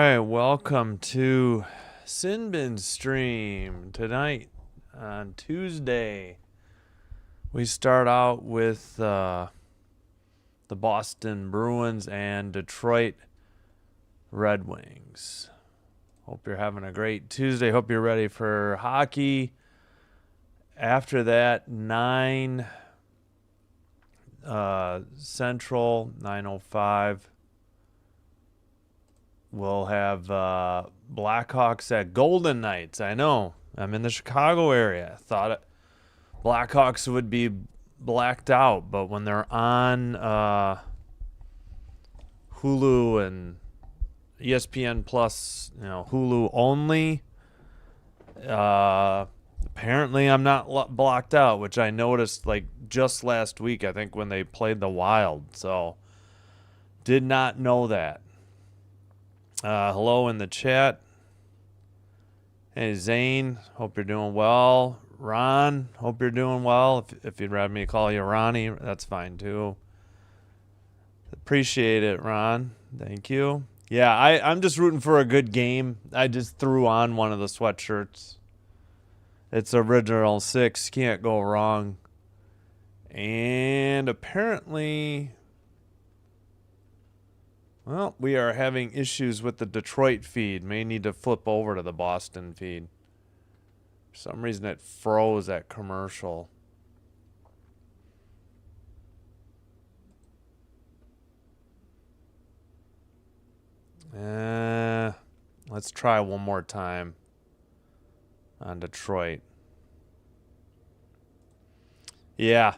right, welcome to Sinbin Stream. Tonight, on Tuesday, we start out with the Boston Bruins and Detroit Red Wings. Hope you're having a great Tuesday. Hope you're ready for hockey. After that, 9 Central, 9:05. We'll have Blackhawks at Golden Knights. I know. I'm in the Chicago area. Thought Blackhawks would be blacked out, but when they're on Hulu and ESPN Plus, Hulu only, apparently I'm not blocked out, which I noticed like just last week, I think, when they played the Wild. So, did not know that. Hello in the chat. Hey, Zane. Hope you're doing well. Ron, hope you're doing well. If you'd rather me call you Ronnie, that's fine too. Appreciate it, Ron. Thank you. Yeah, I'm just rooting for a good game. I just threw on one of the sweatshirts. It's original 6. Can't go wrong. And apparently... Well, we are having issues with the Detroit feed. May need to flip over to the Boston feed. For some reason it froze that commercial. Let's try one more time on Detroit. Yeah.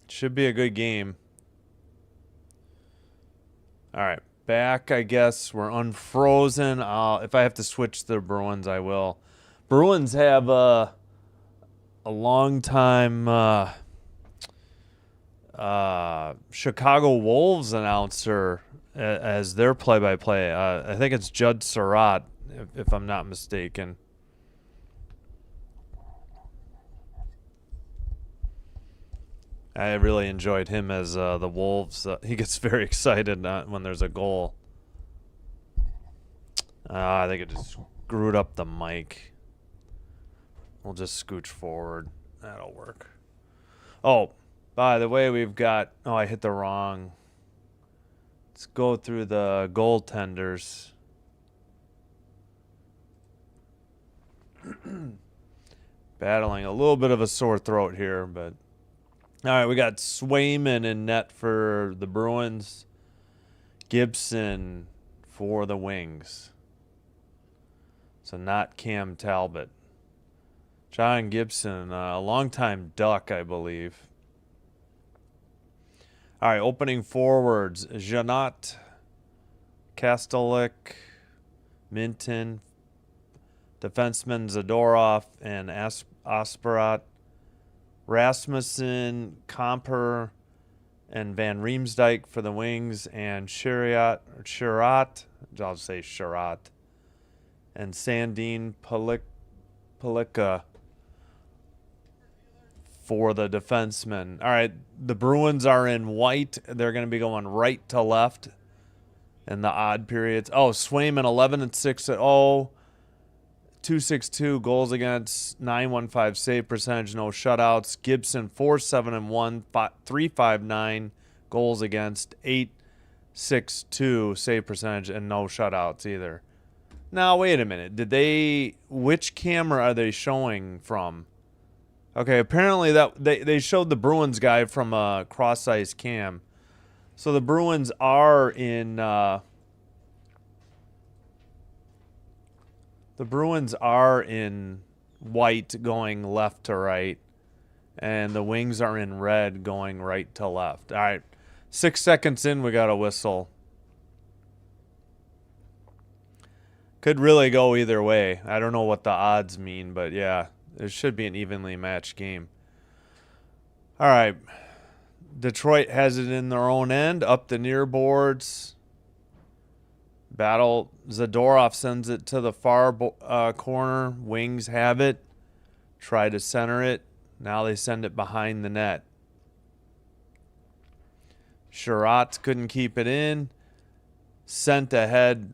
Should be a good game. All right, back, I guess. We're unfrozen. If I have to switch the Bruins, I will. Bruins have a long time Chicago Wolves announcer as their play-by-play. I think it's Judd Surratt, if I'm not mistaken. I really enjoyed him as the Wolves. He gets very excited when there's a goal. I think it just screwed up the mic. We'll just scooch forward. That'll work. Oh, by the way, we've got... Oh, I hit the wrong... Let's go through the goaltenders. Battling a little bit of a sore throat here, but... All right, we got Swayman in net for the Bruins. Gibson for the Wings. So not Cam Talbot. John Gibson, a longtime Duck, I believe. All right, opening forwards. Janot, Kastelik, Minton, defenseman Zadorov, and Asperat. Rasmussen, Comper, and Van Riemsdyk for the Wings, and Sherratt, I'll say Sherratt, and Sandin Palika for the defensemen. All right, the Bruins are in white. They're going to be going right to left in the odd periods. Oh, Swayman 11-6 at 0. 262 goals against, 915 save percentage, no shutouts. Gibson 4-7-1, 359 goals against, 862 save percentage, and no shutouts either. Now wait a minute. Which camera are they showing from? Okay, apparently that they showed the Bruins guy from a cross-ice cam. So the Bruins are in The Bruins are in white going left to right, and the Wings are in red going right to left. All right, 6 seconds in, we got a whistle. Could really go either way. I don't know what the odds mean, but yeah, it should be an evenly matched game. All right, Detroit has it in their own end, up the near boards. Battle. Zadorov sends it to the far corner. Wings have it. Try to center it. Now they send it behind the net. Sherratt couldn't keep it in. Sent ahead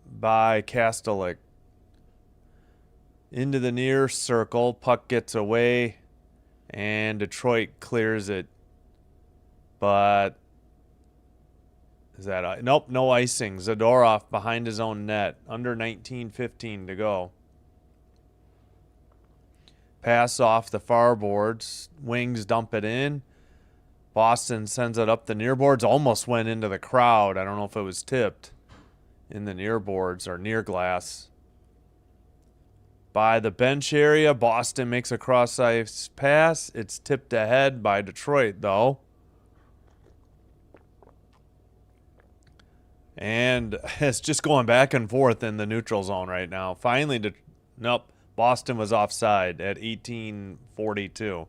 by Kastelik. Into the near circle. Puck gets away. And Detroit clears it. But is that... Nope, no icing. Zadorov behind his own net. Under 19:15 to go. Pass off the far boards. Wings dump it in. Boston sends it up the near boards. Almost went into the crowd. I don't know if it was tipped in the near boards or near glass. By the bench area, Boston makes a cross-ice pass. It's tipped ahead by Detroit, though. And it's just going back and forth in the neutral zone right now. Finally, nope, Boston was offside at 18:42.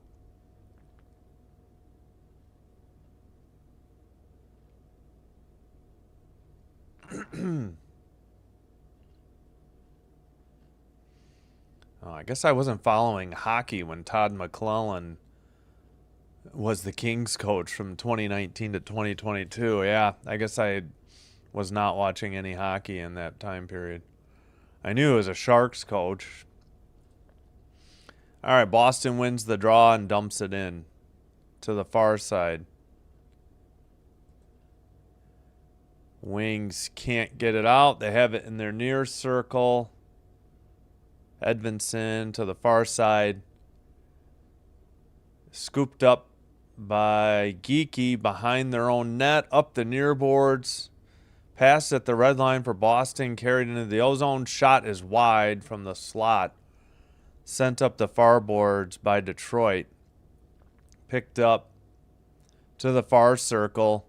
Oh, I guess I wasn't following hockey when Todd McClellan was the Kings coach from 2019 to 2022. Yeah, I guess I was not watching any hockey in that time period. I knew he was a Sharks coach. All right, Boston wins the draw and dumps it in to the far side. Wings can't get it out. They have it in their near circle. Edvinson to the far side. Scooped up by Geeky behind their own net. Up the near boards. Pass at the red line for Boston. Carried into the ozone. Shot is wide from the slot. Sent up the far boards by Detroit. Picked up to the far circle.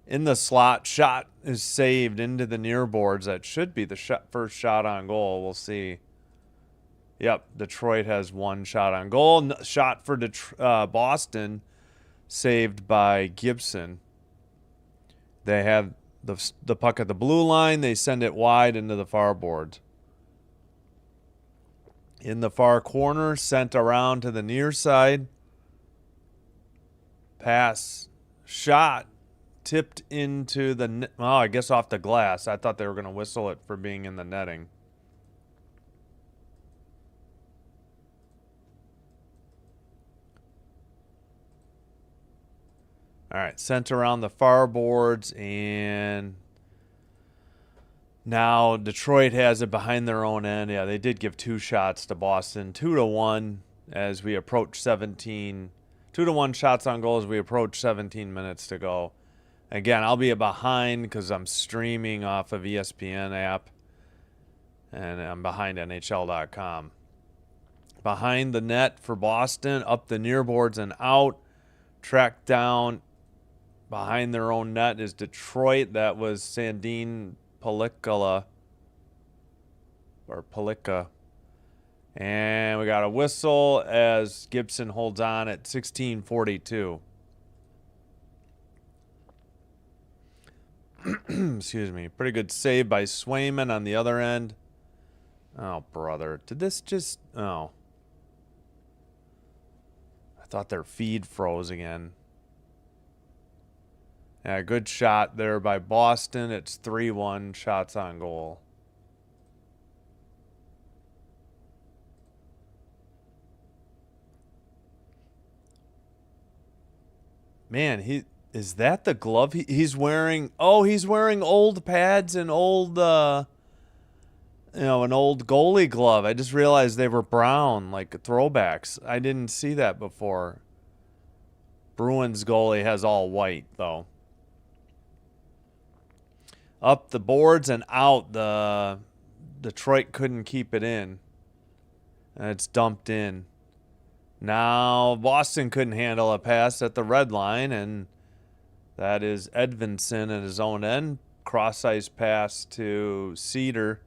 In the slot, shot is saved into the near boards. That should be the first shot on goal. We'll see. Yep, Detroit has one shot on goal. Shot for Boston, saved by Gibson. They have the puck at the blue line. They send it wide into the far board. In the far corner, sent around to the near side. Pass, shot. Tipped into the... Oh, I guess off the glass. I thought they were going to whistle it for being in the netting. All right, sent around the far boards, and now Detroit has it behind their own end. Yeah, they did give two shots to Boston. 2-1 as we approach 17. 2-1 shots on goal as we approach 17 minutes to go. Again, I'll be behind because I'm streaming off of ESPN app, and I'm behind NHL.com. Behind the net for Boston, up the near boards and out. Tracked down behind their own net is Detroit. That was Sandin Pellikka. And we got a whistle as Gibson holds on at 16:42. Excuse me. Pretty good save by Swayman on the other end. Oh, brother. Did this just... Oh. I thought their feed froze again. Yeah, good shot there by Boston. It's 3-1 shots on goal. Man, is that the glove he's wearing? Oh, he's wearing old pads and old, an old goalie glove. I just realized they were brown, like throwbacks. I didn't see that before. Bruins goalie has all white, though. Up the boards and out. The Detroit couldn't keep it in. And it's dumped in. Now, Boston couldn't handle a pass at the red line, and that is Edvinson at his own end. Cross-ice pass to Cedar.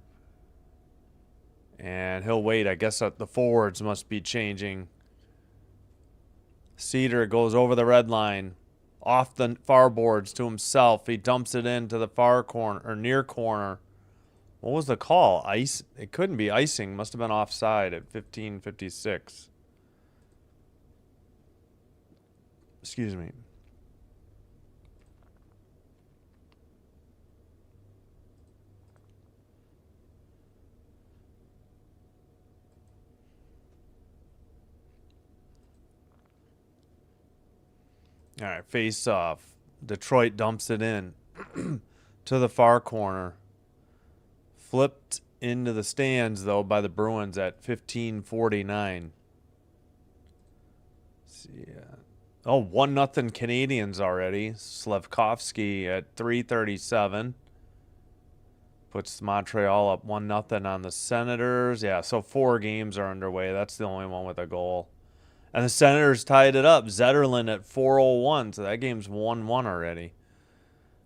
And he'll wait. I guess the forwards must be changing. Cedar goes over the red line. Off the far boards to himself. He dumps it into the far corner, or near corner. What was the call? Ice? It couldn't be icing. Must have been offside at 15:56. Excuse me. All right, face off. Detroit dumps it in to the far corner. Flipped into the stands, though, by the Bruins at 15:49. See, oh, 1-0 Canadians already. Slafkovsky at 3:37. Puts Montreal up 1-0 on the Senators. Yeah, so 4 games are underway. That's the only one with a goal. And the Senators tied it up. Zetterlund at 4:01, so that game's 1-1 already.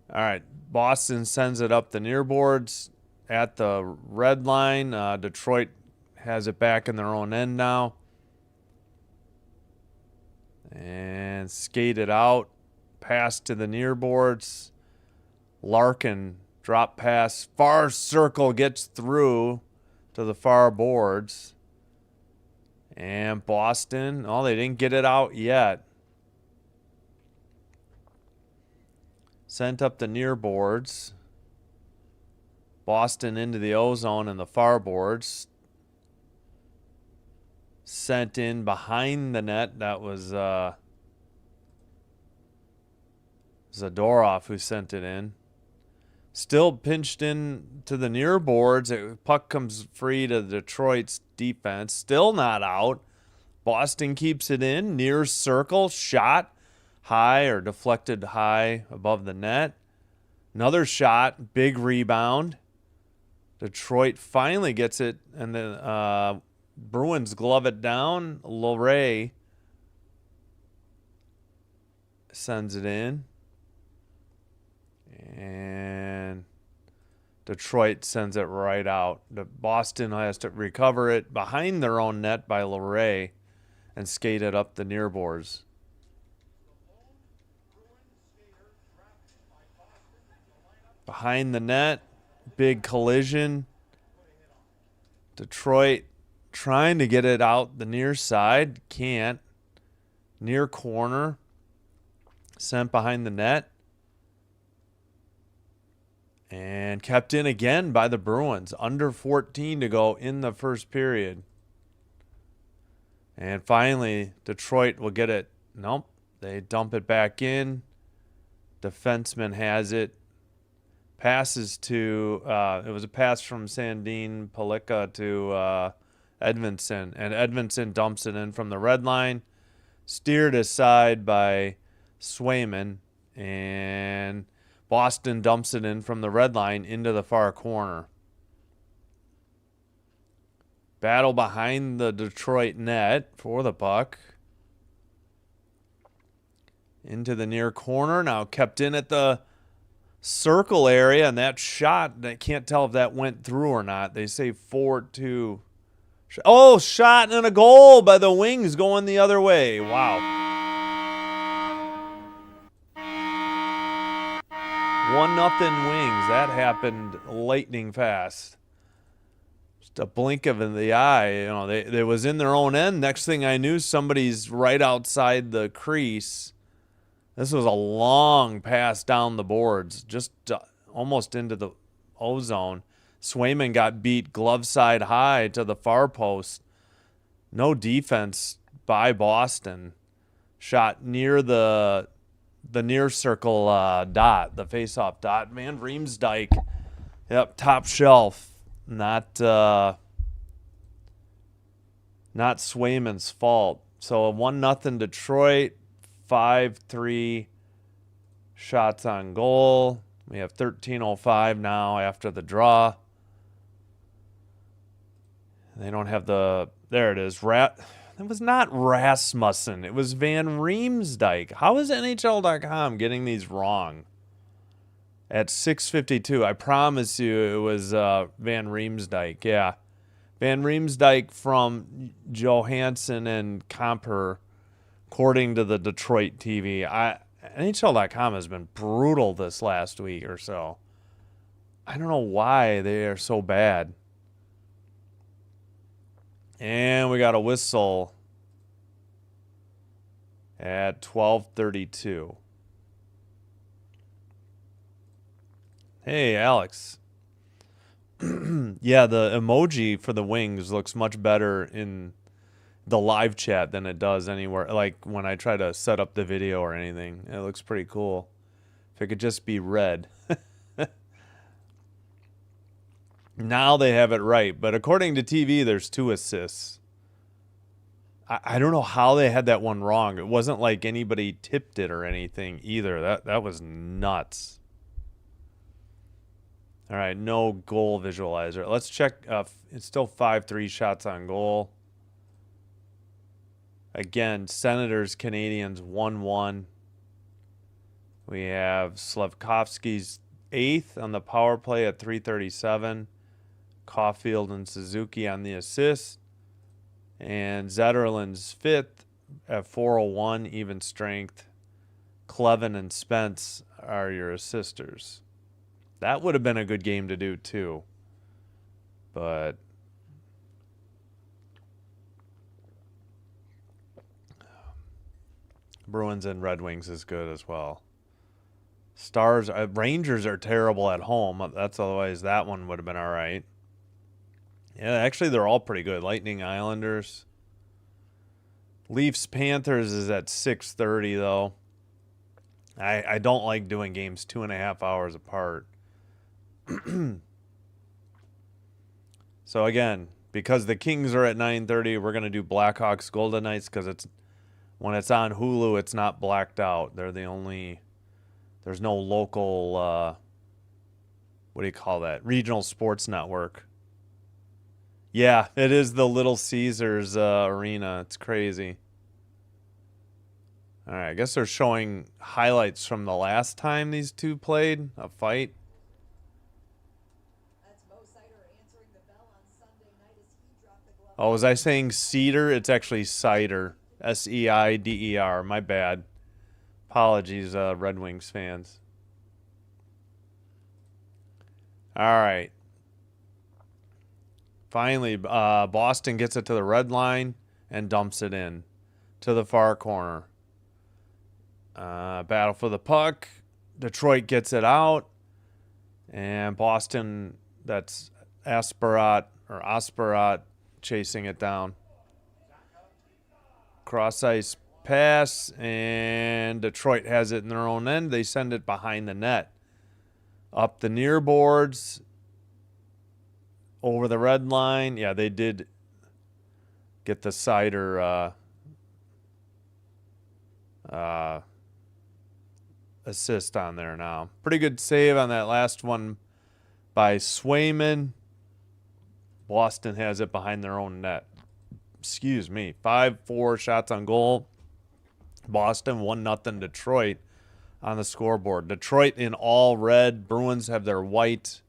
All right, Boston sends it up the near boards at the red line. Detroit has it back in their own end now. And skated out. Pass to the near boards. Larkin drop pass. Far circle gets through to the far boards. And Boston, oh, they didn't get it out yet. Sent up the near boards. Boston into the O-zone and the far boards. Sent in behind the net. That was Zadorov who sent it in. Still pinched in to the near boards. Puck comes free to Detroit's defense. Still not out. Boston keeps it in. Near circle. Shot high or deflected high above the net. Another shot. Big rebound. Detroit finally gets it. And then Bruins glove it down. Loray sends it in. And Detroit sends it right out. Boston has to recover it behind their own net by Loray and skate it up the near boards. Behind the net, big collision. Detroit trying to get it out the near side. Can't. Near corner. Sent behind the net. And kept in again by the Bruins. Under 14 to go in the first period. And finally, Detroit will get it. Nope. They dump it back in. Defenseman has it. Passes to, it was a pass from Sandin Pellikka to Edvinsson. And Edvinsson dumps it in from the red line. Steered aside by Swayman. And Boston dumps it in from the red line into the far corner. Battle behind the Detroit net for the puck. Into the near corner. Now kept in at the circle area. And that shot, I can't tell if that went through or not. They say 4-2. Oh, shot and a goal by the Wings going the other way. Wow. 1-0 Wings. That happened lightning fast. Just a blink of the eye. You know, they was in their own end. Next thing I knew, somebody's right outside the crease. This was a long pass down the boards, just almost into the O-zone. Swayman got beat glove side high to the far post. No defense by Boston. Shot near the near circle dot, the face-off dot. Man, Riemsdyk, yep, top shelf. Not Swayman's fault. So a 1-0 Detroit, 5-3 shots on goal. We have 13:05 now after the draw. They don't have the, there it is, it was not Rasmussen. It was Van Riemsdyk. How is NHL.com getting these wrong? At 6:52, I promise you it was Van Riemsdyk. Yeah. Van Riemsdyk from Johansson and Comper, according to the Detroit TV. NHL.com has been brutal this last week or so. I don't know why they are so bad. And we got a whistle at 12:32. Hey, Alex. Yeah, the emoji for the Wings looks much better in the live chat than it does anywhere. Like when I try to set up the video or anything, it looks pretty cool. If it could just be red. Now they have it right, but according to TV, there's 2 assists. I don't know how they had that one wrong. It wasn't like anybody tipped it or anything either. That was nuts. All right, no goal visualizer. Let's check. It's still 5-3 shots on goal. Again, Senators, Canadians 1-1. We have Slavkovsky's 8th on the power play at 3:37. Caulfield and Suzuki on the assist. And Zetterlund's 5th at 4:01, even strength. Clevin and Spence are your assisters. That would have been a good game to do too. But Bruins and Red Wings is good as well. Stars, Rangers are terrible at home. That's otherwise that one would have been all right. Yeah, actually they're all pretty good. Lightning, Islanders. Leafs, Panthers is at 6:30 though. I don't like doing games 2.5 hours apart. So again, because the Kings are at 9:30, we're gonna do Blackhawks, Golden Knights because it's when it's on Hulu, it's not blacked out. They're the only. There's no local. What do you call that? Regional sports network. Yeah, it is the Little Caesars arena. It's crazy. All right, I guess they're showing highlights from the last time these two played a fight. Oh, was I saying cedar? It's actually cider. Seider. My bad. Apologies, Red Wings fans. All right. Finally, Boston gets it to the red line and dumps it in to the far corner. Battle for the puck. Detroit gets it out. And Boston, that's Asperat chasing it down. Cross ice pass, and Detroit has it in their own end. They send it behind the net. Up the near boards. Over the red line. Yeah, they did get the cider assist on there now. Pretty good save on that last one by Swayman. Boston has it behind their own net. Excuse me. 5-4 shots on goal. Boston 1-0 Detroit on the scoreboard. Detroit in all red. Bruins have their white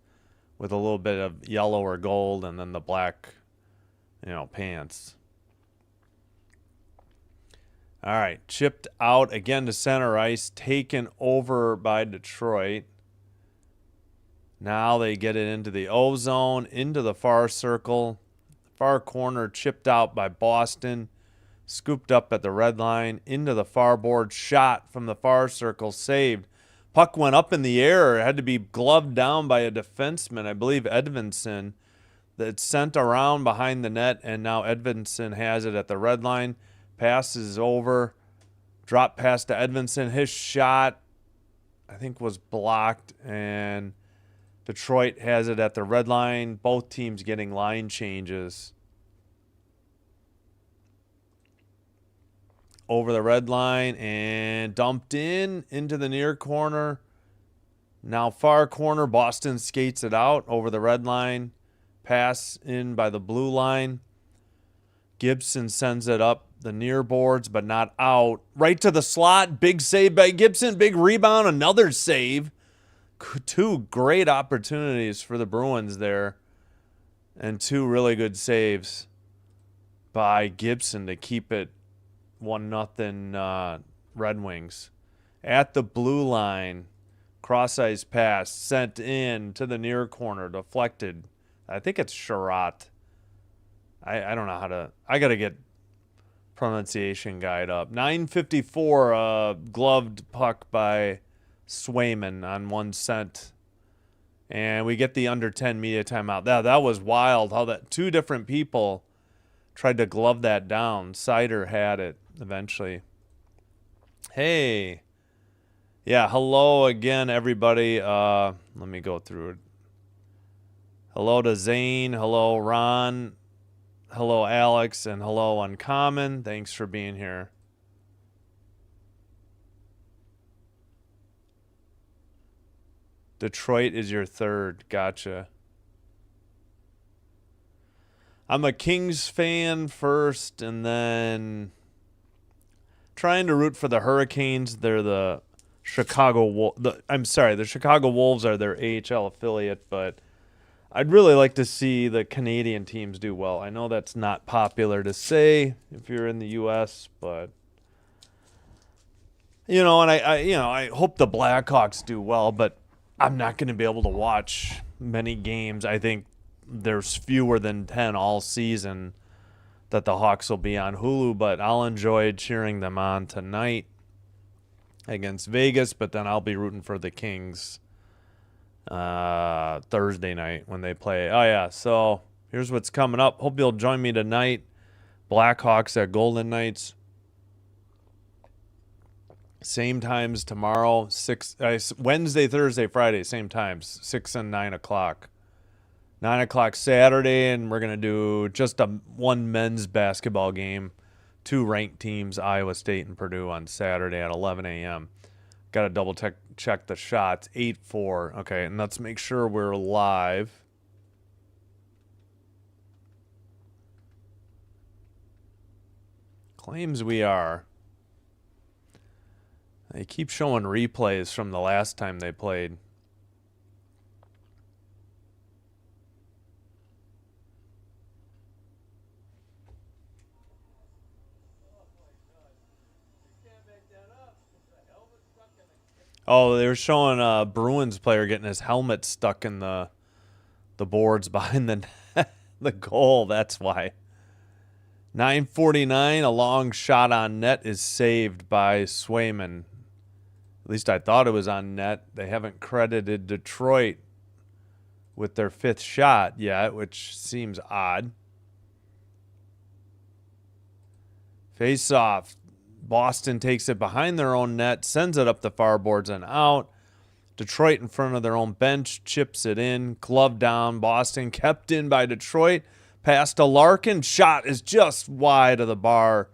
with a little bit of yellow or gold, and then the black, pants. All right, chipped out again to center ice, taken over by Detroit. Now they get it into the O zone, into the far circle. Far corner chipped out by Boston. Scooped up at the red line, into the far board, shot from the far circle, saved. Puck went up in the air. It had to be gloved down by a defenseman, I believe Edvinsson, that sent around behind the net, and now Edvinsson has it at the red line. Passes over, drop pass to Edvinsson. His shot, I think, was blocked, and Detroit has it at the red line. Both teams getting line changes. Over the red line and dumped into the near corner. Now far corner, Boston skates it out over the red line. Pass in by the blue line. Gibson sends it up the near boards, but not out. Right to the slot. Big save by Gibson. Big rebound. Another save. 2 great opportunities for the Bruins there. And 2 really good saves by Gibson to keep it 1-0 Red Wings. At the blue line, cross ice pass sent in to the near corner, deflected. I think it's Sherratt. I don't know how to. I got to get pronunciation guide up. 9:54, gloved puck by Swayman on 1 cent. And we get the under 10 media timeout. That was wild how that 2 different people Tried to glove that down. Cider had it eventually. Hey. Yeah, hello again, everybody. Let me go through it. Hello to Zane. Hello, Ron. Hello, Alex. And hello, Uncommon. Thanks for being here. Detroit is your third. Gotcha. I'm a Kings fan first, and then trying to root for the Hurricanes. They're the the Chicago Wolves are their AHL affiliate, but I'd really like to see the Canadian teams do well. I know that's not popular to say if you're in the U.S., but and I hope the Blackhawks do well, but I'm not going to be able to watch many games. I think there's fewer than 10 all season that the Hawks will be on Hulu, but I'll enjoy cheering them on tonight against Vegas, but then I'll be rooting for the Kings Thursday night when they play. Oh, yeah, so here's what's coming up. Hope you'll join me tonight. Blackhawks at Golden Knights. Same times tomorrow, Wednesday, Thursday, Friday, same times, 6 and 9 o'clock. 9 o'clock Saturday, and we're going to do just one men's basketball game. 2 ranked teams, Iowa State and Purdue, on Saturday at 11 a.m. Got to double check the shots. 8-4. Okay, and let's make sure we're live. Claims we are. They keep showing replays from the last time they played. Oh, they were showing a Bruins player getting his helmet stuck in the boards behind the goal. That's why. 9:49, a long shot on net is saved by Swayman. At least I thought it was on net. They haven't credited Detroit with their 5th shot yet, which seems odd. Face off. Boston takes it behind their own net, sends it up the far boards and out. Detroit in front of their own bench, chips it in, glove down. Boston kept in by Detroit. Pass to Larkin. Shot is just wide of the bar.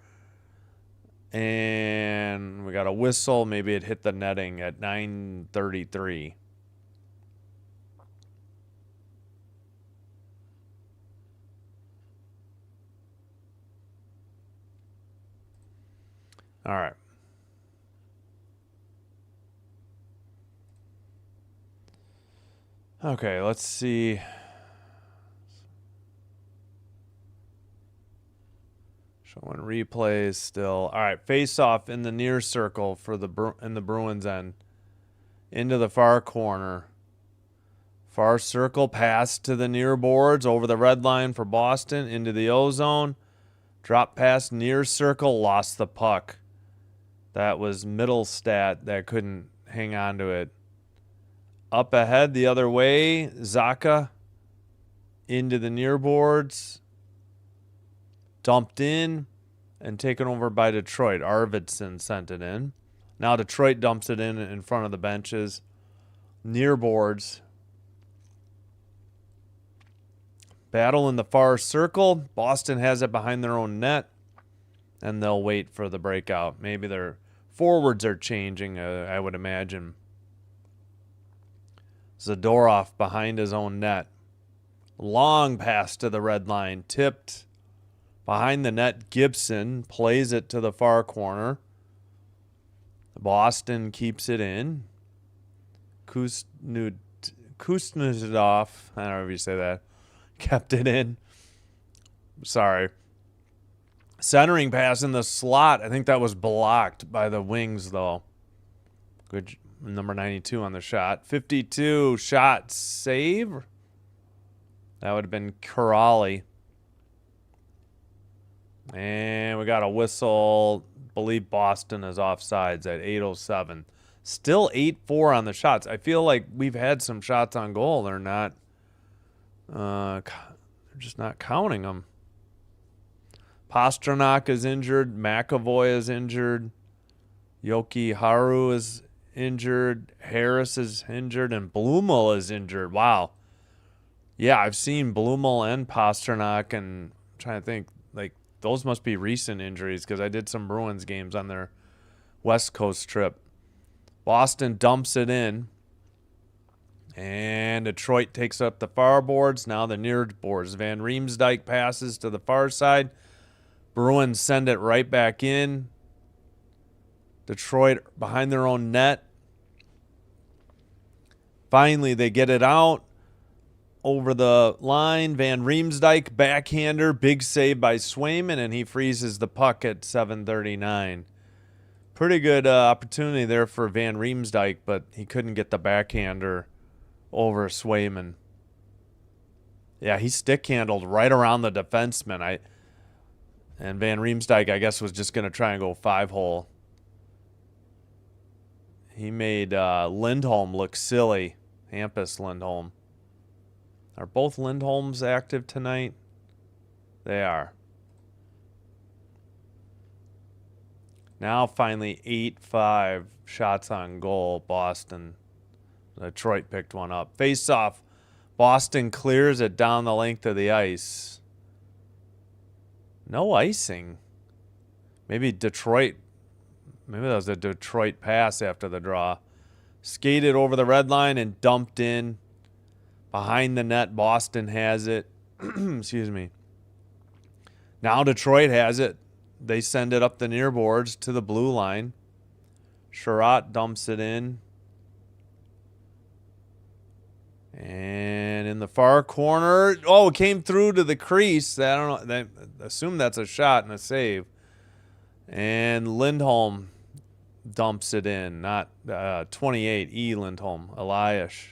And we got a whistle. Maybe it hit the netting at 9:33. All right. Okay, let's see. Showing replays still. All right, face off in the near circle for the Bruins end. Into the far corner. Far circle, pass to the near boards, over the red line for Boston, into the O-zone. Drop pass, near circle, lost the puck. That was Middlestat that couldn't hang on to it. Up ahead the other way, Zaka into the near boards. Dumped in and taken over by Detroit. Arvidsson sent it in. Now Detroit dumps it in front of the benches. Near boards. Battle in the far circle. Boston has it behind their own net. And they'll wait for the breakout. Maybe their forwards are changing, I would imagine. Zadorov behind his own net. Long pass to the red line. Tipped behind the net. Gibson plays it to the far corner. Boston keeps it in. Kuznetsov, I don't know if you say that, kept it in. Sorry. Centering pass in the slot. I think that was blocked by the Wings, though. Good. Number 92 on the shot. 52 shot save. That would have been Corrali. And we got a whistle. Believe Boston is offsides at 8:07. Still 8-4 on the shots. I feel like we've had some shots on goal. They're not. They're just not counting them. Pasternak is injured. McAvoy is injured. Yoki Haru is injured. Harris is injured. And Blumel is injured. Wow. Yeah, I've seen Blumel and Pasternak, and I'm trying to think, like, those must be recent injuries because I did some Bruins games on their West Coast trip. Boston dumps it in. And Detroit takes up the far boards. Now the near boards. Van Riemsdyk passes to the far side. Bruins send it right back in. Detroit behind their own net. Finally, they get it out over the line. Van Riemsdyk, backhander, big save by Swayman, and he freezes the puck at 7:39. Pretty good opportunity there for Van Riemsdyk, but he couldn't get the backhander over Swayman. Yeah, he stick-handled right around the defenseman. And Van Riemsdyk, I guess, was just going to try and go 5-hole. He made Lindholm look silly. Hampus Lindholm. Are both Lindholms active tonight? They are. Now finally 8-5 shots on goal. Boston. Detroit picked one up. Face off. Boston clears it down the length of the ice. No icing. Maybe Detroit. Maybe that was a Detroit pass after the draw. Skated over the red line and dumped in. Behind the net, Boston has it. Excuse me. Now Detroit has it. They send it up the near boards to the blue line. Sherratt dumps it in. And in the far corner, it came through to the crease. I don't know. I assume that's a shot and a save. And Lindholm dumps it in. Not 28, E. Lindholm. Elias.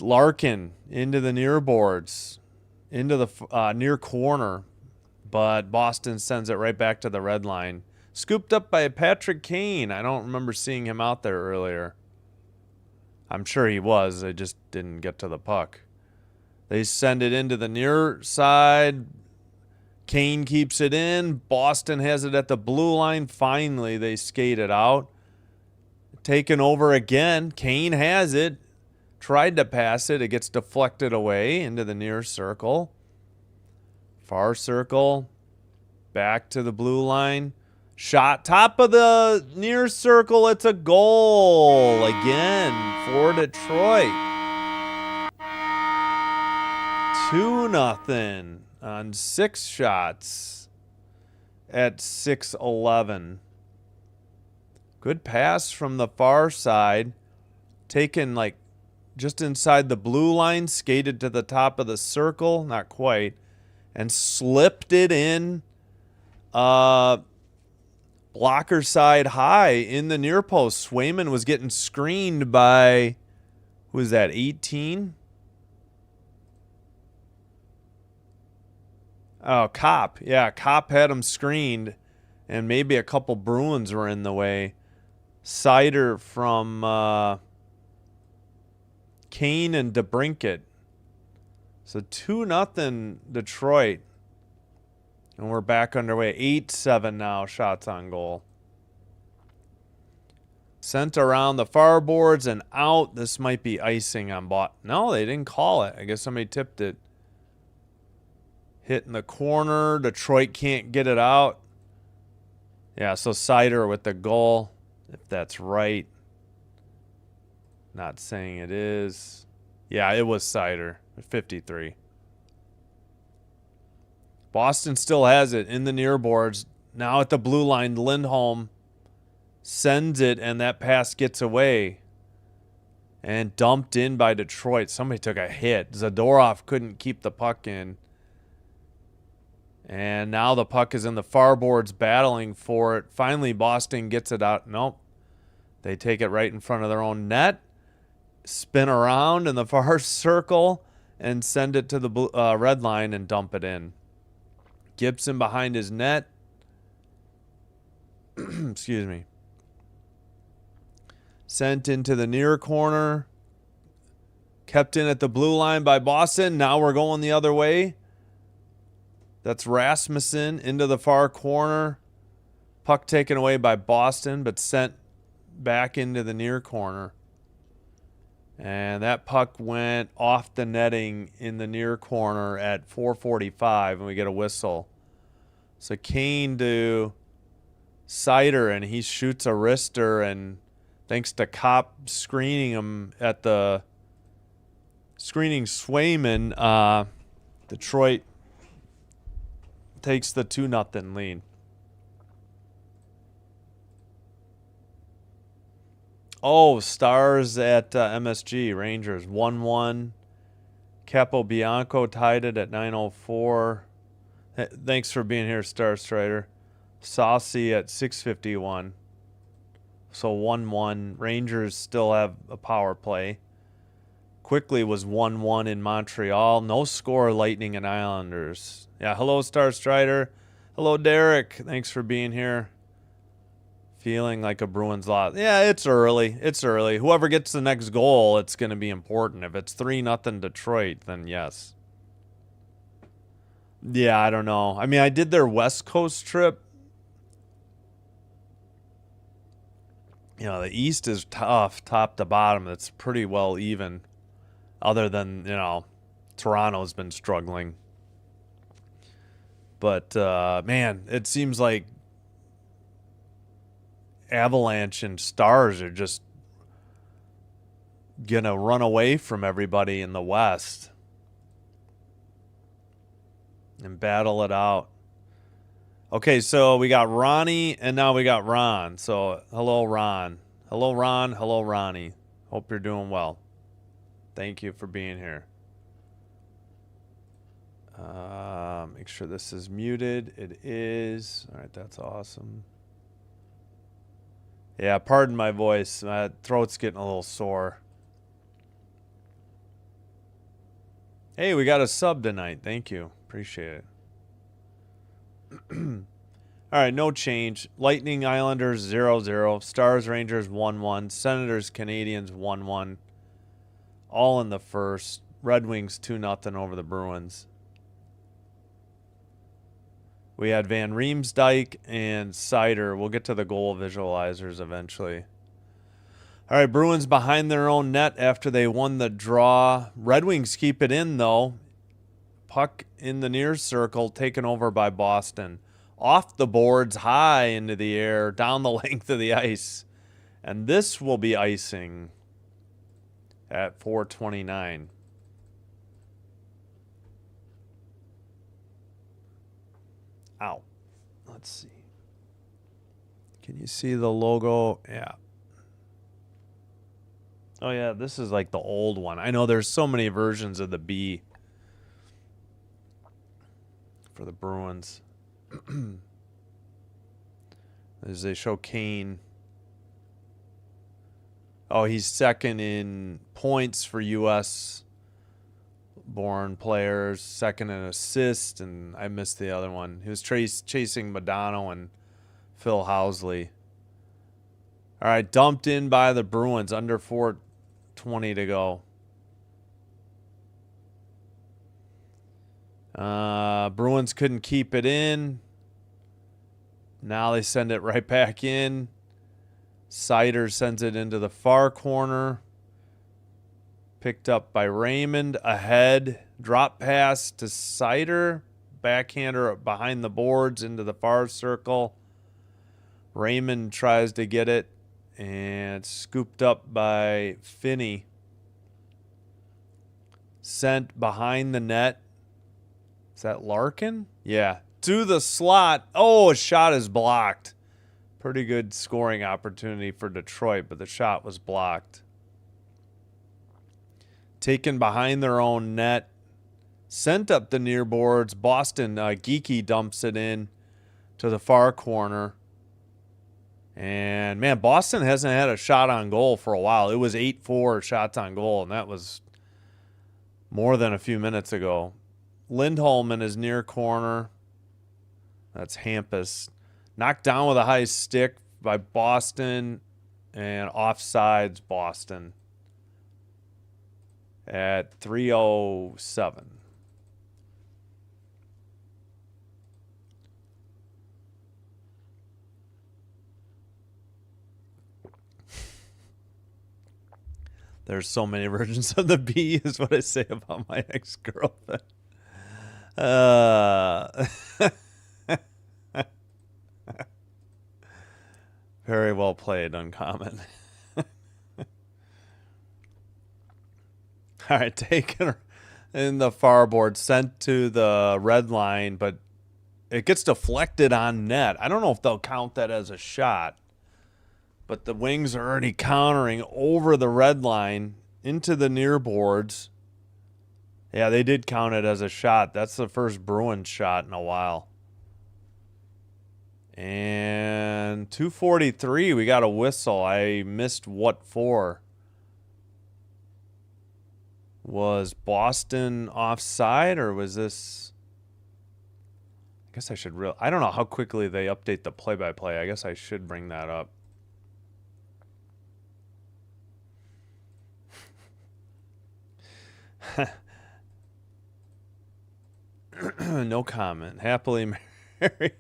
Larkin into the near boards. Into the near corner. But Boston sends it right back to the red line. Scooped up by Patrick Kane. I don't remember seeing him out there earlier. I'm sure he was. I just didn't get to the puck. They send it into the near side. Kane keeps it in. Boston has it at the blue line. Finally, they skate it out. Taken over again. Kane has it. Tried to pass it. It gets deflected away into the near circle. Far circle. Back to the blue line. Shot top of the near circle. It's a goal again for Detroit. 2-0 on 6 shots at 6:11. Good pass from the far side. Taken like just inside the blue line. Skated to the top of the circle. Not quite. And slipped it in. Blocker side high in the near post. Swayman was getting screened by, who was that, 18? Oh, Kopp. Yeah, Kopp had him screened, and maybe a couple Bruins were in the way. Sider from Kane and DeBrincat. So 2-0 Detroit. And we're back underway. 8-7 now, shots on goal. Sent around the far boards and out. This might be icing on No, they didn't call it. I guess somebody tipped it. Hit in the corner. Detroit can't get it out. Yeah, so Sider with the goal, if that's right. Not saying it is. Yeah, it was Sider. 53. Boston still has it in the near boards. Now at the blue line, Lindholm sends it, and that pass gets away. And dumped in by Detroit. Somebody took a hit. Zadorov couldn't keep the puck in. And now the puck is in the far boards battling for it. Finally, Boston gets it out. Nope. They take it right in front of their own net. Spin around in the far circle and send it to the red line and dump it in. Gibson behind his net. Excuse me. Sent into the near corner. Kept in at the blue line by Boston. Now we're going the other way. That's Rasmussen into the far corner. Puck taken away by Boston, but sent back into the near corner. And that puck went off the netting in the near corner at 4:45, and we get a whistle. So Kane to Sider, and he shoots a wrister, and thanks to Kopp screening him at the screening Swayman, Detroit takes the 2-0 lead. Oh, Stars at MSG. Rangers 1-1. Capobianco tied it at 9:04. Thanks for being here, Star Strider. Saucy at 6:51. So 1-1. Rangers still have a power play. Quickly was 1-1 in Montreal. No score, Lightning and Islanders. Yeah, hello, Star Strider. Hello, Derek. Thanks for being here. Feeling like a Bruins lot. Yeah, it's early. It's early. Whoever gets the next goal, it's going to be important. If it's 3-0 Detroit, then yes. Yeah, I don't know. I mean, I did their West Coast trip. You know, the East is tough, top to bottom. It's pretty well even. Other than, you know, Toronto's been struggling. But, man, it seems like Avalanche and Stars are just going to run away from everybody in the West and battle it out. Okay, so we got Ronnie, and now we got Ron. So, hello, Ron. Hello, Ron. Hello, Ronnie. Hope you're doing well. Thank you for being here. Make sure this is muted. It is. All right, that's awesome. Yeah, pardon my voice. My throat's getting a little sore. Hey, we got a sub tonight. Thank you. Appreciate it. All right, no change. Lightning Islanders 0-0. Stars Rangers 1-1. Senators Canadiens 1-1. All in the first. Red Wings 2-0 over the Bruins. We had Van Riemsdyk and Sider. We'll get to the goal visualizers eventually. All right, Bruins behind their own net after they won the draw. Red Wings keep it in, though. Puck in the near circle, taken over by Boston. Off the boards, high into the air, down the length of the ice. And this will be icing at 4:29. Ow. Let's see. Can you see the logo? Yeah. Oh, yeah, this is like the old one. I know there's so many versions of the B for the Bruins. As they show Kane. Oh, he's second in points for U.S. born players, second in assists, and I missed the other one. He was chasing Modano and Phil Housley. All right, dumped in by the Bruins, under 4:20 to go. Bruins couldn't keep it in. Now they send it right back in. Sider sends it into the far corner. Picked up by Raymond. Ahead. Drop pass to Sider. Backhander behind the boards into the far circle. Raymond tries to get it. And scooped up by Finney. Sent behind the net. Is that Larkin? Yeah. To the slot. Oh, a shot is blocked. Pretty good scoring opportunity for Detroit, but the shot was blocked. Taken behind their own net. Sent up the near boards. Boston, Geeky dumps it in to the far corner. And, man, Boston hasn't had a shot on goal for a while. It was 8-4 shots on goal, and that was more than a few minutes ago. Lindholm in his near corner. That's Hampus. Knocked down with a high stick by Boston, and offsides Boston at 3:07. There's so many versions of the bee is what I say about my ex-girlfriend. Very well played, Uncommon. All right, taken in the far board, sent to the red line, but it gets deflected on net. I don't know if they'll count that as a shot, but the Wings are already countering over the red line into the near boards. Yeah, they did count it as a shot. That's the first Bruins shot in a while. And 2:43, we got a whistle. I missed what for. Was Boston offside, or was this... I guess I should I don't know how quickly they update the play-by-play. I guess I should bring that up. No comment. Happily married.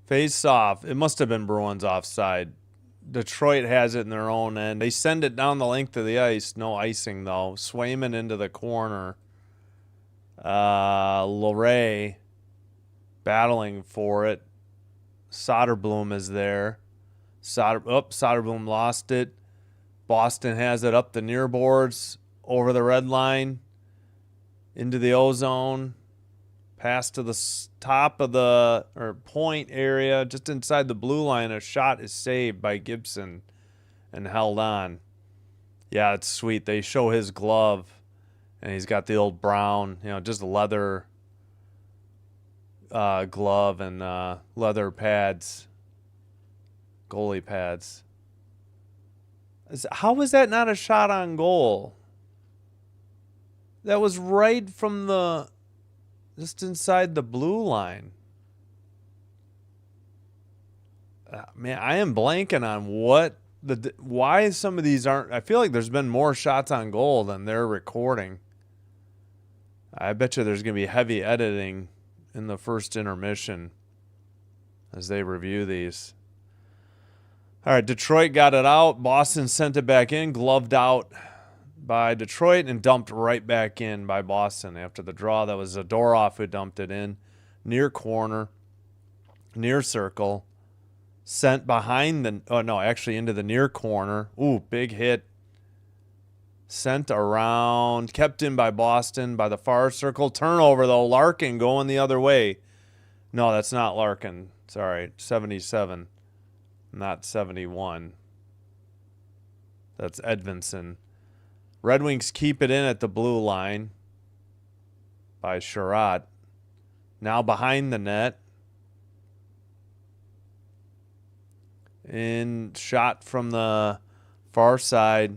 Face off. It must have been Bruins offside. Detroit has it in their own end. They send it down the length of the ice. No icing, though. Swayman into the corner. Loray battling for it. Soderblom is there. Soderblom lost it. Boston has it up the near boards, over the red line, into the ozone. Pass to the top of the point area, just inside the blue line. A shot is saved by Gibson and held on. Yeah, it's sweet. They show his glove, and he's got the old brown, just leather glove and leather pads, goalie pads. How was that not a shot on goal? That was right from the... just inside the blue line. Man, I am blanking on why some of these aren't... I feel like there's been more shots on goal than they're recording. I bet you there's going to be heavy editing in the first intermission as they review these. All right, Detroit got it out. Boston sent it back in, gloved out by Detroit and dumped right back in by Boston after the draw. That was Zadorov who dumped it in. Near corner, near circle, sent behind the... oh, no, actually into the near corner. Ooh, big hit. Sent around, kept in by Boston by the far circle. Turnover, though. Larkin going the other way. No, that's not Larkin. Sorry, 77, not 71. That's Edvinson. Red Wings keep it in at the blue line by Sherratt. Now behind the net. In shot from the far side.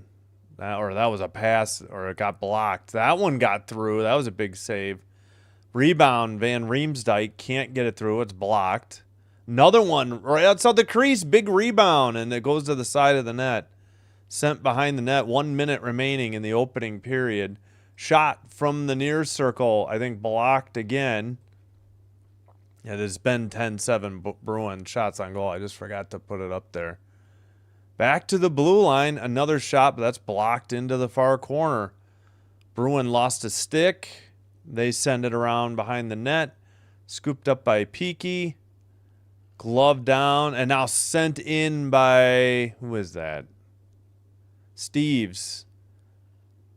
That was a pass, or it got blocked. That one got through. That was a big save. Rebound, Van Riemsdyk can't get it through. It's blocked. Another one right outside the crease. Big rebound, and it goes to the side of the net. Sent behind the net. 1 minute remaining in the opening period. Shot from the near circle. I think blocked again. It has been 10-7 Bruins shots on goal. I just forgot to put it up there. Back to the blue line. Another shot, but that's blocked into the far corner. Bruin lost a stick. They send it around behind the net. Scooped up by Peaky. Glove down. And now sent in by... who is that? Steves.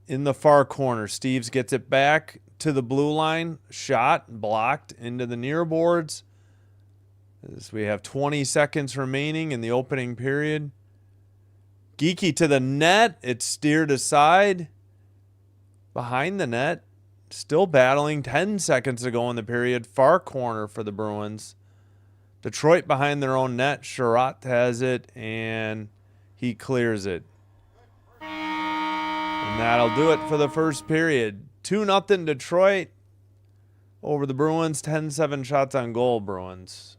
In the far corner. Steves gets it back to the blue line. Shot. Blocked into the near boards. As we have 20 seconds remaining in the opening period. Geeky to the net. It's steered aside. Behind the net. Still battling. 10 seconds to go in the period. Far corner for the Bruins. Detroit behind their own net. Sherratt has it, and he clears it. And that'll do it for the first period. 2-0 Detroit over the Bruins. 10-7 shots on goal, Bruins.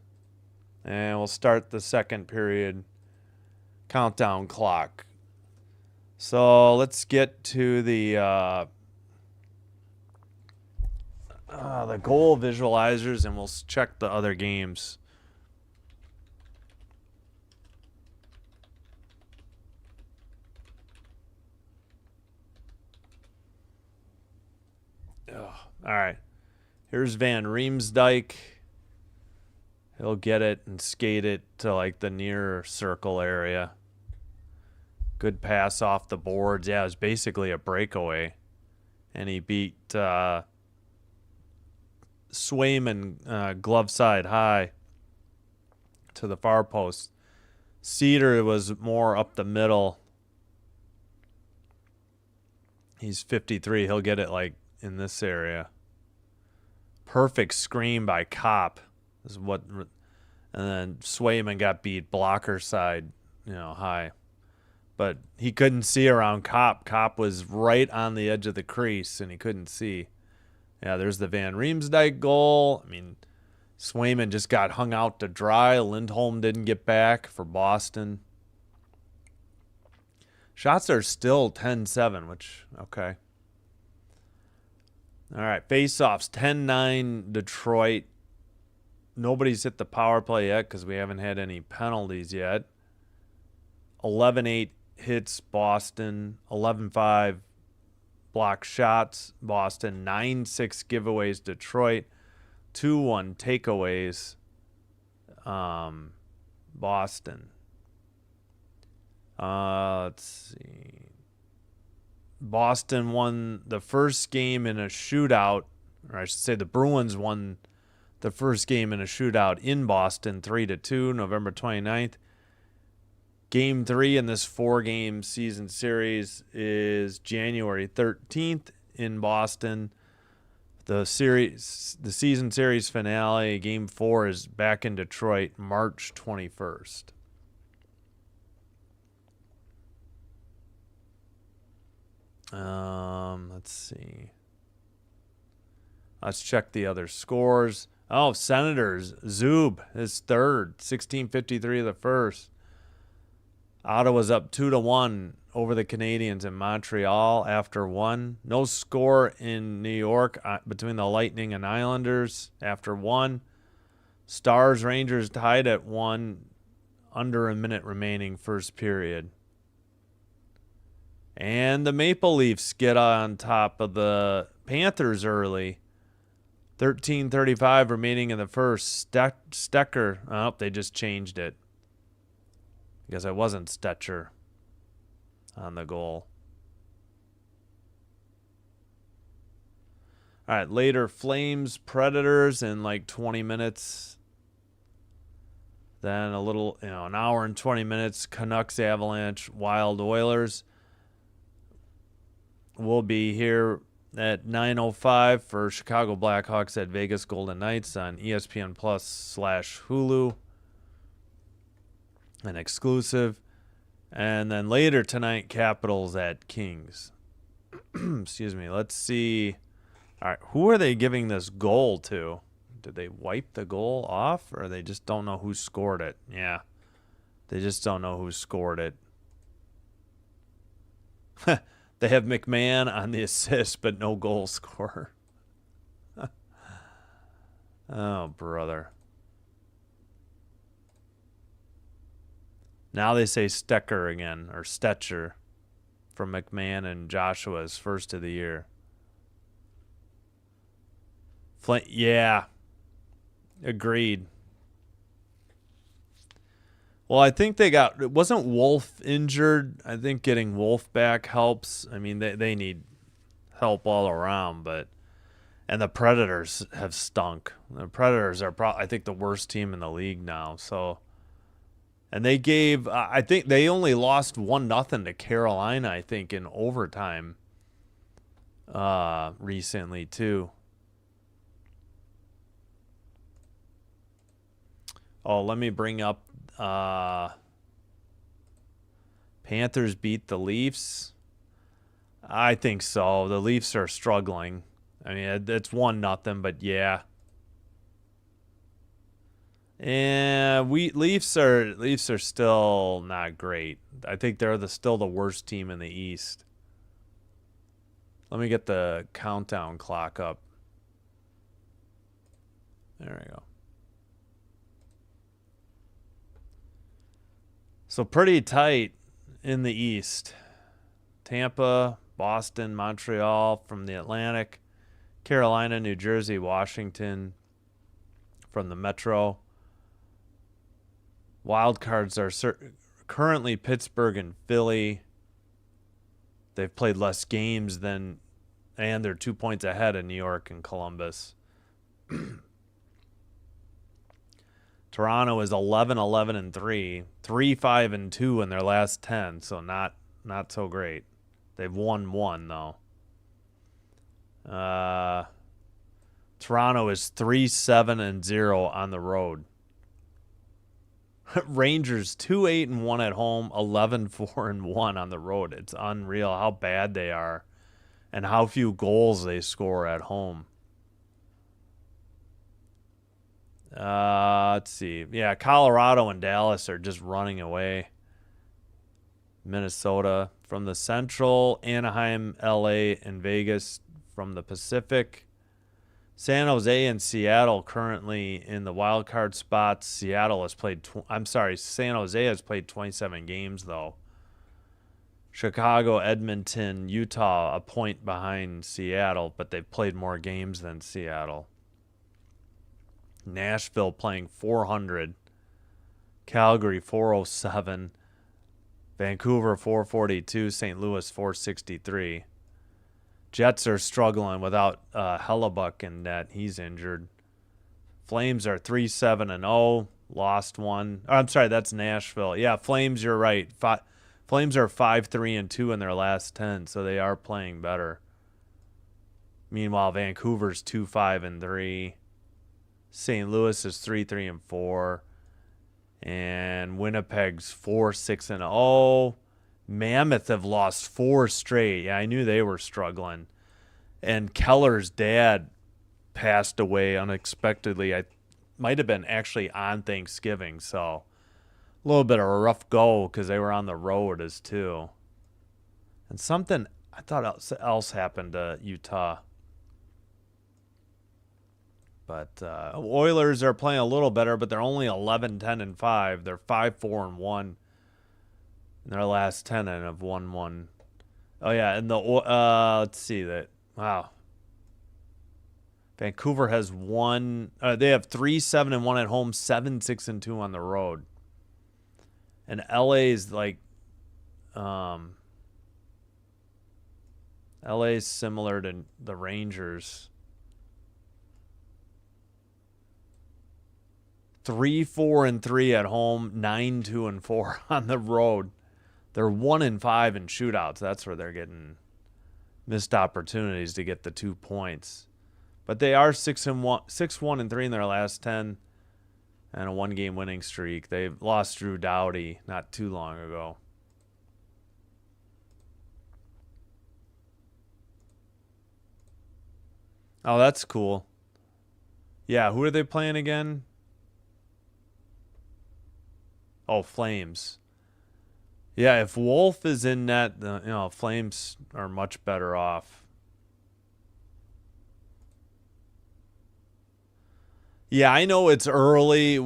And we'll start the second period countdown clock. So let's get to the goal visualizers, and we'll check the other games. Ugh. All right. Here's Van Riemsdyk. He'll get it and skate it to like the near circle area. Good pass off the boards. Yeah, it was basically a breakaway. And he beat Swayman glove side high to the far post. Cedar was more up the middle. He's 53. He'll get it like in this area. Perfect screen by Kopp is what, and then Swayman got beat blocker side, high. But he couldn't see around Kopp. Kopp was right on the edge of the crease, and he couldn't see. Yeah, there's the Van Riemsdyk goal. I mean, Swayman just got hung out to dry. Lindholm didn't get back for Boston. Shots are still 10-7, which, okay. All right, face-offs, 10-9 Detroit. Nobody's hit the power play yet because we haven't had any penalties yet. 11-8 hits Boston. 11-5 block shots Boston. 9-6 giveaways Detroit. 2-1 takeaways Boston. Let's see. Boston won the first game in a shootout, or I should say the Bruins won the first game in a shootout in Boston 3-2, November 29th. Game 3 in this 4-game season series is January 13th in Boston. The season series finale, Game 4, is back in Detroit, March 21st. Let's see. Let's check the other scores. Oh, Senators, Zub, his third, 16:53 of the first. Ottawa's up 2-1 over the Canadiens in Montreal after 1. No score in New York between the Lightning and Islanders after 1. Stars Rangers tied at 1, under a minute remaining first period. And the Maple Leafs get on top of the Panthers early. 13:35 remaining in the first. Stecker. Oh, they just changed it. I guess it wasn't Stetcher on the goal. All right, later Flames, Predators in like 20 minutes. Then an hour and 20 minutes, Canucks, Avalanche, Wild, Oilers. We'll be here at 9:05 for Chicago Blackhawks at Vegas Golden Knights on ESPN Plus /Hulu. An exclusive. And then later tonight, Capitals at Kings. Excuse me. Let's see. All right, who are they giving this goal to? Did they wipe the goal off, or they just don't know who scored it? Yeah, they just don't know who scored it. They have McMahon on the assist, but no goal scorer. Oh, brother. Now they say Stecker again, or Stetcher, from McMahon and Joshua's first of the year. Yeah. Agreed. Well, I think wasn't Wolf injured? I think getting Wolf back helps. I mean, they need help all around, and the Predators have stunk. The Predators are I think the worst team in the league now. So, and they gave, I think they only lost 1-0 to Carolina, I think, in overtime recently too. Oh, let me bring up Panthers beat the Leafs. I think so. The Leafs are struggling. I mean, it's 1-0, but yeah. And Leafs are still not great. I think they're still the worst team in the East. Let me get the countdown clock up. There we go. So pretty tight in the East. Tampa, Boston, Montreal from the Atlantic. Carolina, New Jersey, Washington from the Metro. Wild cards are currently Pittsburgh and Philly. They've played less games than, and they're 2 points ahead of New York and Columbus. Toronto is 11-11-3, 3-5-2 in their last 10, so not so great. They've won one though. Toronto is 3-7-0 on the road. Rangers 2-8-1 at home, 11-4-1 on the road. It's unreal how bad they are and how few goals they score at home. Let's see. Yeah, Colorado and Dallas are just running away. Minnesota from the Central, Anaheim, LA, and Vegas from the Pacific. San Jose and Seattle currently in the wild card spots. Seattle has played San Jose has played 27 games though. Chicago, Edmonton, Utah a point behind Seattle, but they've played more games than Seattle. Nashville playing 400. Calgary 407. Vancouver 442. St. Louis 463. Jets are struggling without Hellebuck in net. He's injured. Flames are 3-7-0. Lost one. Oh, I'm sorry, that's Nashville. Yeah, Flames, you're right. Flames are 5-3-2 in their last 10, so they are playing better. Meanwhile, Vancouver's 2-5-3. St. Louis is 3-3-4. And Winnipeg's 4-6-0. Mammoth have lost 4 straight. Yeah, I knew they were struggling. And Keller's dad passed away unexpectedly. I might have been actually on Thanksgiving, so a little bit of a rough go because they were on the road as too. And something I thought else happened to Utah. But Oilers are playing a little better, but they're only 11-10-5. They're 5-4-1 in their last 10 and have won one. Oh yeah, and the let's see that. Wow. Vancouver has won. They have 3-7-1 at home, 7-6-2 on the road. And LA's like, LA's similar to the Rangers. 3-4-3 at home, 9-2-4 on the road. They're 1-5 in shootouts. That's where they're getting missed opportunities to get the 2 points. But they are 6-1-3 in their last 10 and a 1-game winning streak. They've lost Drew Doughty not too long ago. Oh, that's cool. Yeah, who are they playing again? Oh, Flames. Yeah, if Wolf is in net, Flames are much better off. Yeah, I know it's early.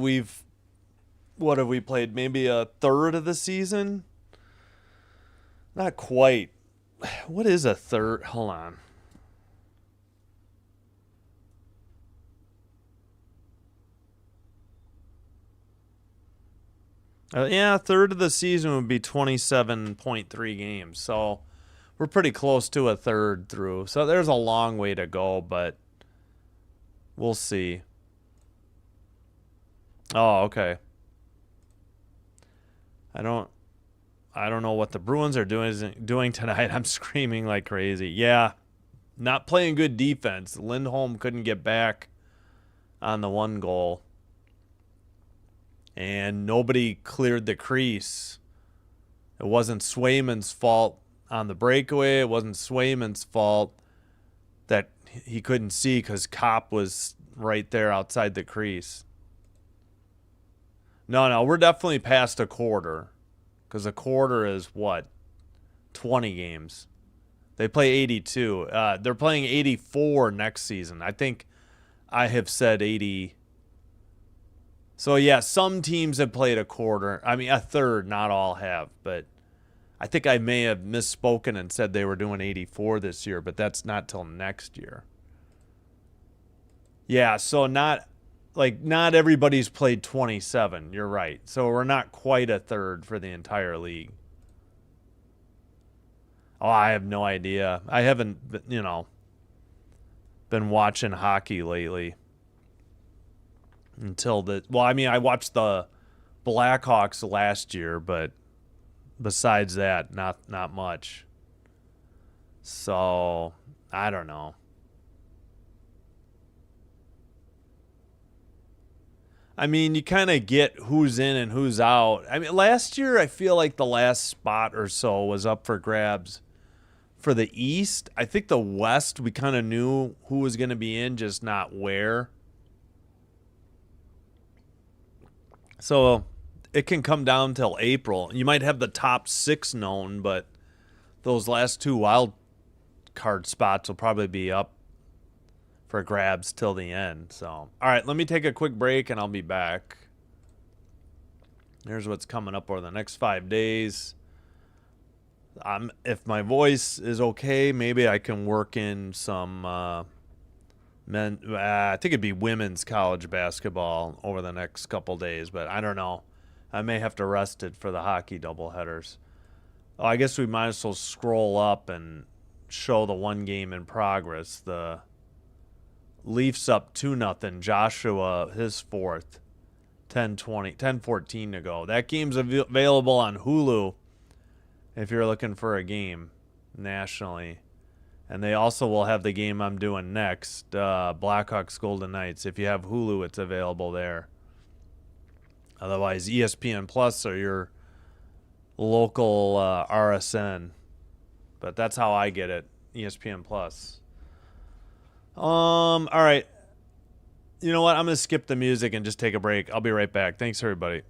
What have we played? Maybe a third of the season? Not quite. What is a third? Hold on. Yeah, a third of the season would be 27.3 games. So we're pretty close to a third through. So there's a long way to go, but we'll see. Oh, okay. I don't know what the Bruins are doing tonight. I'm screaming like crazy. Yeah, not playing good defense. Lindholm couldn't get back on the 1 goal. And nobody cleared the crease. It wasn't Swayman's fault on the breakaway. It wasn't Swayman's fault that he couldn't see because Kopp was right there outside the crease. No, we're definitely past a quarter because a quarter is what? 20 games. They play 82. They're playing 84 next season. I think I have said 80. So, yeah, some teams have played a quarter. I mean, a third, not all have. But I think I may have misspoken and said they were doing 84 this year, but that's not till next year. Yeah, so not everybody's played 27. You're right. So we're not quite a third for the entire league. Oh, I have no idea. I haven't, been watching hockey lately until the. Well, I mean, I watched the Blackhawks last year, but besides that, not much. So I don't know. I mean, you kind of get who's in and who's out. I mean, last year I feel like the last spot or so was up for grabs. For the East, I think the West we kind of knew who was going to be in, just not where. So it can come down till April. You might have the top 6 known, but those last 2 wild card spots will probably be up for grabs till the end. So, all right, let me take a quick break and I'll be back. Here's what's coming up over the next 5 days. If my voice is okay, maybe I can work in some men. I think it'd be women's college basketball over the next couple days, but I don't know. I may have to rest it for the hockey doubleheaders. Oh, I guess we might as well scroll up and show the one game in progress. The Leafs up 2-0. Joshua, his fourth. 10-20, 10-14 to go. That game's available on Hulu if you're looking for a game nationally. And they also will have the game I'm doing next, Blackhawks Golden Knights. If you have Hulu, it's available there. Otherwise, ESPN Plus or your local RSN. But that's how I get it, ESPN Plus. All right. You know what? I'm going to skip the music and just take a break. I'll be right back. Thanks, everybody.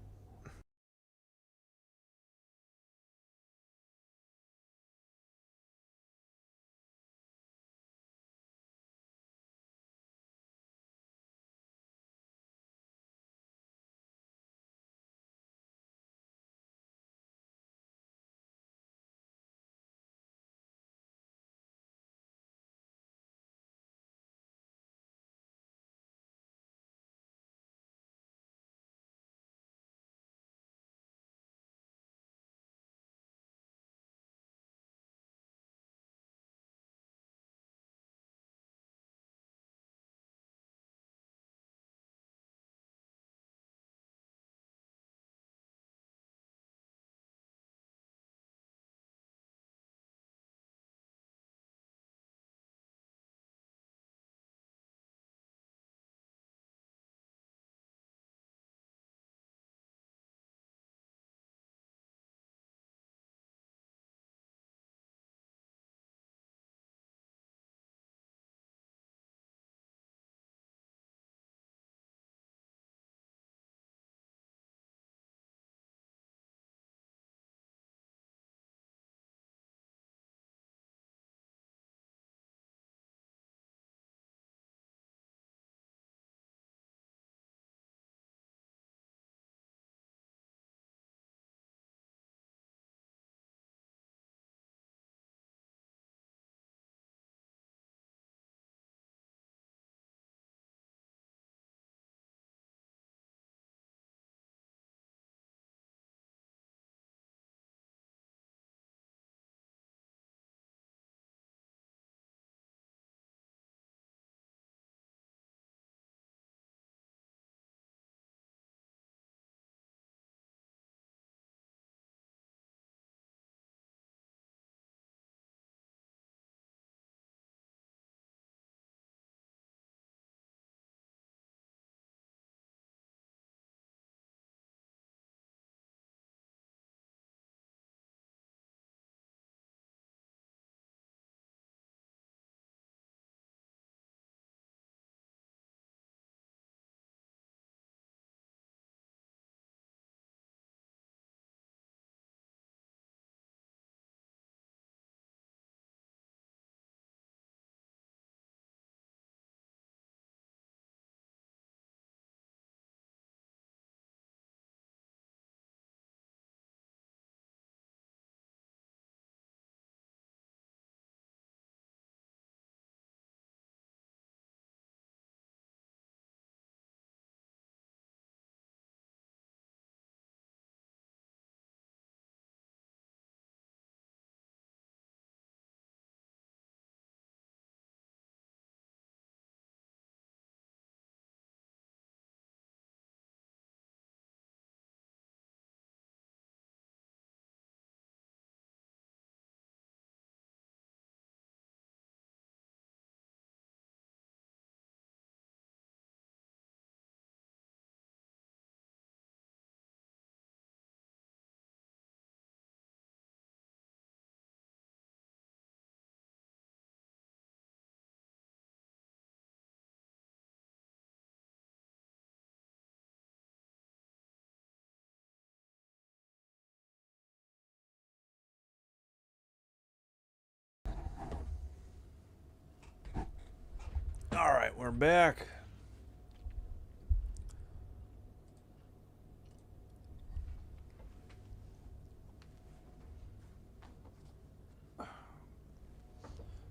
we're back.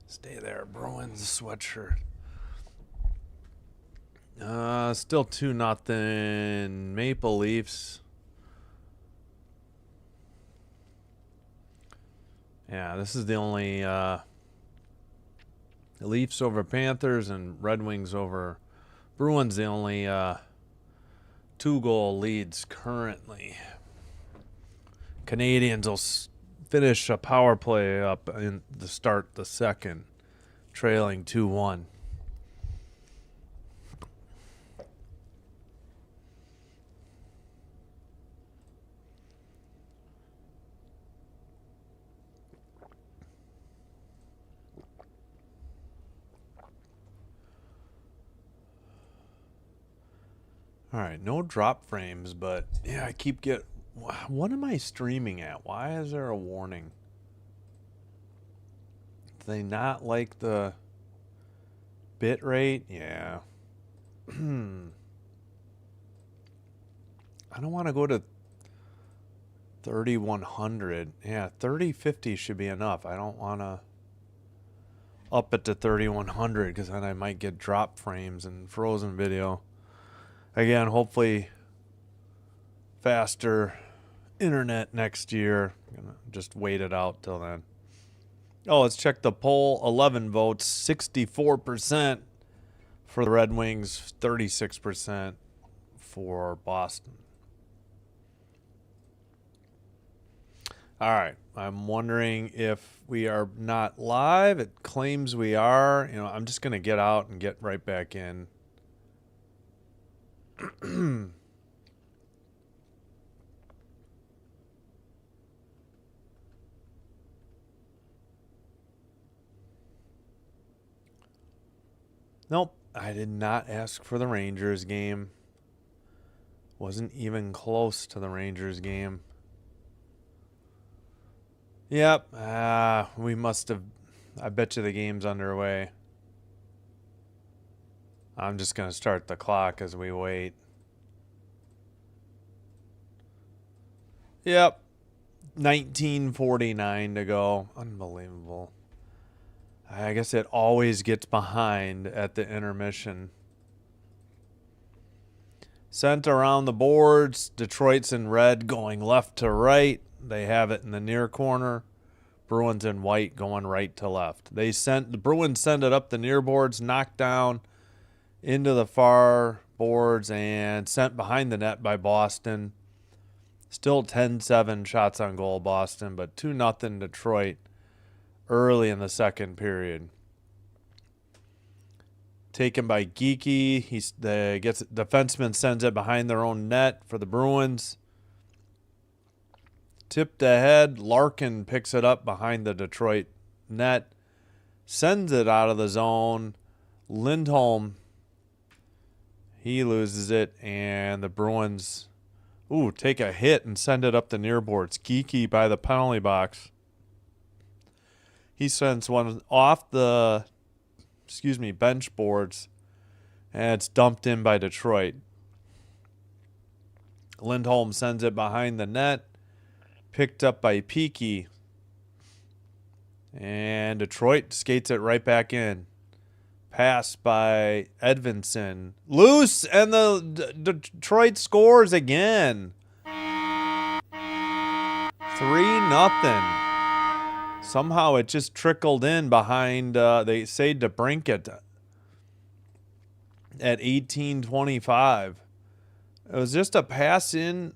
Stay there, Bruins sweatshirt. Still 2-0 Maple Leafs. Yeah, this is the only Leafs over Panthers and Red Wings over Bruins, the only 2-goal leads currently. Canadians will finish a power play up in the start the second, trailing 2-1. All right, no drop frames, but yeah, I keep what am I streaming at? Why is there a warning? Do they not like the bit rate? Yeah. I don't want to go to 3100. Yeah, 3050 should be enough. I don't want to up it to 3100 because then I might get drop frames and frozen video. Again, hopefully faster internet next year. I'm gonna just wait it out till then. Oh, let's check the poll. 11 votes, 64% for the Red Wings, 36% for Boston. All right. I'm wondering if we are not live. It claims we are. You know, I'm just going to get out and get right back in. Nope, I did not ask for the Rangers game. Wasn't even close to the Rangers game. Yep, we must have. I bet you the game's underway. I'm just going to start the clock as we wait. Yep, 19:49 to go. Unbelievable. I guess it always gets behind at the intermission. Sent around the boards. Detroit's in red going left to right. They have it in the near corner. Bruins in white going right to left. The Bruins send it up the near boards, knocked down into the far boards, and sent behind the net by Boston. Still 10-7 shots on goal, Boston, but 2-0 Detroit early in the second period. Taken by Geeky. Defenseman sends it behind their own net for the Bruins. Tipped ahead. Larkin picks it up behind the Detroit net. Sends it out of the zone. Lindholm, he loses it, and the Bruins take a hit and send it up the near boards. Geeky by the penalty box. He sends one off the bench boards, and it's dumped in by Detroit. Lindholm sends it behind the net, picked up by Peaky, and Detroit skates it right back in. Pass by Edvinsson. Loose, and the Detroit scores again. 3-0. Somehow it just trickled in behind, they say DeBrincat at 18:25. It was just a pass in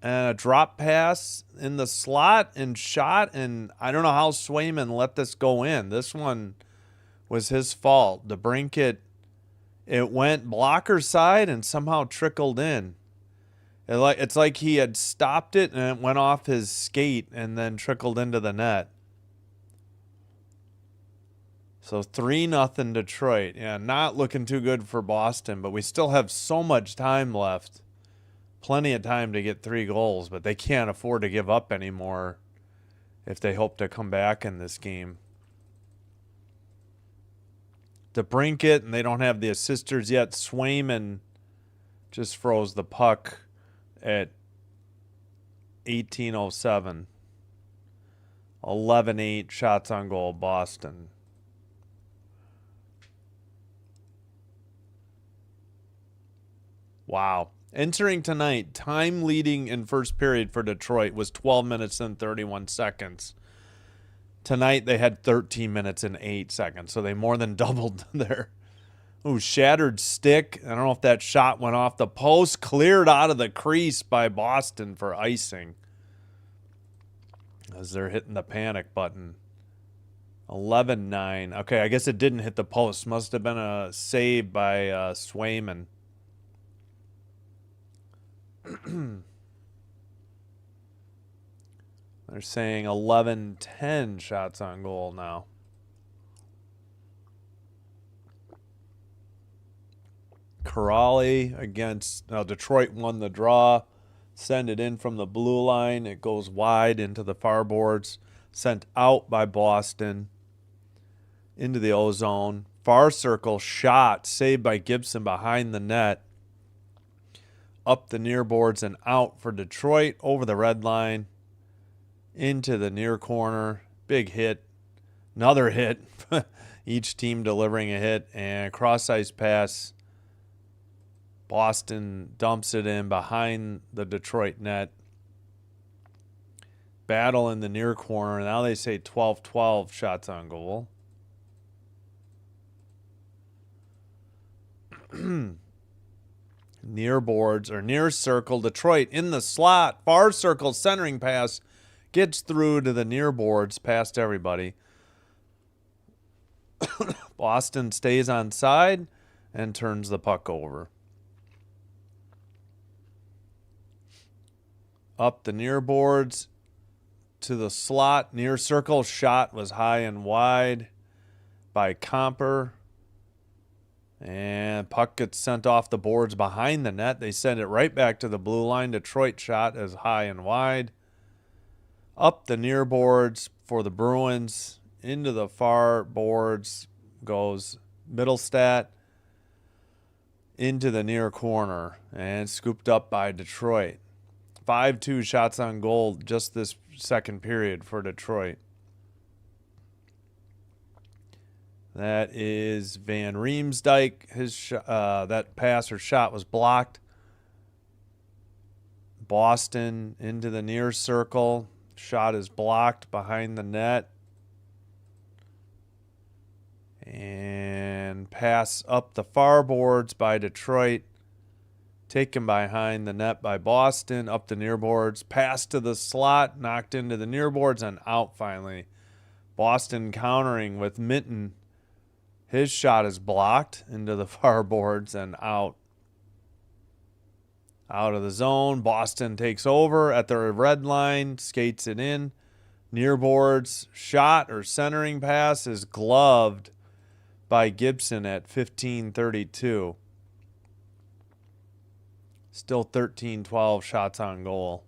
and a drop pass in the slot and shot, and I don't know how Swayman let this go in. This one was his fault. DeBrincat, it went blocker side and somehow trickled in. It's like he had stopped it and it went off his skate and then trickled into the net. So 3-0 Detroit. Yeah, not looking too good for Boston, but we still have so much time left. Plenty of time to get 3 goals, but they can't afford to give up anymore if they hope to come back in this game. DeBrincat, and they don't have the assisters yet. Swayman just froze the puck at 18:07. 11-8 shots on goal, Boston. Wow. Entering tonight, time leading in first period for Detroit was 12 minutes and 31 seconds. Tonight they had 13 minutes and 8 seconds, so they more than doubled their... Ooh, shattered stick. I don't know if that shot went off the post. Cleared out of the crease by Boston for icing. As they're hitting the panic button. 11-9. Okay, I guess it didn't hit the post. Must have been a save by Swayman. They're saying 11-10 shots on goal now. Corrali against... Now, Detroit won the draw. Send it in from the blue line. It goes wide into the far boards. Sent out by Boston. Into the O-zone. Far circle shot. Saved by Gibson behind the net. Up the near boards and out for Detroit. Over the red line. Into the near corner. Big hit. Another hit. Each team delivering a hit. And cross-ice pass. Boston dumps it in behind the Detroit net. Battle in the near corner. Now they say 12-12 shots on goal. Near boards or near circle. Detroit in the slot. Far circle centering pass. Gets through to the near boards past everybody. Boston stays on side and turns the puck over. Up the near boards to the slot. Near circle shot was high and wide by Comper. And puck gets sent off the boards behind the net. They send it right back to the blue line. Detroit shot is high and wide. Up the near boards for the Bruins. Into the far boards goes Middlestat. Into the near corner. And scooped up by Detroit. 5-2 shots on goal just this second period for Detroit. That is Van Riemsdyk. His that pass or shot was blocked. Boston into the near circle. Shot is blocked behind the net. And pass up the far boards by Detroit. Taken behind the net by Boston. Up the near boards. Pass to the slot. Knocked into the near boards and out finally. Boston countering with Minton. His shot is blocked into the far boards and out. Out of the zone. Boston takes over at the red line. Skates it in. Near boards. Shot or centering pass is gloved by Gibson at 15:32. Still 13-12 shots on goal.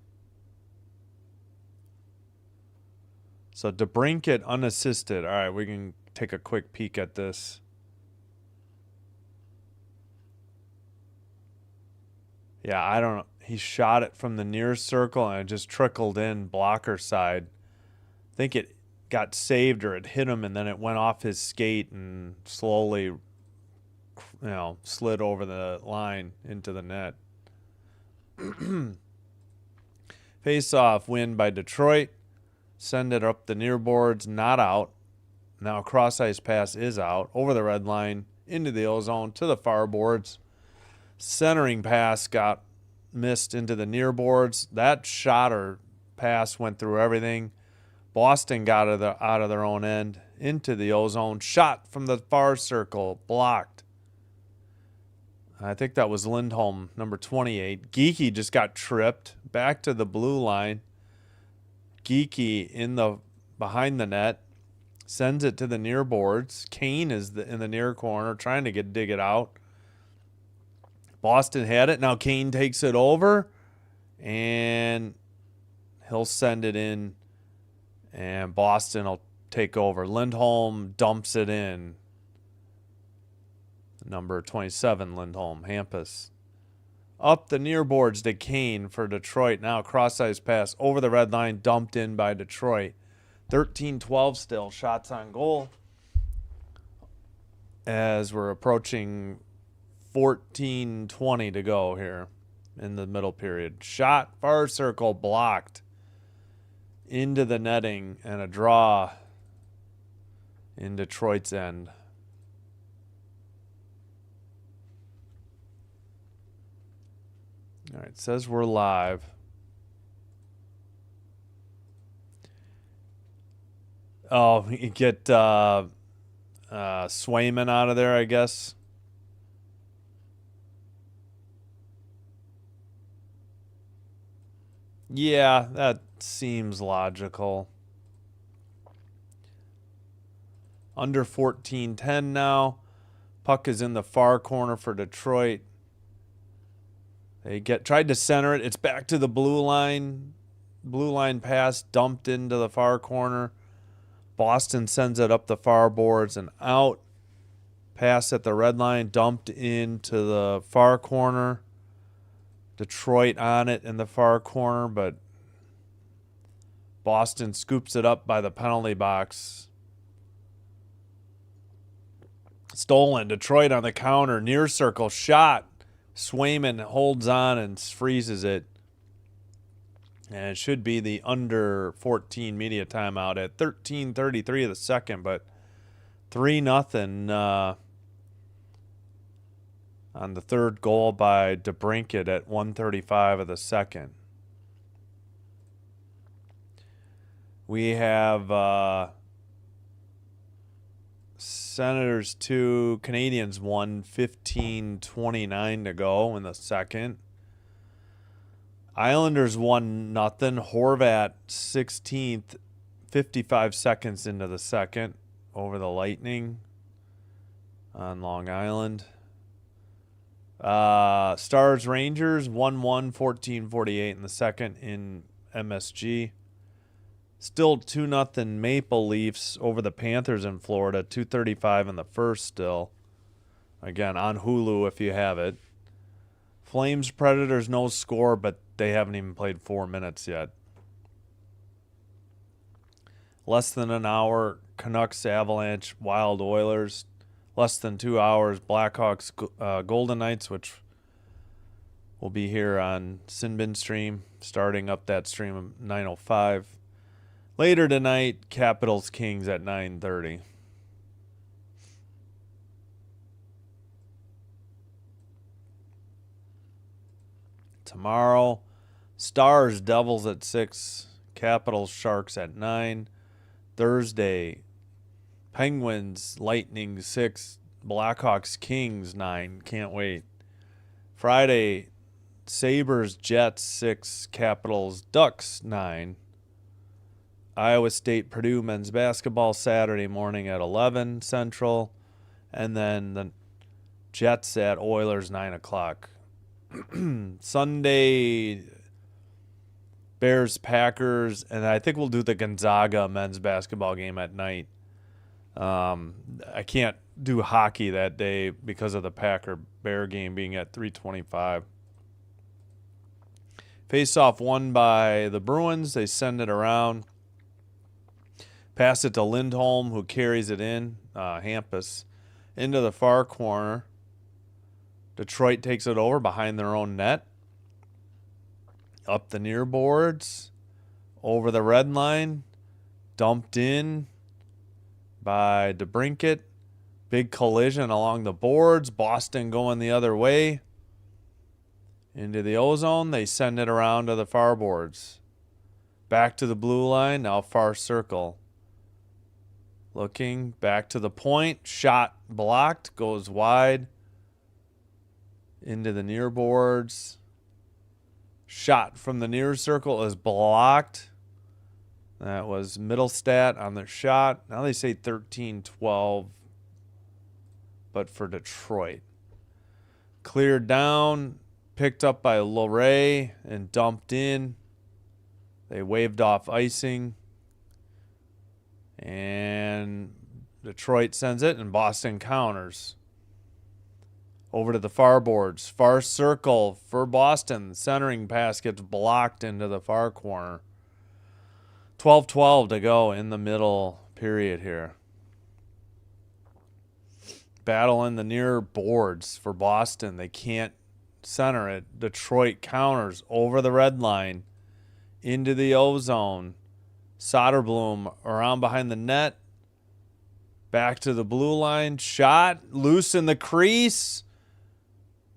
So DeBrincat unassisted. All right, we can take a quick peek at this. Yeah, I don't know. He shot it from the near circle and it just trickled in blocker side. I think it got saved or it hit him and then it went off his skate and slowly, slid over the line into the net. Face-off win by Detroit. Send it up the near boards, not out. Now cross-ice pass is out. Over the red line, into the O-zone, to the far boards. Centering pass got missed into the near boards. That shot or pass went through everything. Boston got out of their own end, into the O-zone. Shot from the far circle, blocked. I think that was Lindholm, number 28. Geekie just got tripped. Back to the blue line. Geekie behind the net. Sends it to the near boards. Kane is in the near corner trying to dig it out. Boston had it. Now Kane takes it over. And he'll send it in. And Boston will take over. Lindholm dumps it in. Number 27, Lindholm. Hampus. Up the near boards to Kane for Detroit. Now cross-ice pass over the red line, dumped in by Detroit. 13-12 still. Shots on goal. As we're approaching 14:20 to go here in the middle period. Shot, far circle, blocked. Into the netting and a draw in Detroit's end. All right, it says we're live. Oh, you get Swayman out of there, I guess. Yeah, that seems logical. Under 14:10 now. Puck is in the far corner for Detroit. They tried to center it. It's back to the blue line. Blue line pass dumped into the far corner. Boston sends it up the far boards and out. Pass at the red line, dumped into the far corner. Detroit on it in the far corner, but Boston scoops it up by the penalty box. Stolen. Detroit on the counter. Near circle shot. Swayman holds on and freezes it. And it should be the under 14 media timeout at 13:33 of the second, but 3-0 on the third goal by DeBrincat at 1:35 of the second. We have Senators 2, Canadians 1, 15:29 to go in the second. Islanders 1-0. Horvat 16th, 55 seconds into the second over the Lightning on Long Island. Stars Rangers 1-1, 14:48 in the second in MSG. Still 2-0 Maple Leafs over the Panthers in Florida. 2:35 in the first still. Again, on Hulu if you have it. Flames Predators no score, but they haven't even played 4 minutes yet. Less than an hour, Canucks Avalanche Wild Oilers. Less than 2 hours, Blackhawks Golden Knights, which will be here on Sinbin stream, starting up that stream at 9:05. Later tonight, Capitals Kings at 9:30. Tomorrow, Stars Devils at 6, Capitals Sharks at 9. Thursday, Penguins Lightning 6, Blackhawks Kings 9. Can't wait. Friday, Sabres Jets 6, Capitals Ducks 9. Iowa State Purdue men's basketball Saturday morning at 11 Central. And then the Jets at Oilers 9 o'clock. Sunday, Bears Packers. And I think we'll do the Gonzaga men's basketball game at night. I can't do hockey that day because of the Packer-Bear game being at 3:25. Face-off won by the Bruins. They send it around. Pass it to Lindholm, who carries it in. Hampus into the far corner. Detroit takes it over behind their own net. Up the near boards. Over the red line. Dumped in by DeBrincat. Big collision along the boards. Boston going the other way. Into the ozone. They send it around to the far boards. Back to the blue line. Now far circle. Looking back to the point. Shot blocked. Goes wide. Into the near boards. Shot from the near circle is blocked. That was Middlestat on their shot. Now they say 13-12. But for Detroit. Cleared down. Picked up by Loray and dumped in. They waved off icing. And Detroit sends it, and Boston counters. Over to the far boards. Far circle for Boston. Centering pass gets blocked into the far corner. 12-12 to go in the middle period here. Battle in the near boards for Boston. They can't center it. Detroit counters over the red line into the O zone. Soderblom around behind the net. Back to the blue line. Shot. Loose in the crease.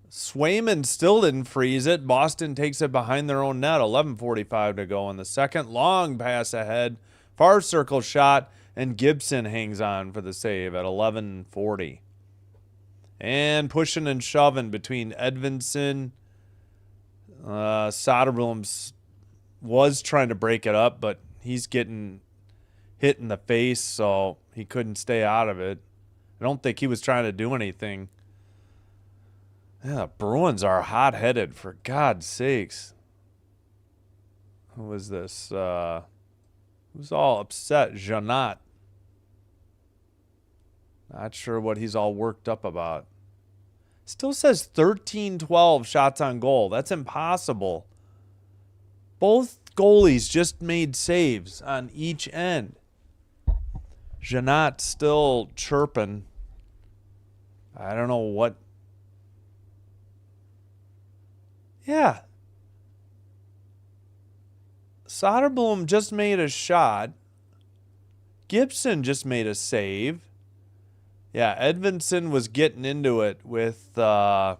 Swayman still didn't freeze it. Boston takes it behind their own net. 11:45 to go in the second. Long pass ahead. Far circle shot. And Gibson hangs on for the save at 11:40. And pushing and shoving between Edvinsson. Soderblom was trying to break it up, but he's getting hit in the face, so he couldn't stay out of it. I don't think he was trying to do anything. Yeah, the Bruins are hot-headed, for God's sakes. Who was this? Who's all upset? Janot. Not sure what he's all worked up about. Still says 13-12 shots on goal. That's impossible. Both goalies just made saves on each end. Janot still chirping. I don't know what. Yeah. Soderblom just made a shot. Gibson just made a save. Yeah, Edvinsson was getting into it with, who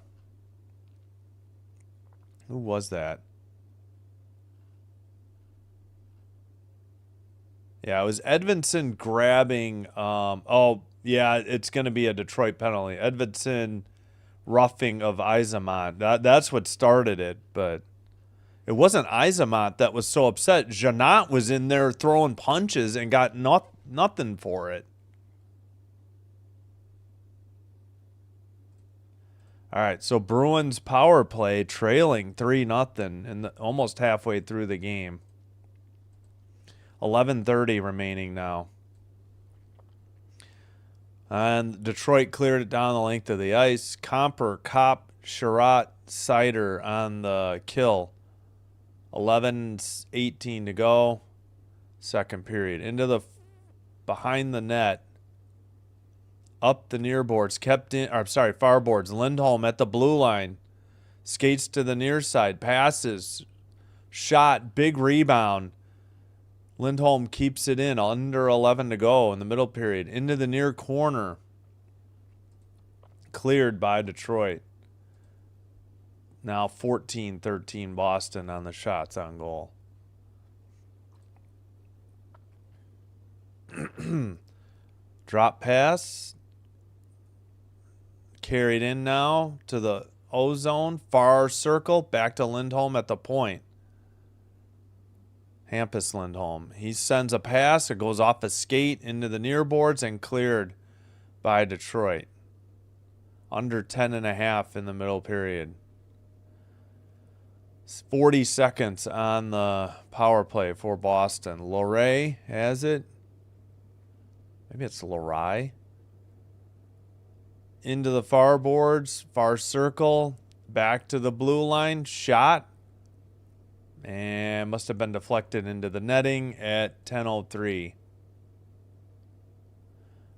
was that? Yeah, it was Edvinsson grabbing, it's going to be a Detroit penalty. Edvinsson roughing of Yzerman. That's what started it, but it wasn't Yzerman that was so upset. Janot was in there throwing punches and got nothing for it. All right, so Bruins power play trailing 3-0 and almost halfway through the game. 11:30 remaining now. And Detroit cleared it down the length of the ice. Comper, Kopp, Sherratt, Sider on the kill. 11:18 to go. Second period. Into the behind the net. Up the near boards. Far boards. Lindholm at the blue line. Skates to the near side. Passes. Shot. Big rebound. Lindholm keeps it in. Under 11 to go in the middle period. Into the near corner. Cleared by Detroit. Now 14-13 Boston on the shots on goal. Drop pass. Carried in now to the O zone. Far circle. Back to Lindholm at the point. Hampus Lindholm. He sends a pass. It goes off a skate into the near boards and cleared by Detroit. Under 10.5 in the middle period. 40 seconds on the power play for Boston. Loray has it. Maybe it's Loray. Into the far boards. Far circle. Back to the blue line. Shot. And must have been deflected into the netting at 10:03.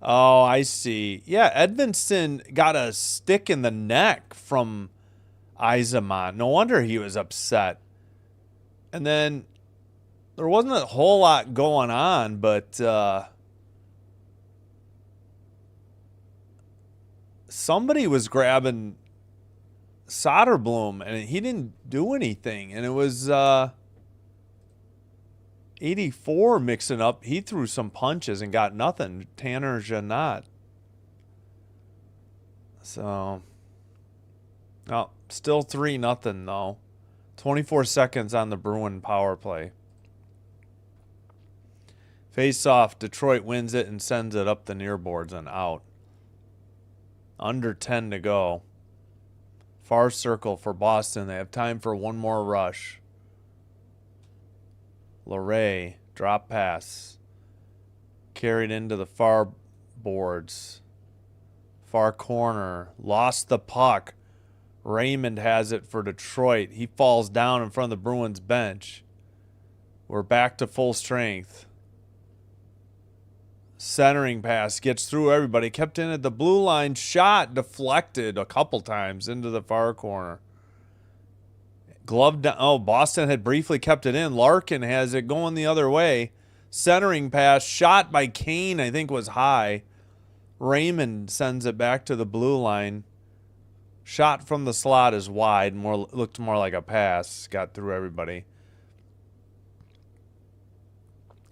Oh, I see. Yeah, Edvinsson got a stick in the neck from Yzerman. No wonder he was upset. And then there wasn't a whole lot going on, but somebody was grabbing Soderblom, and he didn't do anything. And it was 84 mixing up. He threw some punches and got nothing. Tanner Janot. So, oh, still 3-0 though. 24 seconds on the Bruin power play. Face off. Detroit wins it and sends it up the near boards and out. Under 10 to go. Far circle for Boston. They have time for one more rush. Loray, drop pass. Carried into the far boards. Far corner. Lost the puck. Raymond has it for Detroit. He falls down in front of the Bruins bench. We're back to full strength. Centering pass gets through everybody. Kept in at the blue line. Shot deflected a couple times into the far corner. Glove down. Oh, Boston had briefly kept it in. Larkin has it going the other way. Centering pass. Shot by Kane, I think, was high. Raymond sends it back to the blue line. Shot from the slot is wide. Looked more like a pass. Got through everybody.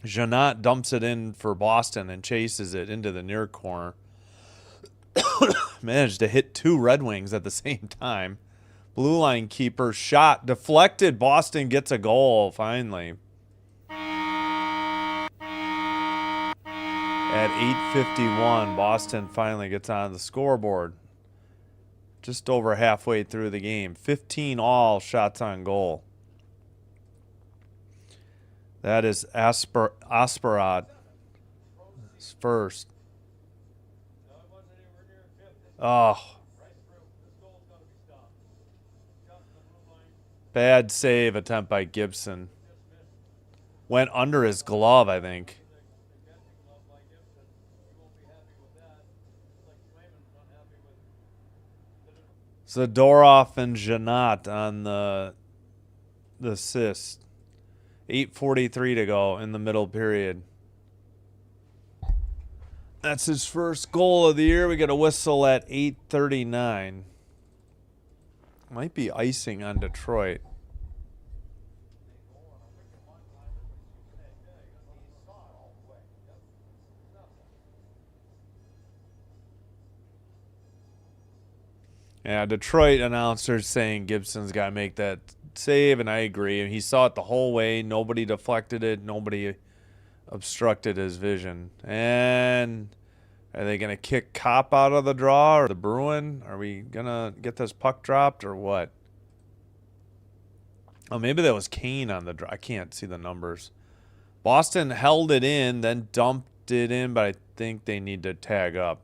Janot dumps it in for Boston and chases it into the near corner. Managed to hit 2 Red Wings at the same time. Blue line keeper shot deflected. Boston gets a goal finally. At 8:51, Boston finally gets on the scoreboard. Just over halfway through the game. 15 all shots on goal. That is Asperat first. Oh. Bad save attempt by Gibson. Went under his glove, I think. Zadorov and Janot on the assist. 8:43 to go in the middle period. That's his first goal of the year. We get a whistle at 8:39. Might be icing on Detroit. Yeah, Detroit announcers saying Gibson's got to make that save, and I agree. He saw it the whole way. Nobody deflected it. Nobody obstructed his vision. And are they going to kick Kopp out of the draw or the Bruin? Are we going to get this puck dropped or what? Oh, maybe that was Kane on the draw. I can't see the numbers. Boston held it in, then dumped it in, but I think they need to tag up.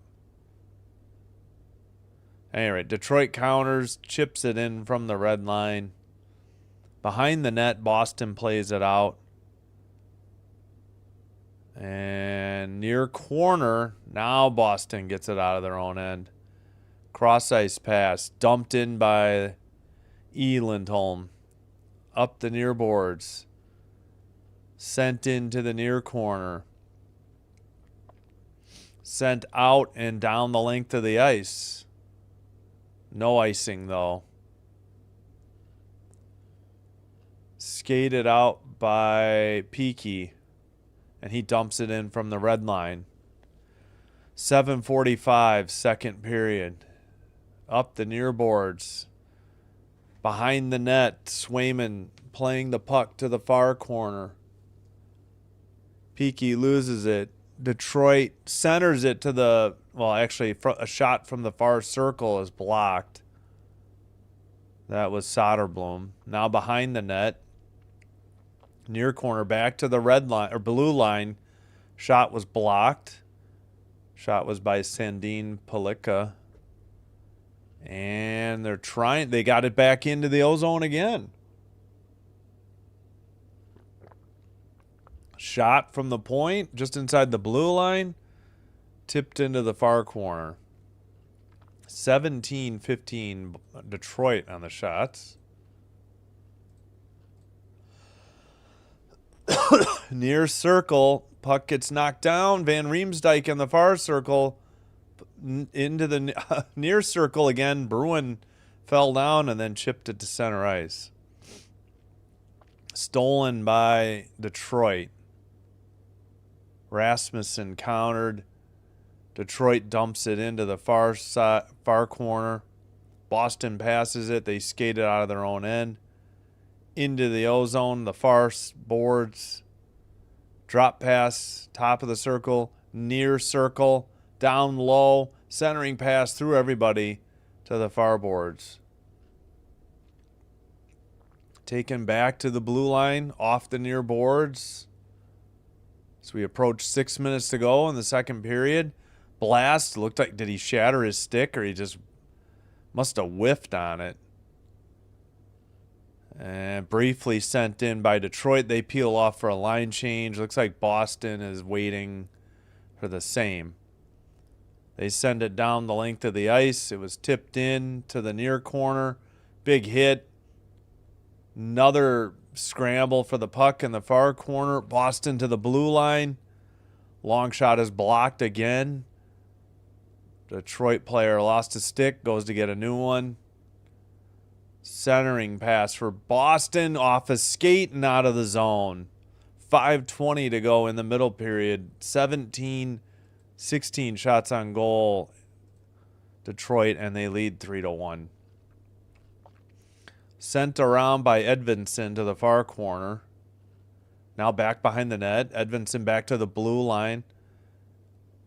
Anyway, Detroit counters, chips it in from the red line. Behind the net, Boston plays it out. And near corner, now Boston gets it out of their own end. Cross ice pass, dumped in by Elandholm. Up the near boards. Sent into the near corner. Sent out and down the length of the ice. No icing, though. Skated out by Peaky. And he dumps it in from the red line. 7:45, second period. Up the near boards. Behind the net, Swayman playing the puck to the far corner. Peaky loses it. Detroit centers it to the... Well, actually, a shot from the far circle is blocked. That was Soderblom. Now behind the net. Near corner, back to the red line or blue line. Shot was blocked. Shot was by Sandin Palika. And they're trying. They got it back into the ozone again. Shot from the point, just inside the blue line. Tipped into the far corner. 17-15 Detroit on the shots. Near circle, puck gets knocked down. Van Riemsdyk in the far circle. Into the near circle again. Bruin fell down and then chipped it to center ice. Stolen by Detroit. Rasmussen countered. Detroit dumps it into the far corner. Boston passes it. They skate it out of their own end. Into the ozone, the far boards. Drop pass, top of the circle, near circle, down low, centering pass through everybody to the far boards. Taken back to the blue line, off the near boards. So we approach 6 minutes to go in the second period. blast. Looked like, did he shatter his stick or he just must have whiffed on it? And briefly sent in by Detroit. They peel off for a line change. Looks like Boston is waiting for the same. They send it down the length of the ice. It was tipped in to the near corner. Big hit. Another scramble for the puck in the far corner. Boston to the blue line. Long shot is blocked again. Detroit player lost a stick. Goes to get a new one. Centering pass for Boston off a skate and out of the zone. 5:20 to go in the middle period. 16 shots on goal. Detroit, and they lead 3-1. Sent around by Edvinsson to the far corner. Now back behind the net. Edvinsson back to the blue line.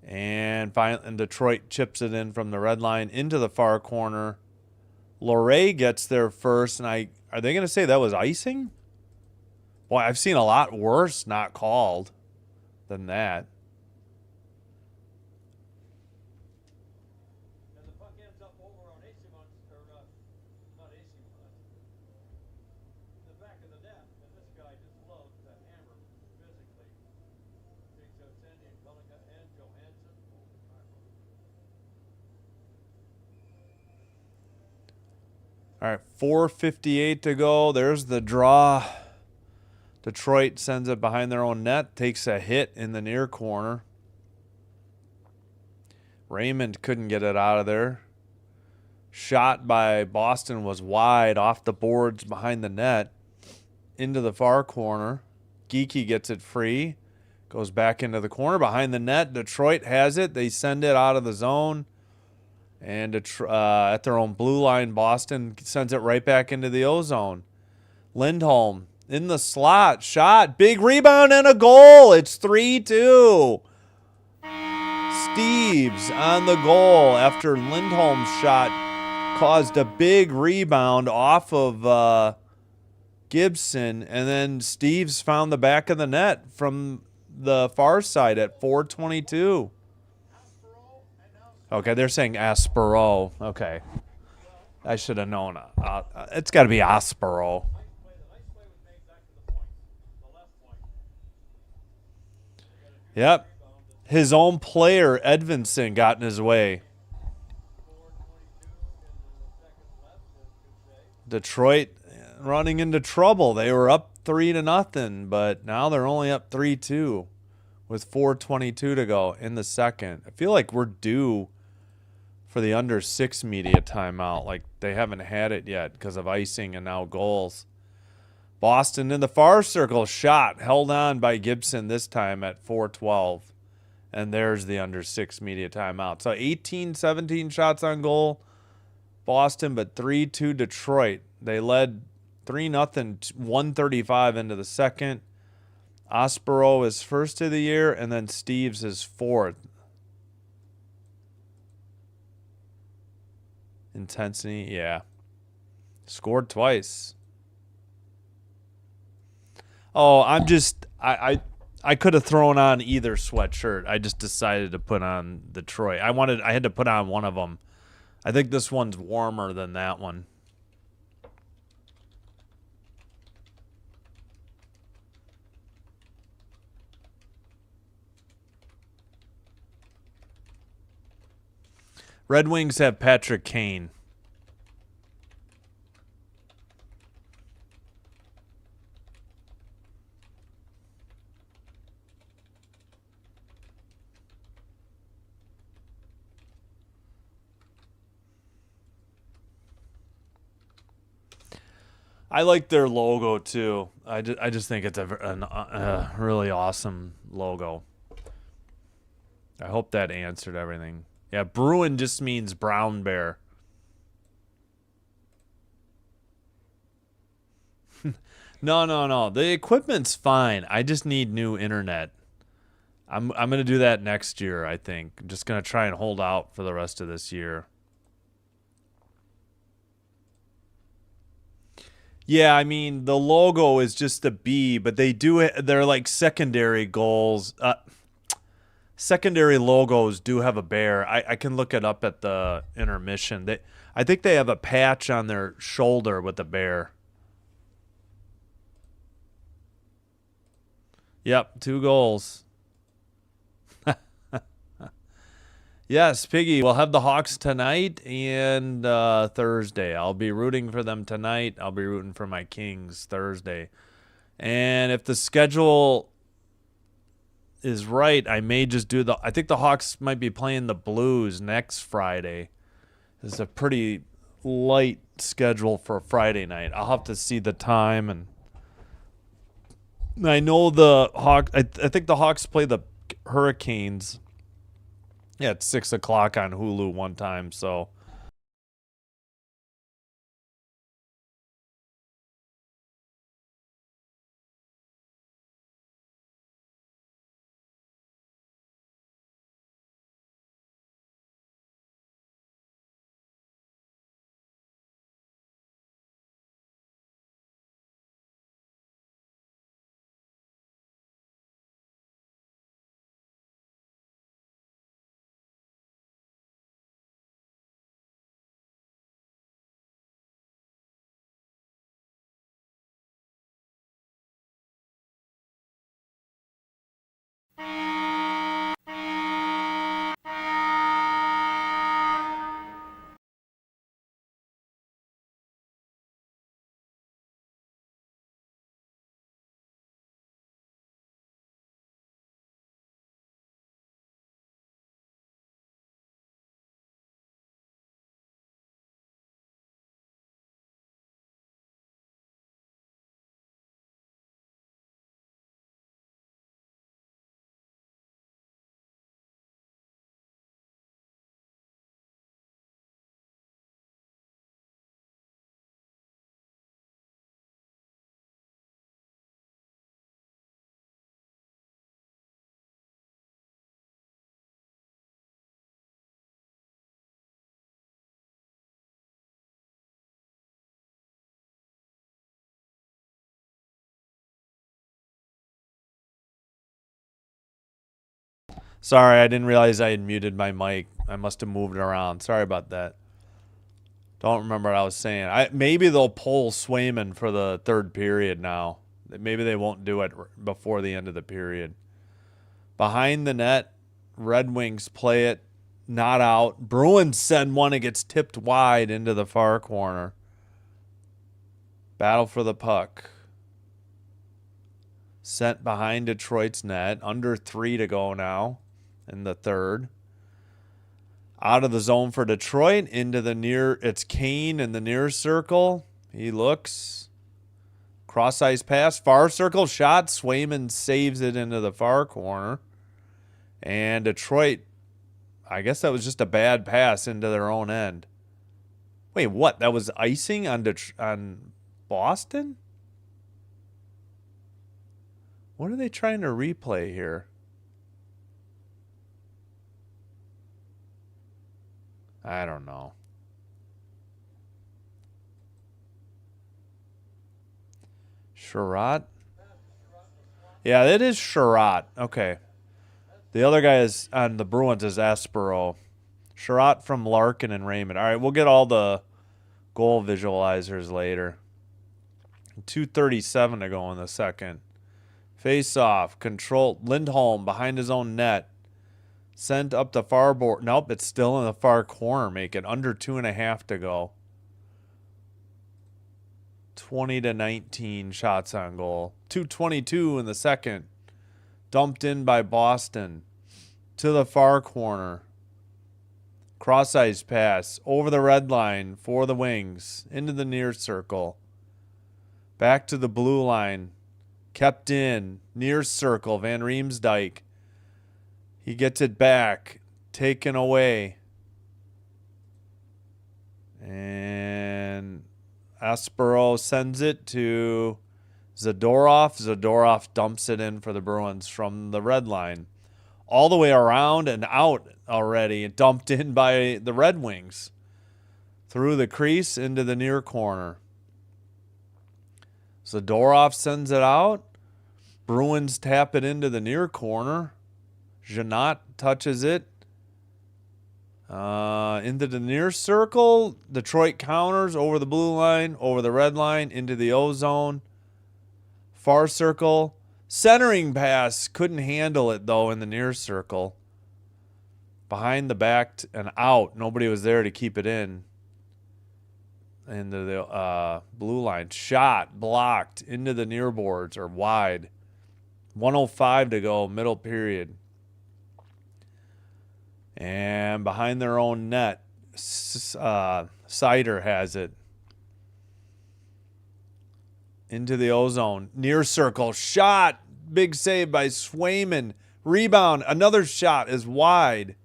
And finally, Detroit chips it in from the red line into the far corner. Loray gets there first, and are they going to say that was icing? Boy, I've seen a lot worse not called than that. And the puck ends up over on Asimon's, or not Asimon, the back of the net, and this guy just loves to hammer physically. Takes Sandy and Culligan and Johansson. All right, 4:58 to go. There's the draw. Detroit sends it behind their own net, takes a hit in the near corner. Raymond couldn't get it out of there. Shot by Boston was wide off the boards behind the net into the far corner. Geekie gets it free. Goes back into the corner behind the net. Detroit has it. They send it out of the zone. And at their own blue line, Boston sends it right back into the O-zone. Lindholm in the slot. Shot. Big rebound and a goal. It's 3-2. Steves on the goal after Lindholm's shot caused a big rebound off of Gibson. And then Steves found the back of the net from the far side at 4:22. Okay, they're saying Aspero. Okay. I should have known. It's got to be Aspero. Yep. His own player, Edvinsson, got in his way. Detroit running into trouble. They were up 3-0, but now they're only up 3-2 with 4:22 to go in the second. I feel like we're due for the under 6 media timeout. Like they haven't had it yet because of icing and now goals. Boston in the far circle, shot held on by Gibson this time at 4:12. And there's the under 6 media timeout. So 17 shots on goal, Boston, but 3-2 Detroit. They led 3-0, 1:35 into the second. Aspero is first of the year, and then Steves is fourth. Intensity, yeah. Scored twice. Oh, I could have thrown on either sweatshirt. I just decided to put on Detroit. I had to put on one of them. I think this one's warmer than that one. Red Wings have Patrick Kane. I like their logo too. I just think it's a really awesome logo. I hope that answered everything. Yeah, Bruin just means brown bear. No. The equipment's fine. I just need new internet. I'm gonna do that next year, I think. I'm just gonna try and hold out for the rest of this year. Yeah, I mean the logo is just a B, but they're like secondary goals. secondary logos do have a bear. I can look it up at the intermission. I think they have a patch on their shoulder with a bear. Yep, 2 goals. Yes, Piggy, we'll have the Hawks tonight and Thursday. I'll be rooting for them tonight. I'll be rooting for my Kings Thursday. And if the schedule is right, I may just do I think the Hawks might be playing the Blues next Friday. It's a pretty light schedule for Friday night. I'll have to see the time, and I know the Hawks. I think the Hawks play the Hurricanes. Yeah, it's 6 o'clock on Hulu one time. So sorry, I didn't realize I had muted my mic. I must have moved it around. Sorry about that. Don't remember what I was saying. Maybe they'll pull Swayman for the third period now. Maybe they won't do it before the end of the period. Behind the net, Red Wings play it, not out. Bruins send one. It gets tipped wide into the far corner. Battle for the puck. Sent behind Detroit's net. Under 3 to go now in the third. Out of the zone for Detroit. Into the near. It's Kane in the near circle. He looks. Cross ice pass. Far circle shot. Swayman saves it into the far corner. And Detroit, I guess that was just a bad pass into their own end. Wait, what? That was icing on Boston? What are they trying to replay here? I don't know. Sherratt? Yeah, it is Sherratt. Okay. The other guy is on the Bruins is Espero. Sherratt from Larkin and Raymond. All right, we'll get all the goal visualizers later. 2:37 to go in the second. Face off. Control. Lindholm behind his own net. Sent up the far board. Nope, it's still in the far corner. Make it under 2.5 to go. 20-19 shots on goal. 2:22 in the second. Dumped in by Boston. To the far corner. Cross ice pass. Over the red line for the Wings. Into the near circle. Back to the blue line. Kept in. Near circle. Van Riemsdyk. He gets it back. Taken away. And Aspero sends it to Zadorov. Zadorov dumps it in for the Bruins from the red line. All the way around and out already. Dumped in by the Red Wings. Through the crease into the near corner. Zadorov sends it out. Bruins tap it into the near corner. Janot touches it. Into the near circle. Detroit counters over the blue line, over the red line, into the O zone. Far circle. Centering pass. Couldn't handle it, though, in the near circle. Behind the back and out. Nobody was there to keep it in. Into the blue line. Shot. Blocked. Into the near boards or wide. 1:05 to go. Middle period. And behind their own net, Sider has it. Into the O zone. Near circle. Shot. Big save by Swayman. Rebound. Another shot is wide.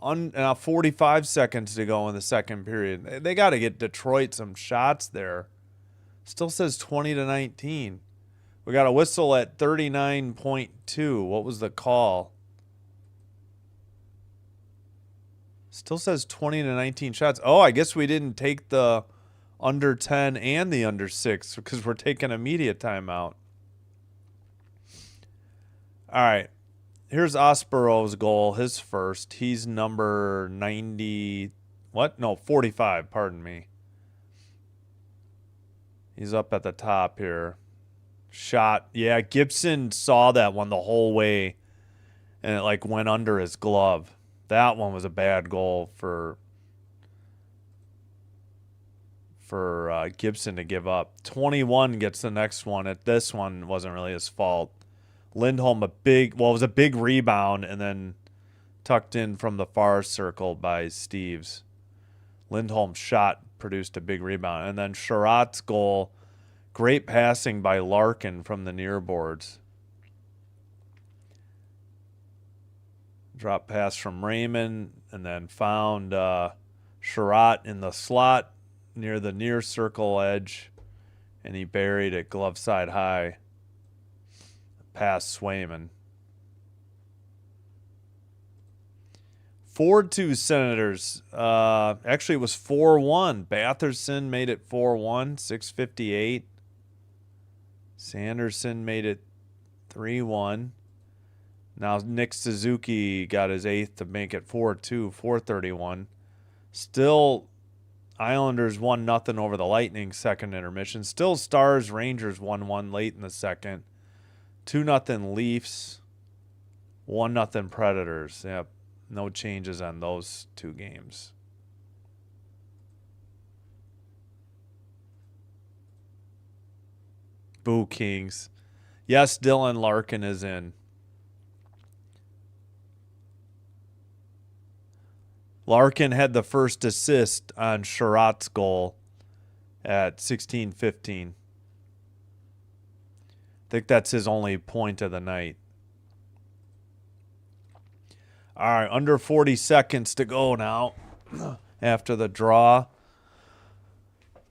45 seconds to go in the second period. They got to get Detroit some shots there. Still says 20-19. We got a whistle at 39.2. What was the call? Still says 20-19 shots. Oh, I guess we didn't take the under 10 and the under 6 because we're taking a media timeout. All right. Here's Ospero's goal, his first. He's number 90. What? No, 45. Pardon me. He's up at the top here. Shot. Yeah, Gibson saw that one the whole way, and it like went under his glove. That one was a bad goal for Gibson to give up. 21 gets the next one. This one wasn't really his fault. Lindholm, it was a big rebound and then tucked in from the far circle by Steves. Lindholm's shot produced a big rebound. And then Sherratt's goal, great passing by Larkin from the near boards. Drop pass from Raymond and then found Sherratt in the slot near the near circle edge, and he buried it glove side high past Swayman. 4-2 Senators. Actually, it was 4-1. Batherson made it 4-1, 6:58. Sanderson made it 3-1. Now Nick Suzuki got his 8th to make it 4-2, 4:31. Still Islanders 1-0 over the Lightning second intermission. Still Stars Rangers 1-1 late in the second. 2-0 Leafs. 1-0 Predators. Yep. No changes on those two games. Boo Kings. Yes, Dylan Larkin is in. Larkin had the first assist on Sherratt's goal at 16:15. I think that's his only point of the night. All right, under 40 seconds to go now after the draw.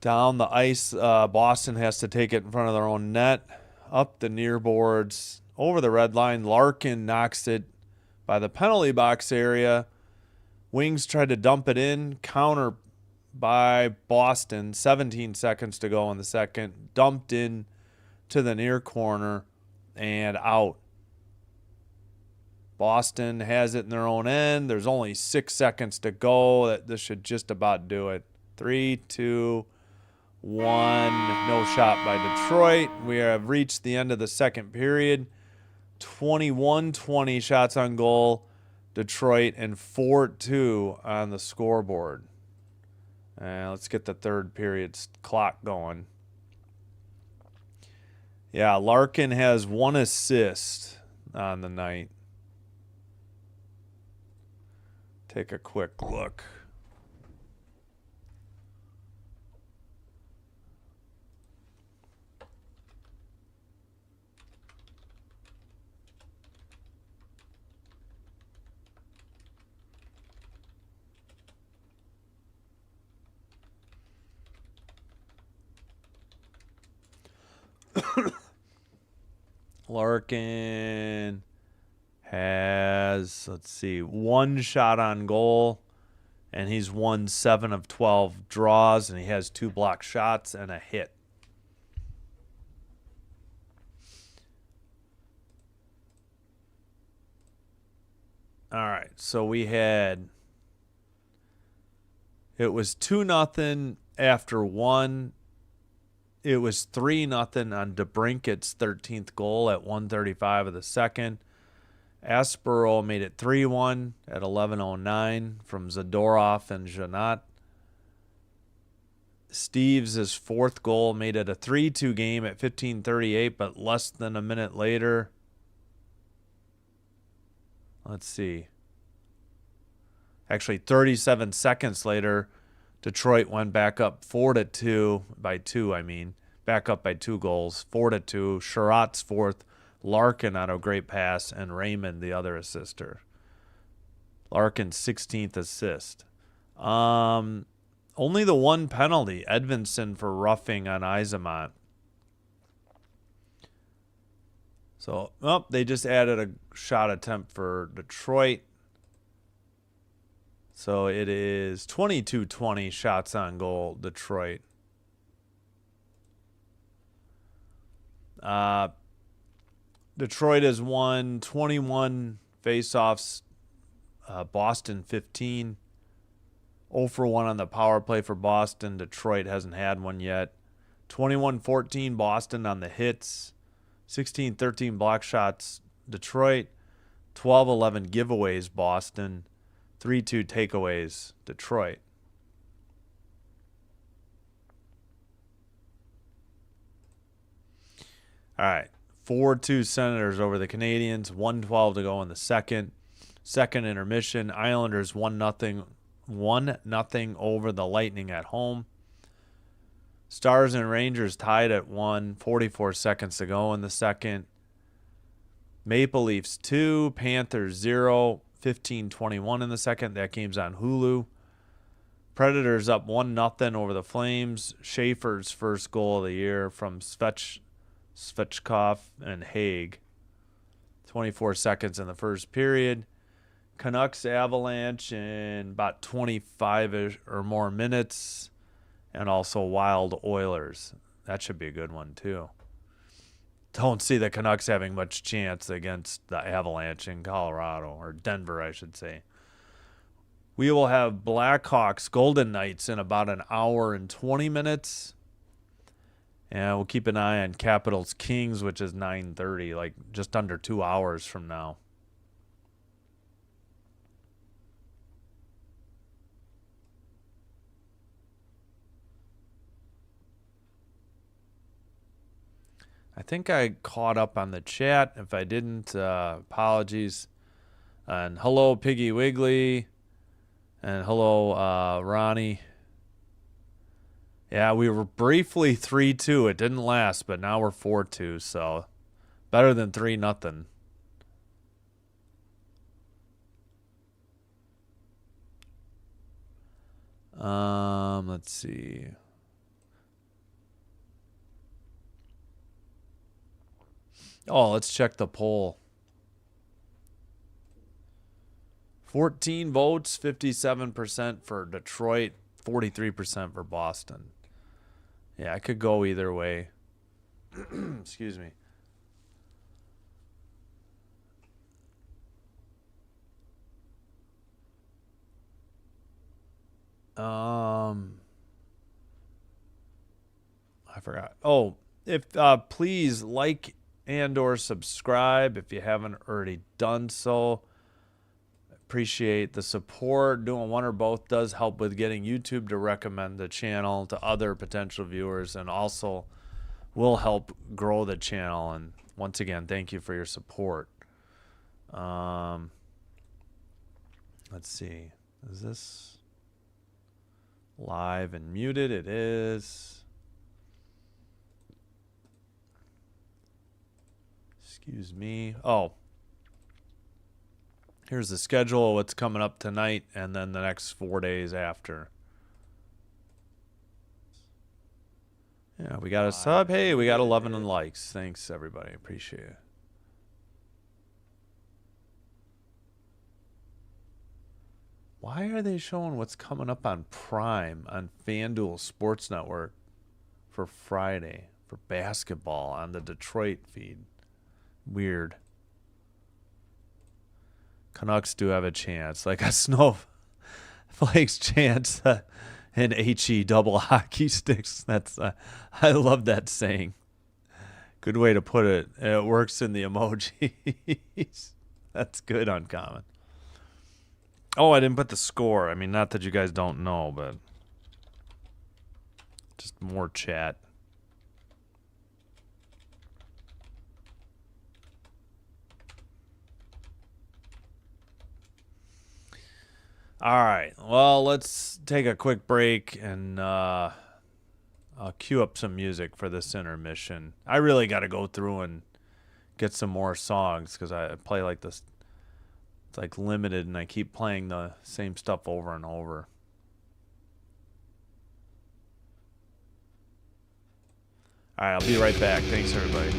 Down the ice, Boston has to take it in front of their own net. Up the near boards, over the red line. Larkin knocks it by the penalty box area. Wings tried to dump it in. Counter by Boston. 17 seconds to go in the second. Dumped in to the near corner and out. Boston has it in their own end. There's only 6 seconds to go. This should just about do it. 3, 2, 1. No shot by Detroit. We have reached the end of the second period. 21-20 shots on goal. Detroit and 4-2 on the scoreboard. Let's get the third period clock going. Yeah, Larkin has 1 assist on the night. Take a quick look. Larkin has, 1 shot on goal, and he's won 7 of 12 draws, and he has 2 blocked shots and a hit. All right. So we had, it was 2-0 after one. It was 3-0 on DeBrinket's 13th goal at 1:35 of the second. Aspero made it 3-1 at 11:09 from Zadorov and Janot. Steves' fourth goal made it a 3-2 game at 15:38, but less than a minute later. Let's see. Actually, 37 seconds later, Detroit went back up 4-2 by two. Back up by 2 goals, 4-2. Sherratt's fourth, Larkin on a great pass, and Raymond the other assister. Larkin's 16th assist. Only the one penalty, Edvinsson for roughing on Isamont. So, they just added a shot attempt for Detroit. So it is 22-20 shots on goal, Detroit. Detroit has won 21 faceoffs, Boston 15. 0 for 1 on the power play for Boston. Detroit hasn't had one yet. 21-14 Boston on the hits. 16-13 block shots, Detroit. 12-11 giveaways, Boston. 3-2 takeaways, Detroit. All right. 4-2 Senators over the Canadiens. 1:12 to go in the second. Second intermission. Islanders 1-0 over the Lightning at home. Stars and Rangers tied at 1. 44 seconds to go in the second. Maple Leafs 2. Panthers 0. 15-21 in the second. That game's on Hulu. Predators up 1-0 over the Flames. Schaefer's first goal of the year from Svechkov and Haig. 24 seconds in the first period. Canucks Avalanche in about 25 or more minutes. And also Wild Oilers. That should be a good one, too. Don't see the Canucks having much chance against the Avalanche in Colorado, or Denver, I should say. We will have Blackhawks Golden Knights in about an hour and 20 minutes. And we'll keep an eye on Capitals Kings, which is 9:30, like just under 2 hours from now. I think I caught up on the chat. If I didn't, apologies. And hello, Piggy Wiggly. And hello, Ronnie. Yeah, we were briefly 3-2. It didn't last, but now we're 4-2. So better than 3-0. Let's see. Oh, let's check the poll. 14 votes, 57% for Detroit, 43% for Boston. Yeah, I could go either way. Excuse me. I forgot. Oh, if please like and or subscribe if you haven't already done so. Appreciate the support. Doing one or both does help with getting YouTube to recommend the channel to other potential viewers, and also will help grow the channel. And once again, thank you for your support. Let's see. Is this live and muted? It is. Excuse me. Oh. Here's the schedule of what's coming up tonight and then the next 4 days after. Yeah, we got a sub. Hey, we got 11 likes. Thanks, everybody. Appreciate it. Why are they showing what's coming up on Prime on FanDuel Sports Network for Friday for basketball on the Detroit feed? Weird. Canucks do have a chance, like a snowflake's chance in HE double hockey sticks. That's I love that saying. Good way to put it. It works in the emojis. That's good, Uncommon. Oh, I didn't put the score. I mean, not that you guys don't know, but just more chat. All right. Well, let's take a quick break and I'll cue up some music for this intermission. I really got to go through and get some more songs because I play like this. It's like limited, and I keep playing the same stuff over and over. All right, I'll be right back. Thanks, everybody.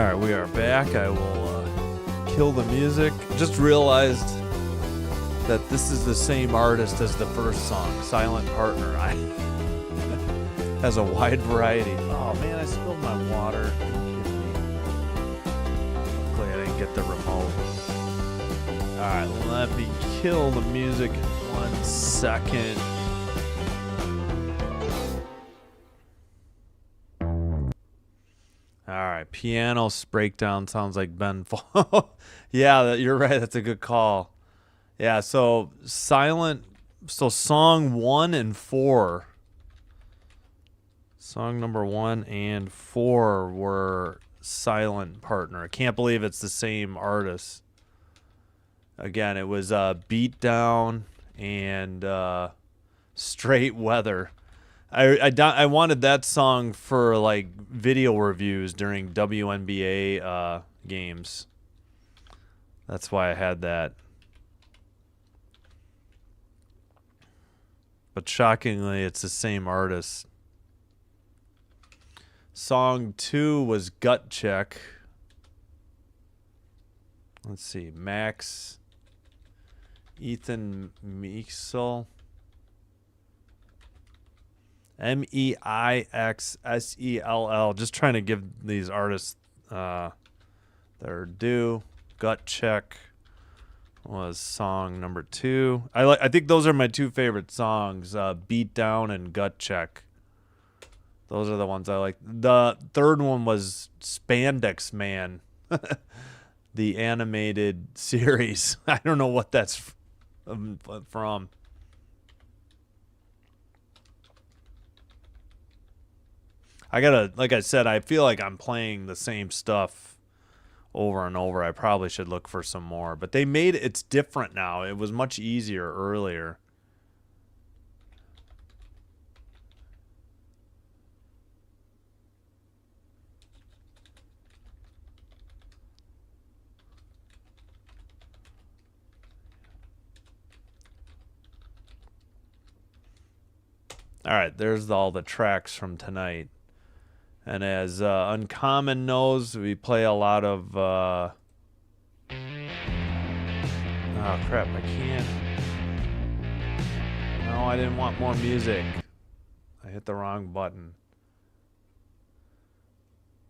right, we are back. I will kill the music. Just realized that this is the same artist as the first song, Silent Partner. Has a wide variety. Oh man, I spilled my water. Are you kidding me? Luckily I didn't get the remote. Alright, let me kill the music 1 second. Alright, piano breakdown sounds like Ben Fall. Yeah, you're right. That's a good call. Yeah, so song 1 and 4. Song number 1 and 4 were Silent Partner. I can't believe it's the same artist. Again, it was Beat Down and Straight Weather. I wanted that song for like video reviews during WNBA games. That's why I had that. But shockingly, it's the same artist. Song 2 was Gut Check. Let's see. Max. Ethan Meixel. Meixsell. Just trying to give these artists their due. Gut Check was song number 2. I think those are my 2 favorite songs. Beat Down and Gut Check. Those are the ones I like. The third one was Spandex Man, the animated series. I don't know what that's from. Like I said, I feel like I'm playing the same stuff over and over. I probably should look for some more. But they made it's different now. It was much easier earlier. All right, there's all the tracks from tonight. And as Uncommon knows, we play a lot of... oh, crap, I can't... No, I didn't want more music. I hit the wrong button.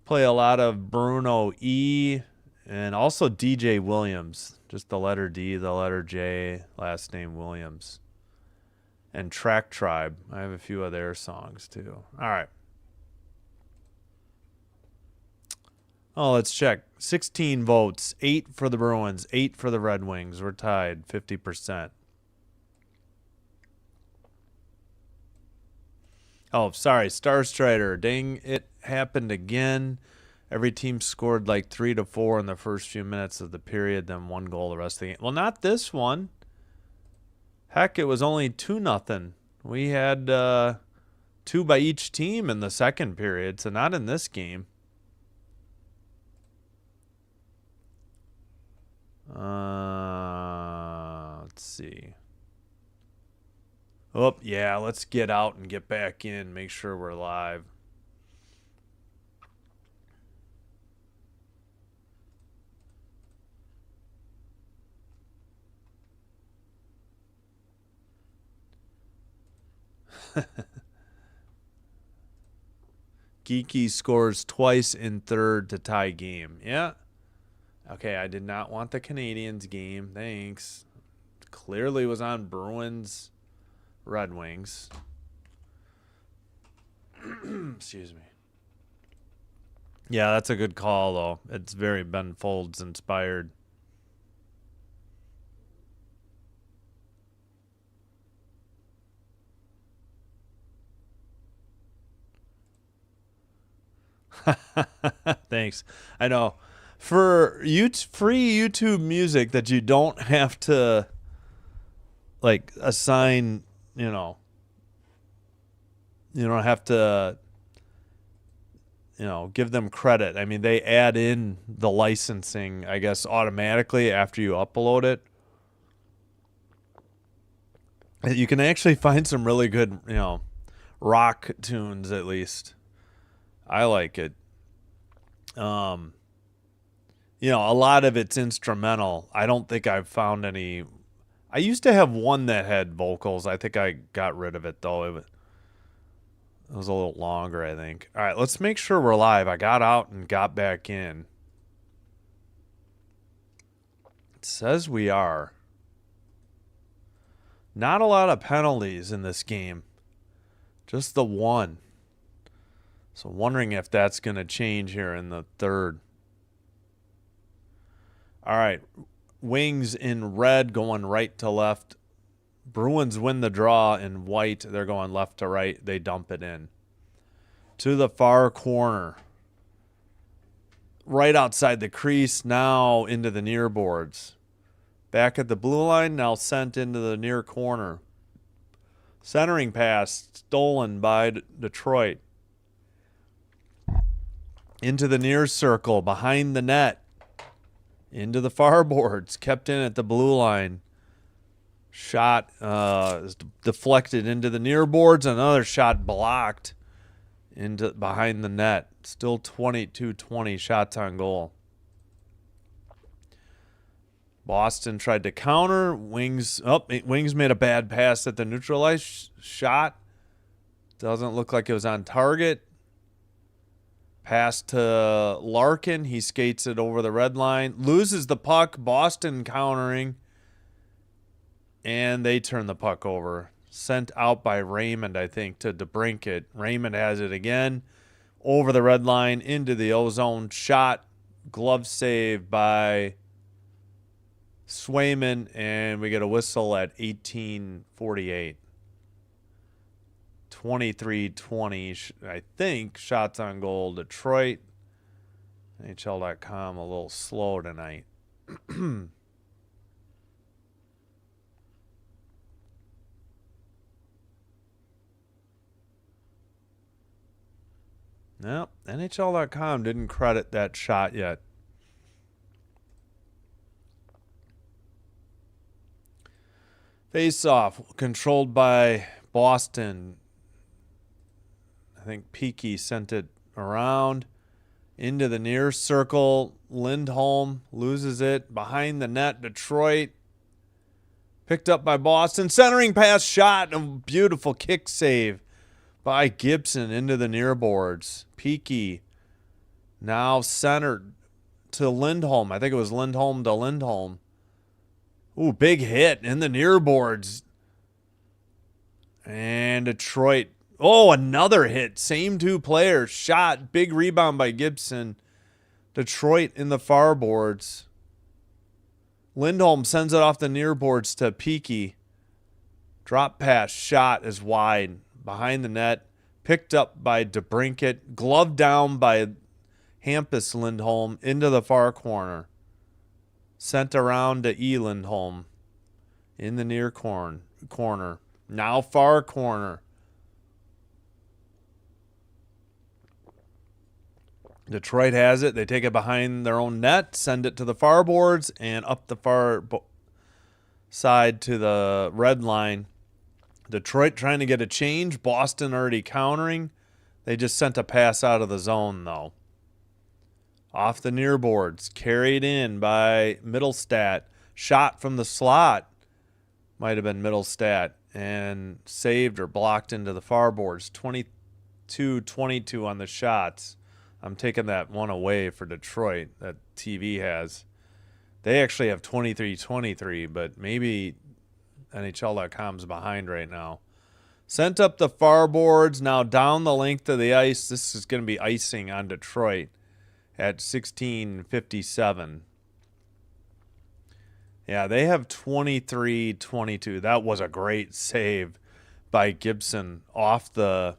Play a lot of Bruno E. and also DJ Williams. Just the letter D, the letter J, last name Williams. And Track Tribe. I have a few of their songs, too. All right. Oh, let's check. 16 votes. 8 for the Bruins. 8 for the Red Wings. We're tied. 50%. Oh, sorry. Star Strider. Dang, it happened again. Every team scored like 3 to 4 in the first few minutes of the period, then 1 goal the rest of the game. Well, not this one. Heck, it was only 2-0. We had 2 by each team in the second period, so not in this game. Let's see. Oh, yeah, let's get out and get back in, make sure we're live. Geeky scores twice in third to tie game. Yeah. Okay, I did not want the Canadiens game. Thanks. Clearly was on Bruins, Red Wings. Excuse me. Yeah, that's a good call, though. It's very Ben Folds inspired. Thanks. I know. For free YouTube music that you don't have to like assign, you don't have to give them credit. I mean, they add in the licensing, I guess, automatically after you upload it. You can actually find some really good, rock tunes at least. I like it. you know, a lot of it's instrumental. I don't think I've found any. I used to have one that had vocals. I think I got rid of it, though. It was a little longer, I think. All right, let's make sure we're live. I got out and got back in. It says we are. Not a lot of penalties in this game. Just the one. So wondering if that's going to change here in the third. All right. Wings in red going right to left. Bruins win the draw in white. They're going left to right. They dump it in. To the far corner. Right outside the crease. Now into the near boards. Back at the blue line. Now sent into the near corner. Centering pass stolen by Detroit. Into the near circle. Behind the net. Into the far boards. Kept in at the blue line. Shot is deflected into the near boards. Another shot blocked into behind the net. Still 22-20 shots on goal. Boston tried to counter. Wings made a bad pass at the neutralized shot. Doesn't look like it was on target. Pass to Larkin. He skates it over the red line. Loses the puck. Boston countering. And they turn the puck over. Sent out by Raymond, I think, to DeBrincat. Raymond has it again. Over the red line. Into the O-zone. Shot. Glove save by Swayman. And we get a whistle at 18:48. 23-20, I think, shots on goal. Detroit. NHL.com a little slow tonight. No, NHL.com didn't credit that shot yet. Face-off controlled by Boston. I think Peaky sent it around into the near circle. Lindholm loses it behind the net. Detroit picked up by Boston. Centering pass shot. A beautiful kick save by Gibson into the near boards. Peaky now centered to Lindholm. I think it was Lindholm to Lindholm. Ooh, big hit in the near boards. And Detroit. Oh, another hit. Same two players. Shot. Big rebound by Gibson. Detroit in the far boards. Lindholm sends it off the near boards to Peaky. Drop pass. Shot is wide. Behind the net. Picked up by DeBrincat. Gloved down by Hampus Lindholm into the far corner. Sent around to E. Lindholm in the near corner. Now far corner. Detroit has it. They take it behind their own net, send it to the far boards, and up the far side to the red line. Detroit trying to get a change. Boston already countering. They just sent a pass out of the zone, though. Off the near boards. Carried in by Middlestat. Shot from the slot. Might have been Middlestat. And saved or blocked into the far boards. 22-22 on the shots. I'm taking that one away for Detroit that TV has. They actually have 23-23, but maybe NHL.com's behind right now. Sent up the far boards, now down the length of the ice. This is going to be icing on Detroit at 16:57. Yeah, they have 23-22. That was a great save by Gibson off the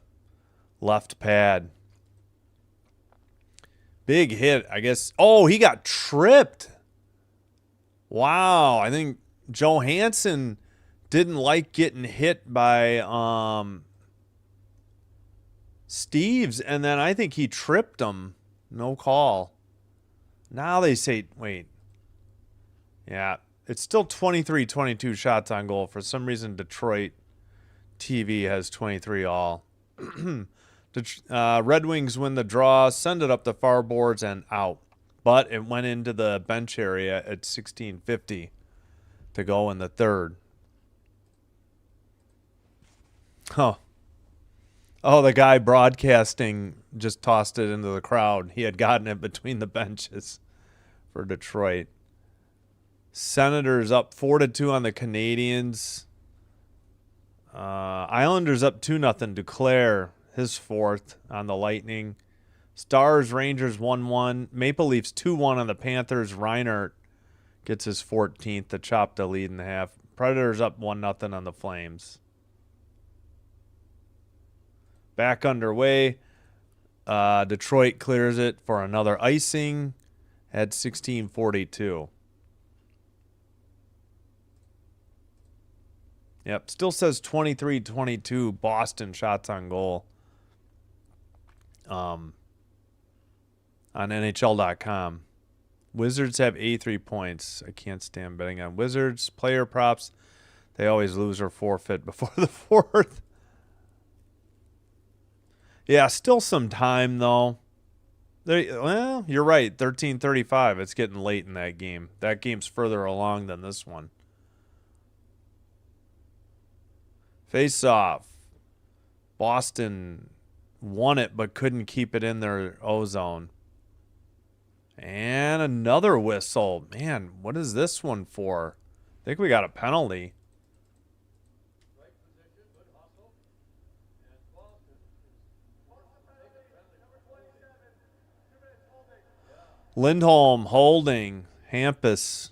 left pad. Big hit, I guess. Oh, he got tripped. Wow, I think Johansson didn't like getting hit by Steves, and then I think he tripped him. No call. Now they say, wait. Yeah, it's still 23-22 shots on goal. For some reason, Detroit TV has 23 all. Red Wings win the draw, send it up the far boards and out. but it went into the bench area at 16:50 to go in the third. Oh. Oh, the guy broadcasting just tossed it into the crowd. He had gotten it between the benches for Detroit. Senators up 4-2 on the Canadiens. Islanders up 2-0. Duclair, his fourth on the Lightning. Stars, Rangers 1-1. Maple Leafs 2-1 on the Panthers. Reinhardt gets his 14th to chop the lead in the half. Predators up 1-0 on the Flames. Back underway. Detroit clears it for another icing at 16:42. Yep, still says 23-22 Boston shots on goal on NHL.com. Wizards have 83 points. I can't stand betting on Wizards. Player props, they always lose or forfeit before the fourth. Yeah, still some time, though. Well, you're right, 13:35. It's getting late in that game. That game's further along than this one. Face-off. Boston won it but couldn't keep it in their O-zone. And another whistle. Man, what is this one for? I think we got a penalty. Right position, good hustle. And Boston is number 27. 2 minutes holding. Yeah. Lindholm holding. Hampus.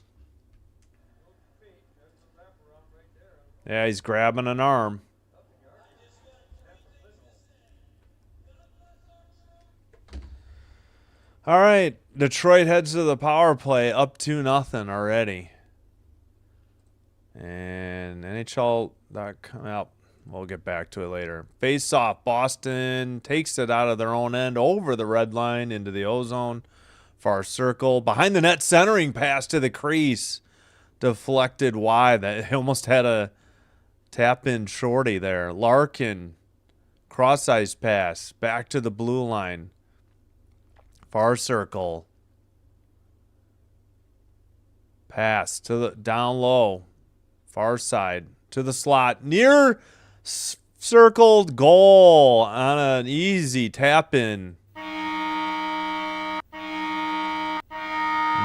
Feet. There's the wraparound right there. Yeah, he's grabbing an arm. All right, Detroit heads to the power play, up 2-0 already. And NHL.com, well, we'll get back to it later. Face off, Boston takes it out of their own end over the red line into the O-zone. Far circle, behind the net, centering pass to the crease. Deflected wide. That almost had a tap-in shorty there. Larkin, cross-ice pass, back to the blue line. Far circle. Pass to the down low. Far side to the slot. Near circled goal on an easy tap in.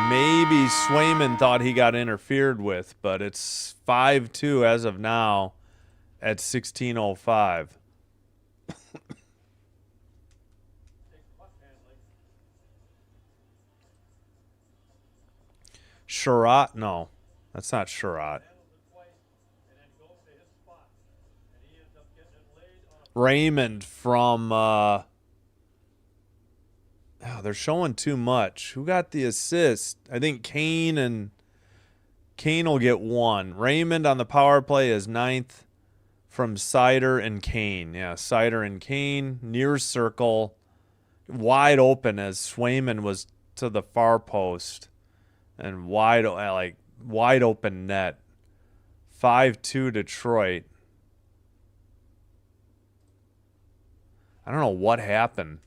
Maybe Swayman thought he got interfered with, but it's 5-2 as of now at 16:05. Sherratt? No, that's not Sherratt. Raymond from, they're showing too much. Who got the assist? I think Kane will get one. Raymond on the power play is 9th from Sider and Kane. Yeah, Sider and Kane, near circle, wide open as Swayman was to the far post. And wide open net. 5-2 Detroit. I don't know what happened.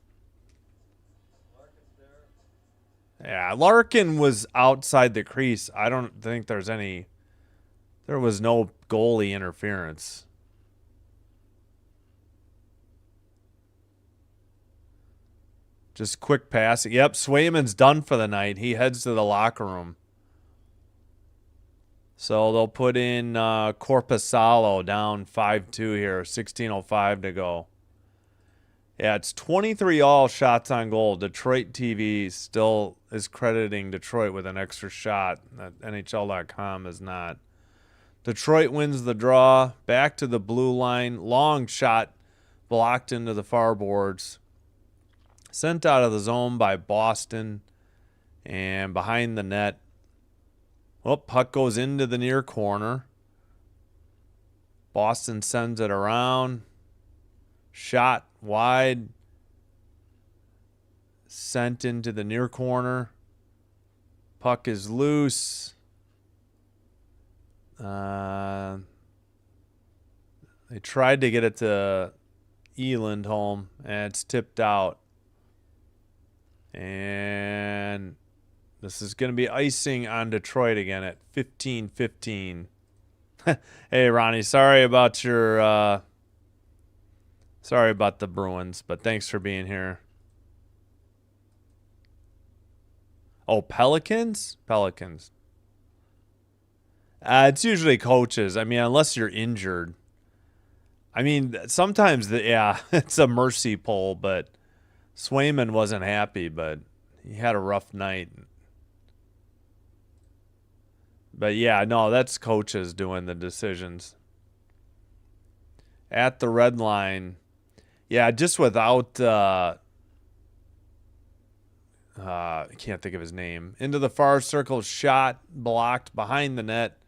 Yeah, Larkin was outside the crease. I don't think there was no goalie interference. Just quick passing. Yep, Swayman's done for the night. He heads to the locker room. So they'll put in Korpisalo down 5-2 here. 16:05 to go. Yeah, it's 23 all shots on goal. Detroit TV still is crediting Detroit with an extra shot. That NHL.com is not. Detroit wins the draw. Back to the blue line. Long shot blocked into the far boards. Sent out of the zone by Boston. And behind the net. Well, puck goes into the near corner. Boston sends it around. Shot wide. Sent into the near corner. Puck is loose. They tried to get it to Lindholm, and it's tipped out. And This is going to be icing on Detroit again at 15-15. Hey, Ronnie, sorry about the Bruins, but thanks for being here. Oh, Pelicans? Pelicans. It's usually coaches. I mean, unless you're injured. I mean, sometimes, it's a mercy pull, but Swayman wasn't happy, but he had a rough night. But yeah, no, that's coaches doing the decisions. At the red line. Yeah, just without I can't think of his name. Into the far circle, shot, blocked, behind the net.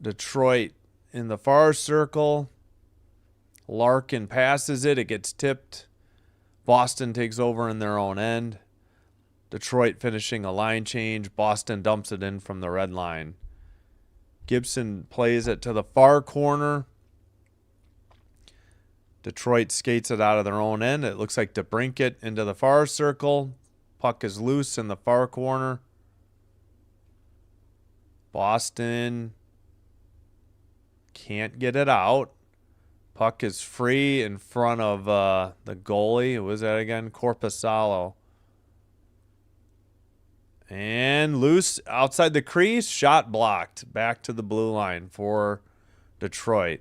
Detroit in the far circle. Larkin passes it. It gets tipped. Boston takes over in their own end. Detroit finishing a line change. Boston dumps it in from the red line. Gibson plays it to the far corner. Detroit skates it out of their own end. It looks like DeBrincat into the far circle. Puck is loose in the far corner. Boston can't get it out. Puck is free in front of the goalie. Who was that again? Corpusalo. And loose outside the crease. Shot blocked. Back to the blue line for Detroit.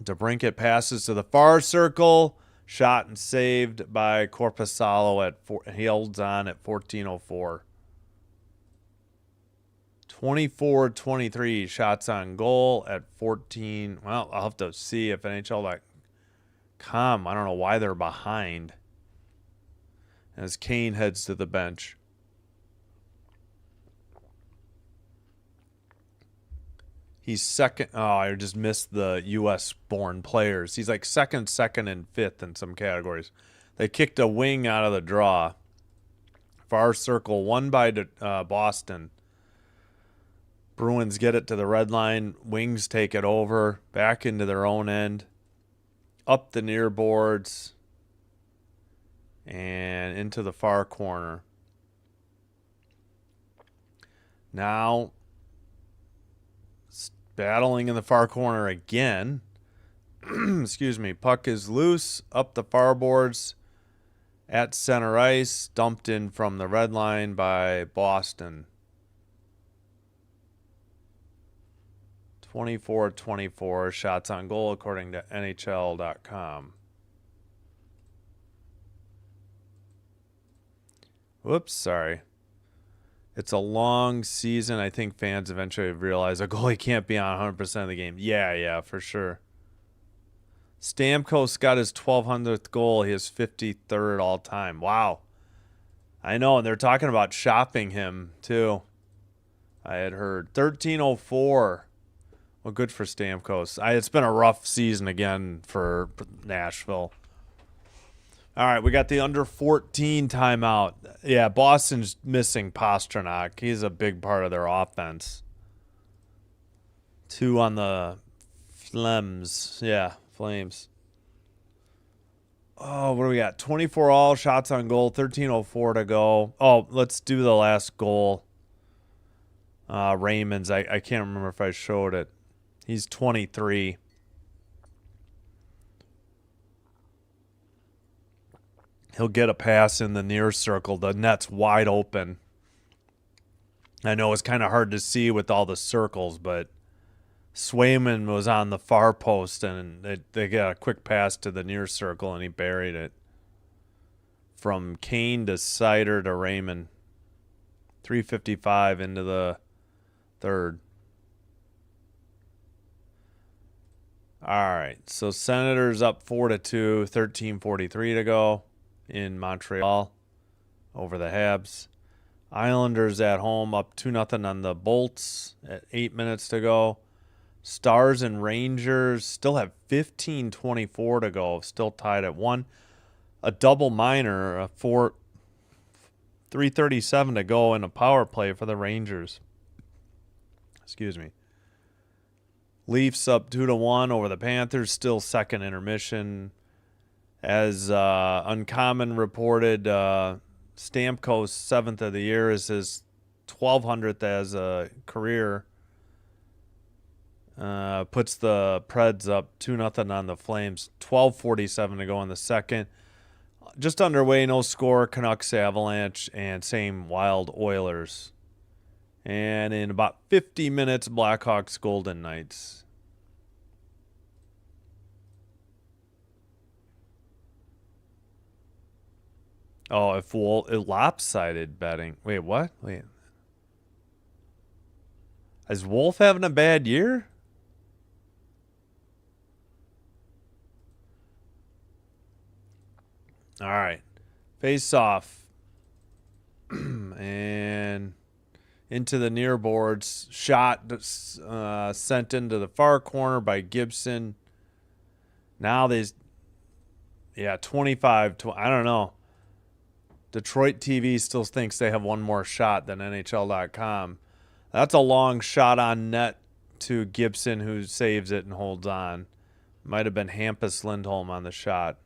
DeBrincat passes to the far circle. Shot and saved by Corpusalo he holds on at 14:04. 24-23 shots on goal at 14. Well, I'll have to see if NHL.com. I don't know why they're behind. As Kane heads to the bench. He's second. Oh, I just missed the U.S.-born players. He's like second, and fifth in some categories. They kicked a wing out of the draw. Far circle, won by Boston. Bruins get it to the red line. Wings take it over. Back into their own end. Up the near boards. And into the far corner. Now, battling in the far corner again. Excuse me. Puck is loose. Up the far boards. At center ice. Dumped in from the red line by Boston. 24-24 shots on goal according to NHL.com. Whoops, sorry. It's a long season. I think fans eventually realize a goalie can't be on 100% of the game. Yeah, for sure. Stamkos got his 1,200th goal. He is 53rd all time. Wow. I know, and they're talking about shopping him, too. I had heard. 1304. Well, good for Stamkos. It's been a rough season again for Nashville. All right, we got the under 14 timeout. Yeah, Boston's missing Pastrnak. He's a big part of their offense. 2 on the Flames. Yeah, Flames. Oh, what do we got? 24 all, shots on goal, 13:04 to go. Oh, let's do the last goal. Raymond's. I can't remember if I showed it. He's 23. He'll get a pass in the near circle. The net's wide open. I know it's kind of hard to see with all the circles, but Swayman was on the far post, and they got a quick pass to the near circle, and he buried it. From Kane to Sider to Raymond. 3:55 into the third. All right, so Senators up 4-2, 13:43 to go in Montreal over the Habs. Islanders at home up 2-0 on the Bolts at 8 minutes to go. Stars and Rangers still have 15:24 to go, still tied at 1. A double minor, 3:37 to go in a power play for the Rangers. Excuse me. Leafs up 2-1 over the Panthers, still second intermission As Uncommon reported, Stamkos 7th of the year is his 1200th as a career. Puts the Preds up 2-0 on the Flames. 12:47 to go in the second. Just underway, no score. Canucks, Avalanche, and same Wild, Oilers. And in about 50 minutes, Blackhawks, Golden Knights. Oh, if lopsided betting. Wait, what? Wait. Is Wolf having a bad year? All right. Face off. And into the near boards. Shot sent into the far corner by Gibson. Now there's, 25. I don't know. Detroit TV still thinks they have one more shot than NHL.com. That's a long shot on net to Gibson, who saves it and holds on. Might have been Hampus Lindholm on the shot.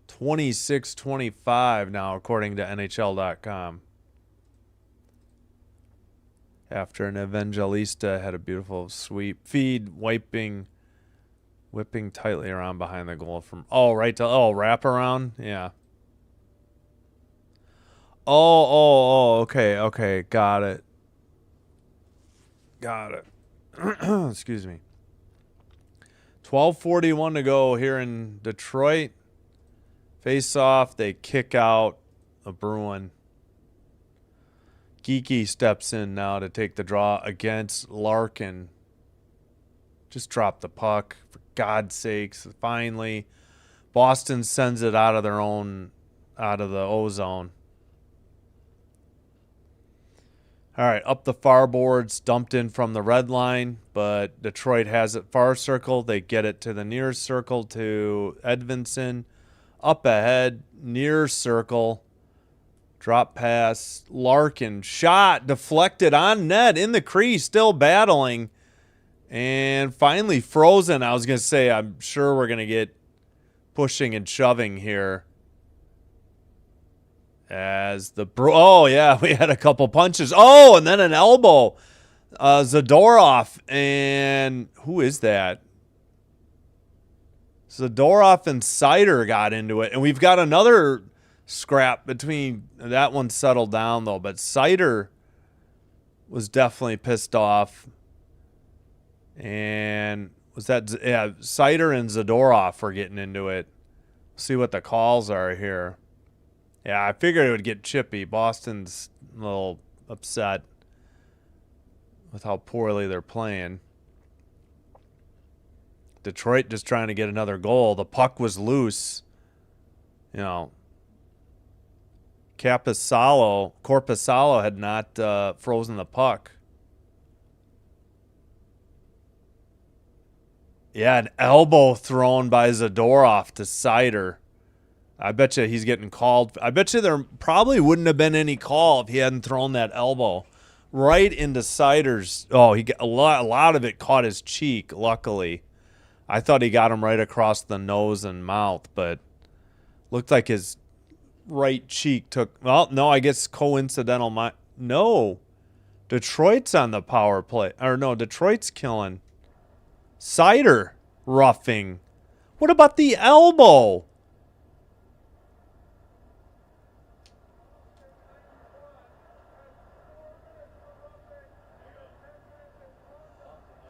26-25 now, according to NHL.com. After an Evangelista had a beautiful sweep. Feed, whipping tightly around behind the goal from... wraparound? Yeah. Okay, got it. Excuse me. 12:41 to go here in Detroit. Face off, they kick out a Bruin. Geeky steps in now to take the draw against Larkin. Just drop the puck, for God's sakes. Finally, Boston sends it out of the O zone. All right, up the far boards, dumped in from the red line, but Detroit has it far circle. They get it to the near circle to Edvinson. Up ahead, near circle. Drop pass. Larkin. Shot. Deflected on net. In the crease. Still battling. And finally frozen. I was going to say, I'm sure we're going to get pushing and shoving here. As the... we had a couple punches. Oh, and then an elbow. Zadorov. And who is that? Zadorov and Sider got into it. And we've got another scrap between... That one settled down, though. But Sider was definitely pissed off. And was that... Yeah, Sider and Zadorov were getting into it. See what the calls are here. Yeah, I figured it would get chippy. Boston's a little upset with how poorly they're playing. Detroit just trying to get another goal. The puck was loose. Corpusalo had not frozen the puck. Yeah, an elbow thrown by Zadorov to Sider. I bet you he's getting called. I bet you there probably wouldn't have been any call if he hadn't thrown that elbow right into Sider's. Oh, he got a lot of it caught his cheek, luckily. I thought he got him right across the nose and mouth, but looked like his right cheek took... Well, no, I guess coincidental... No. Detroit's on the power play. Or no, Detroit's killing. Sider roughing. What about the elbow?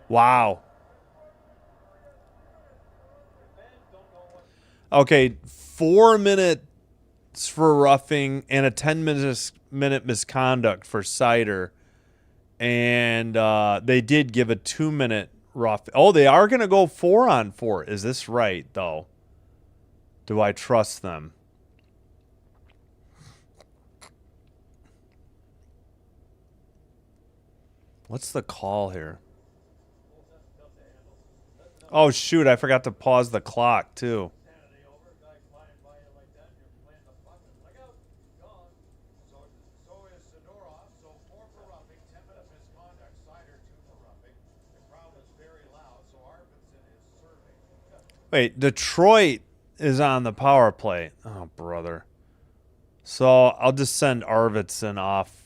Wow. Okay, 4 minutes for roughing and a 10-minute misconduct for Sider. And they did give a 2-minute rough. Oh, they are going to go 4-on-4. Is this right, though? Do I trust them? What's the call here? Oh, shoot. I forgot to pause the clock, too. Wait, Detroit is on the power play. Oh, brother. So I'll just send Arvidsson off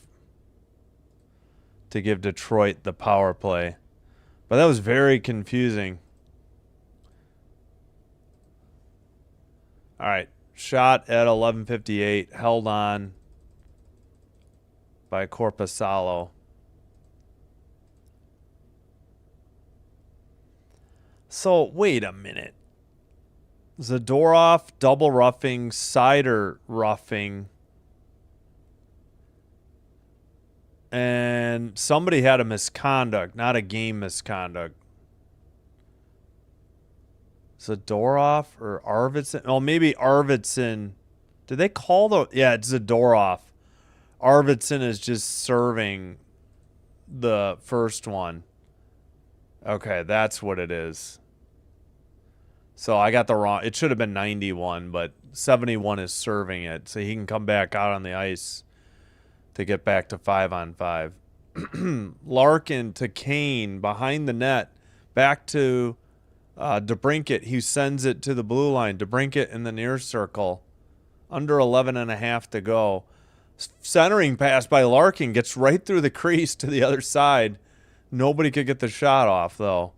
to give Detroit the power play. But that was very confusing. All right. Shot at 11:58. Held on by Corpusalo. So, wait a minute. Zadorov, double roughing, Sider roughing. And somebody had a misconduct, not a game misconduct. Zadorov or Arvidsson? Oh, maybe Arvidsson. Did they call the... Yeah, it's Zadorov. Arvidsson is just serving the first one. Okay, that's what it is. So I got the wrong... It should have been 91, but 71 is serving it. So he can come back out on the ice to get back to 5-on-5. Larkin to Kane behind the net. Back to DeBrincat. He sends it to the blue line. DeBrincat in the near circle. Under 11.5 to go. Centering pass by Larkin gets right through the crease to the other side. Nobody could get the shot off, though.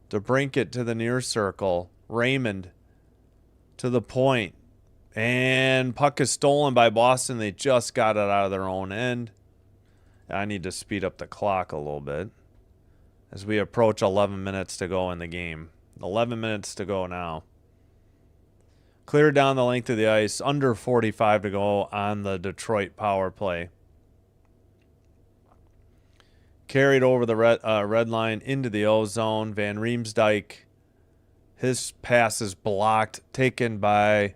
DeBrincat to the near circle. Raymond to the point. And puck is stolen by Boston. They just got it out of their own end. I need to speed up the clock a little bit as we approach 11 minutes to go in the game. 11 minutes to go now. Cleared down the length of the ice. Under 45 to go on the Detroit power play. Carried over the red line into the O zone. Van Riemsdyk. His pass is blocked. Taken by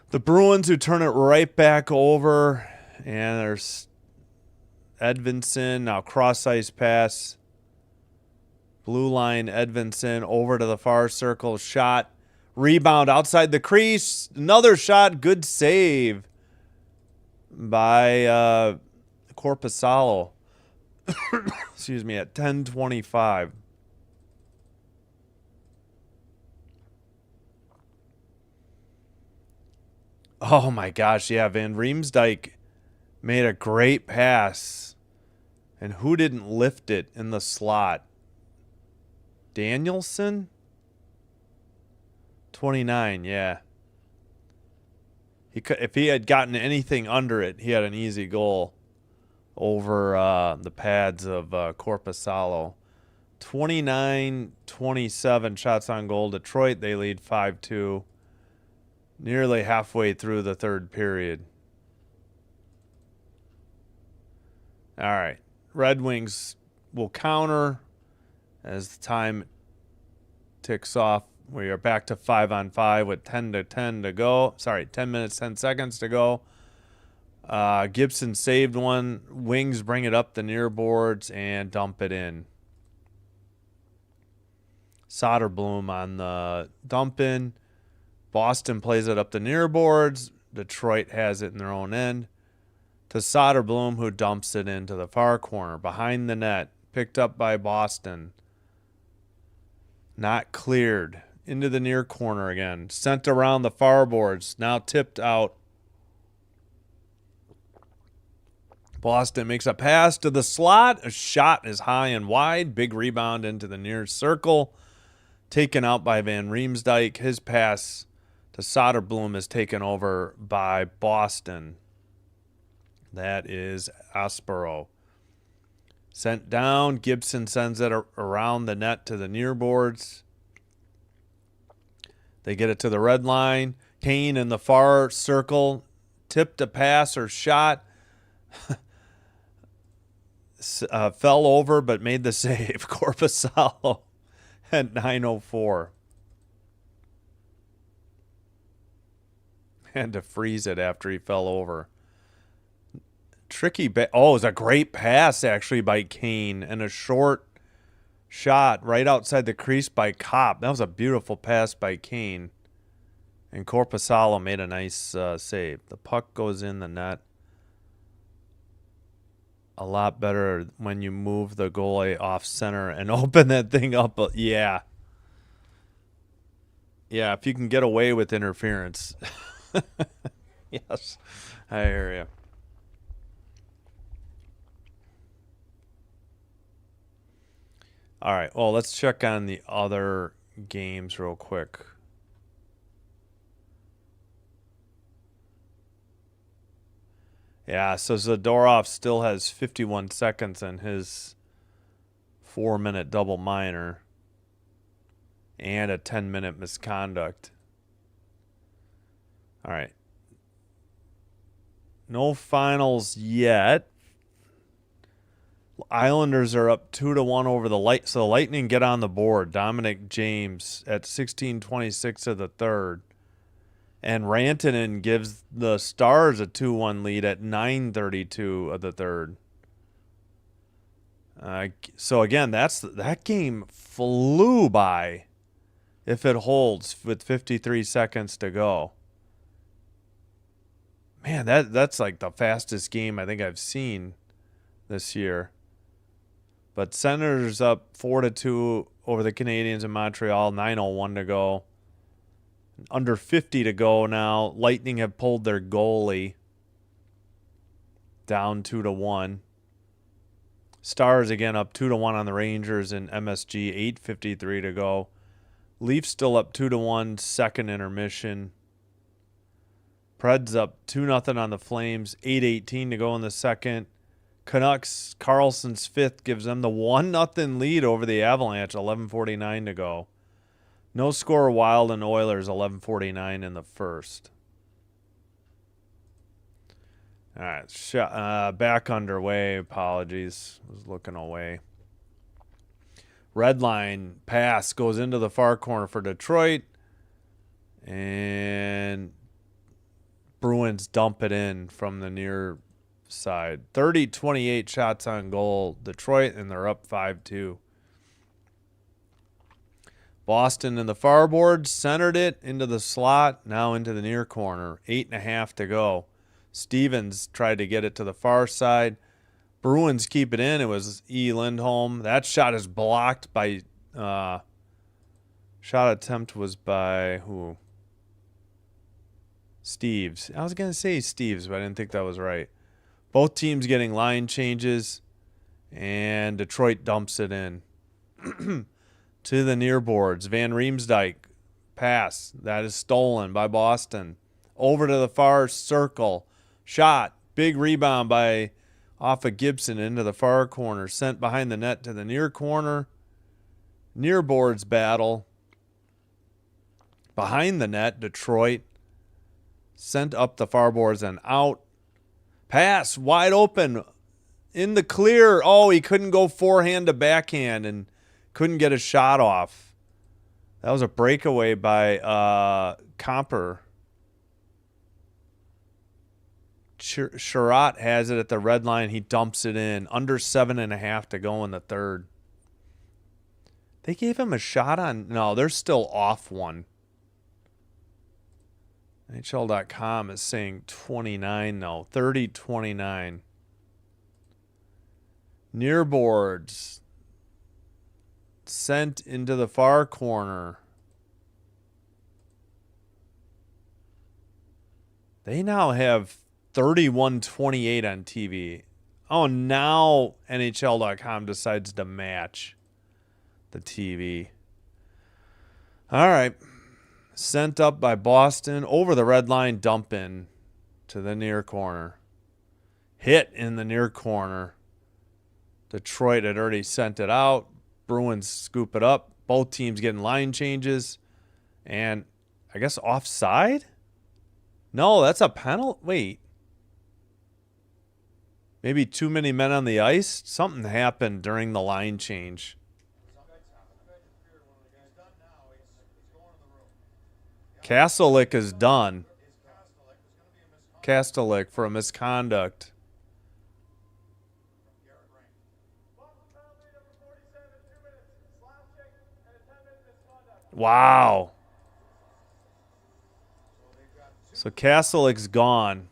the Bruins, who turn it right back over. And there's Edvinsson. Now cross-ice pass. Blue line, Edvinsson over to the far circle. Shot. Rebound outside the crease. Another shot. Good save by Corpusalo. Excuse me, at 10:25. Oh my gosh, yeah, Van Riemsdyk made a great pass. And who didn't lift it in the slot? Danielson? 29, yeah. If he had gotten anything under it, he had an easy goal over the pads of Corpusalo. 29-27 shots on goal. Detroit, they lead 5-2. Nearly halfway through the third period. All right. Red Wings will counter as the time ticks off. We are back to 5-on-5 with 10 to go. Sorry, 10 minutes, 10 seconds to go. Gibson saved one. Wings bring it up the near boards and dump it in. Soderblom on the dump in. Boston plays it up the near boards. Detroit has it in their own end. To Soderblom, who dumps it into the far corner. Behind the net. Picked up by Boston. Not cleared. Into the near corner again. Sent around the far boards. Now tipped out. Boston makes a pass to the slot. A shot is high and wide. Big rebound into the near circle. Taken out by Van Riemsdyk. His pass to Soderblom is taken over by Boston. That is Aspero. Sent down. Gibson sends it around the net to the near boards. They get it to the red line. Kane in the far circle. Tipped a pass or shot. Fell over but made the save. Corpusalo at 9:04. Had to freeze it after he fell over. Tricky. It was a great pass actually by Kane and a short shot right outside the crease by Kopp. That was a beautiful pass by Kane. And Corpusalo made a nice save. The puck goes in the net. A lot better when you move the goalie off center and open that thing up. Yeah. Yeah, if you can get away with interference. Yes, I hear you. All right, well, let's check on the other games real quick. Yeah, so Zadorov still has 51 seconds in his 4-minute double minor and a 10-minute misconduct. All right. No finals yet. Islanders are up 2-1 over the Light. So the Lightning get on the board. Dominic James at 16:26 of the third. And Rantanen gives the Stars a 2-1 lead at 9:32 of the third. So again, that game flew by. If it holds with 53 seconds to go. Man, that's like the fastest game I think I've seen this year. But Senators up 4-2 over the Canadiens in Montreal, 9:01 to go. Under 50 to go now. Lightning have pulled their goalie down 2-1. Stars again up 2-1 on the Rangers in MSG, 8:53 to go. Leafs still up 2-1, second intermission. Preds up 2-0 on the Flames, 8:18 to go in the second. Canucks, Carlson's fifth gives them the 1-0 lead over the Avalanche, 11:49 to go. No score Wild and Oilers, 11:49 in the first. All right, back underway. Apologies, was looking away. Red line pass goes into the far corner for Detroit, and Bruins dump it in from the near side. 30-28 shots on goal, Detroit, and they're up 5-2. Boston in the far board centered it into the slot, now into the near corner. 8.5 to go. Stevens tried to get it to the far side. Bruins keep it in. It was E. Lindholm. That shot is blocked by shot attempt was by who? Steves. I was going to say Steves, but I didn't think that was right. Both teams getting line changes, and Detroit dumps it in. To the near boards. Van Riemsdyk pass. That is stolen by Boston. Over to the far circle. Shot. Big rebound by off of Gibson into the far corner. Sent behind the net to the near corner. Near boards battle. Behind the net, Detroit. Sent up the far boards and out. Pass. Wide open. In the clear. Oh, he couldn't go forehand to backhand and couldn't get a shot off. That was a breakaway by Comper. Sherratt has it at the red line. He dumps it in. Under 7.5 to go in the third. They gave him a shot on... No, they're still off one. NHL.com is saying 29 now. 30-29. Near boards. Sent into the far corner. They now have 31-28 on TV. Oh, now NHL.com decides to match the TV. All right. Sent up by Boston. Over the red line, dump in to the near corner. Hit in the near corner. Detroit had already sent it out. Bruins scoop it up. Both teams getting line changes. And I guess offside? No, that's a penalty. Wait. Maybe too many men on the ice? Something happened during the line change. Kastelik is done. Kastelik for a misconduct. Wow. So Kastelik's gone.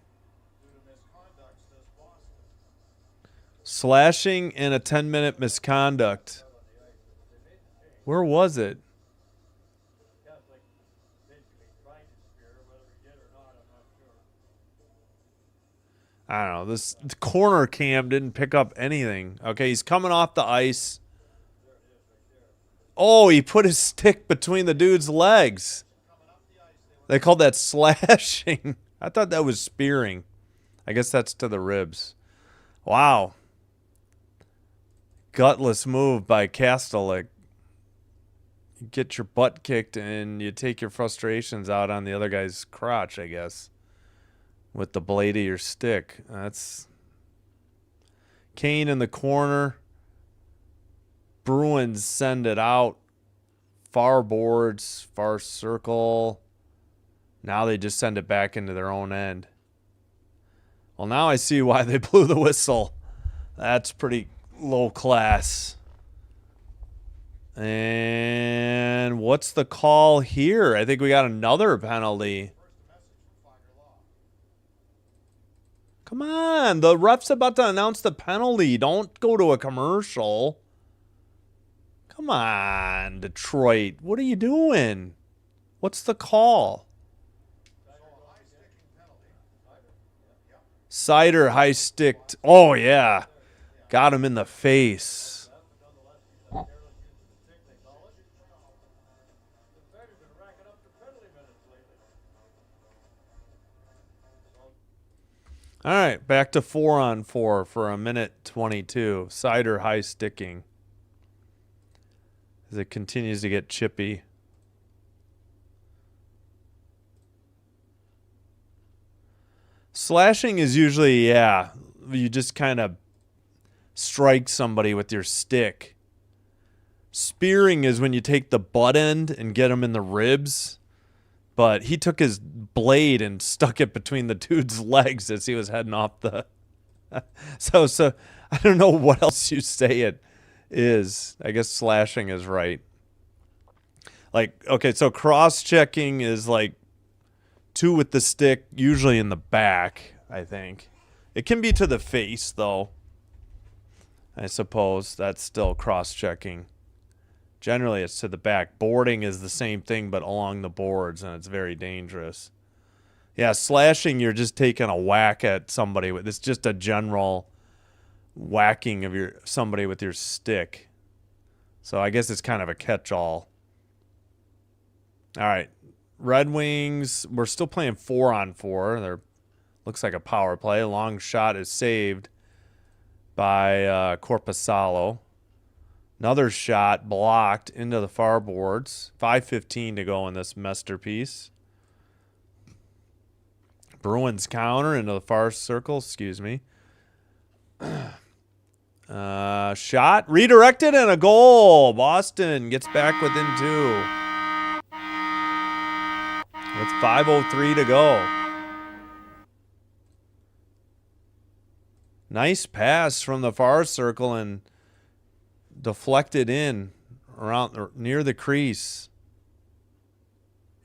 Slashing and a 10-minute misconduct. Where was it? I don't know. This corner cam didn't pick up anything. Okay, he's coming off the ice. Oh, he put his stick between the dude's legs. They called that slashing. I thought that was spearing. I guess that's to the ribs. Wow. Gutless move by Kastelik. You get your butt kicked and you take your frustrations out on the other guy's crotch, I guess, with the blade of your stick. That's Kane in the corner. Bruins send it out. Far boards, far circle. Now they just send it back into their own end. Well, now I see why they blew the whistle. That's pretty low class. And what's the call here? I think we got another penalty. Come on, the ref's about to announce the penalty. Don't go to a commercial. Come on, Detroit. What are you doing? What's the call? Sider high sticked. Oh, yeah. Got him in the face. All right, back to 4-on-4 for a minute 22. Sider high sticking as it continues to get chippy. Slashing is usually, yeah, you just kind of strike somebody with your stick. Spearing is when you take the butt end and get them in the ribs. But he took his blade and stuck it between the dude's legs as he was heading off the... So I don't know what else you say it is. I guess slashing is right. Like, okay, so cross-checking is like two with the stick, usually in the back, I think. It can be to the face, though. I suppose that's still cross-checking. Generally, it's to the back. Boarding is the same thing, but along the boards, and it's very dangerous. Yeah, slashing, you're just taking a whack at somebody. It's just a general whacking of somebody with your stick. So I guess it's kind of a catch-all. All right. Red Wings, we're still playing 4-on-4. There looks like a power play. A long shot is saved by Korpisalo. Another shot blocked into the far boards. 5:15 to go in this masterpiece. Bruins counter into the far circle. Excuse me. Shot redirected and a goal. Boston gets back within 2. With 5:03 to go. Nice pass from the far circle and deflected in around near the crease.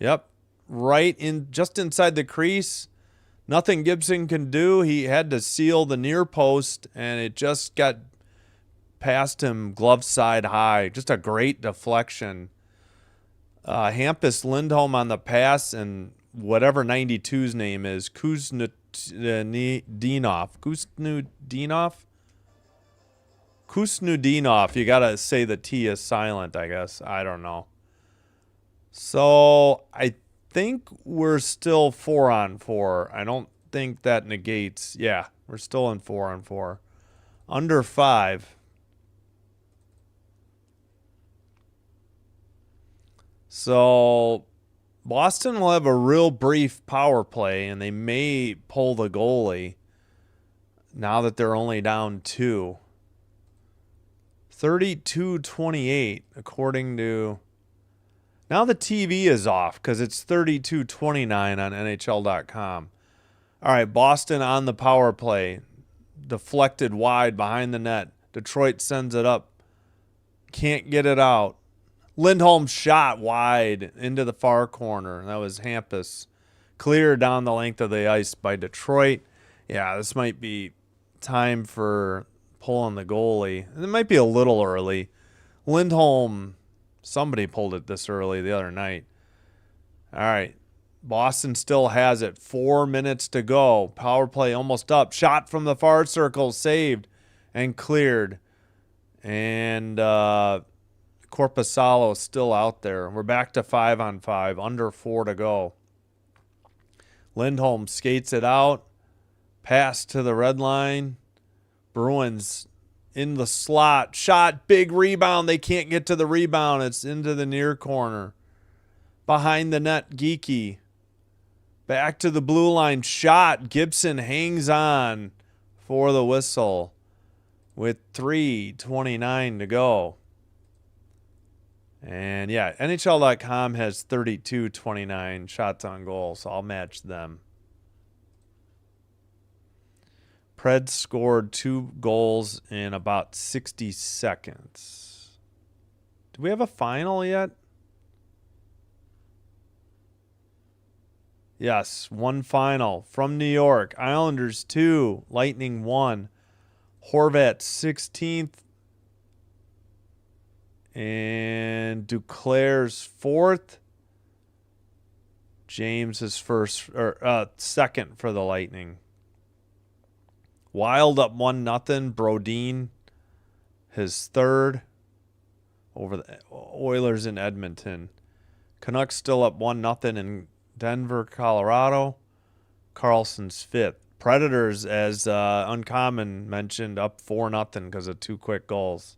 Yep. Right in just inside the crease. Nothing Gibson can do. He had to seal the near post and it just got past him glove side high. Just a great deflection. Hampus Lindholm on the pass and whatever 92's name is, Kuznetsov. Kusnudinov. You got to say the T is silent, I guess. I don't know. So I think we're still 4-on-4. I don't think that negates. Yeah, we're still in 4-on-4. Under 5. So Boston will have a real brief power play, and they may pull the goalie now that they're only down 2. 32-28, according to... Now the TV is off because it's 32-29 on NHL.com. All right, Boston on the power play. Deflected wide behind the net. Detroit sends it up. Can't get it out. Lindholm shot wide into the far corner. That was Hampus. Clear down the length of the ice by Detroit. Yeah, this might be time for pulling the goalie. It might be a little early. Lindholm, somebody pulled it this early the other night. All right. Boston still has it. 4 minutes to go. Power play almost up. Shot from the far circle. Saved and cleared. And Corpusalo still out there. We're back to 5-on-5. Under 4 to go. Lindholm skates it out. Pass to the red line. Bruins in the slot. Shot. Big rebound. They can't get to the rebound. It's into the near corner. Behind the net, Geeky. Back to the blue line. Shot. Gibson hangs on for the whistle with 3:29 to go. And yeah, NHL.com has 32-29 shots on goal, so I'll match them. Preds scored 2 goals in about 60 seconds. Do we have a final yet? Yes, one final from New York. Islanders 2, Lightning 1. Horvat 16th. And Duclair's 4th. James is second for the Lightning. Wild up 1-0. Brodin his 3rd over the Oilers in Edmonton. Canucks still up 1-0 in Denver, Colorado. Carlson's 5th. Predators, as Uncommon mentioned, up 4-0 because of 2 quick goals.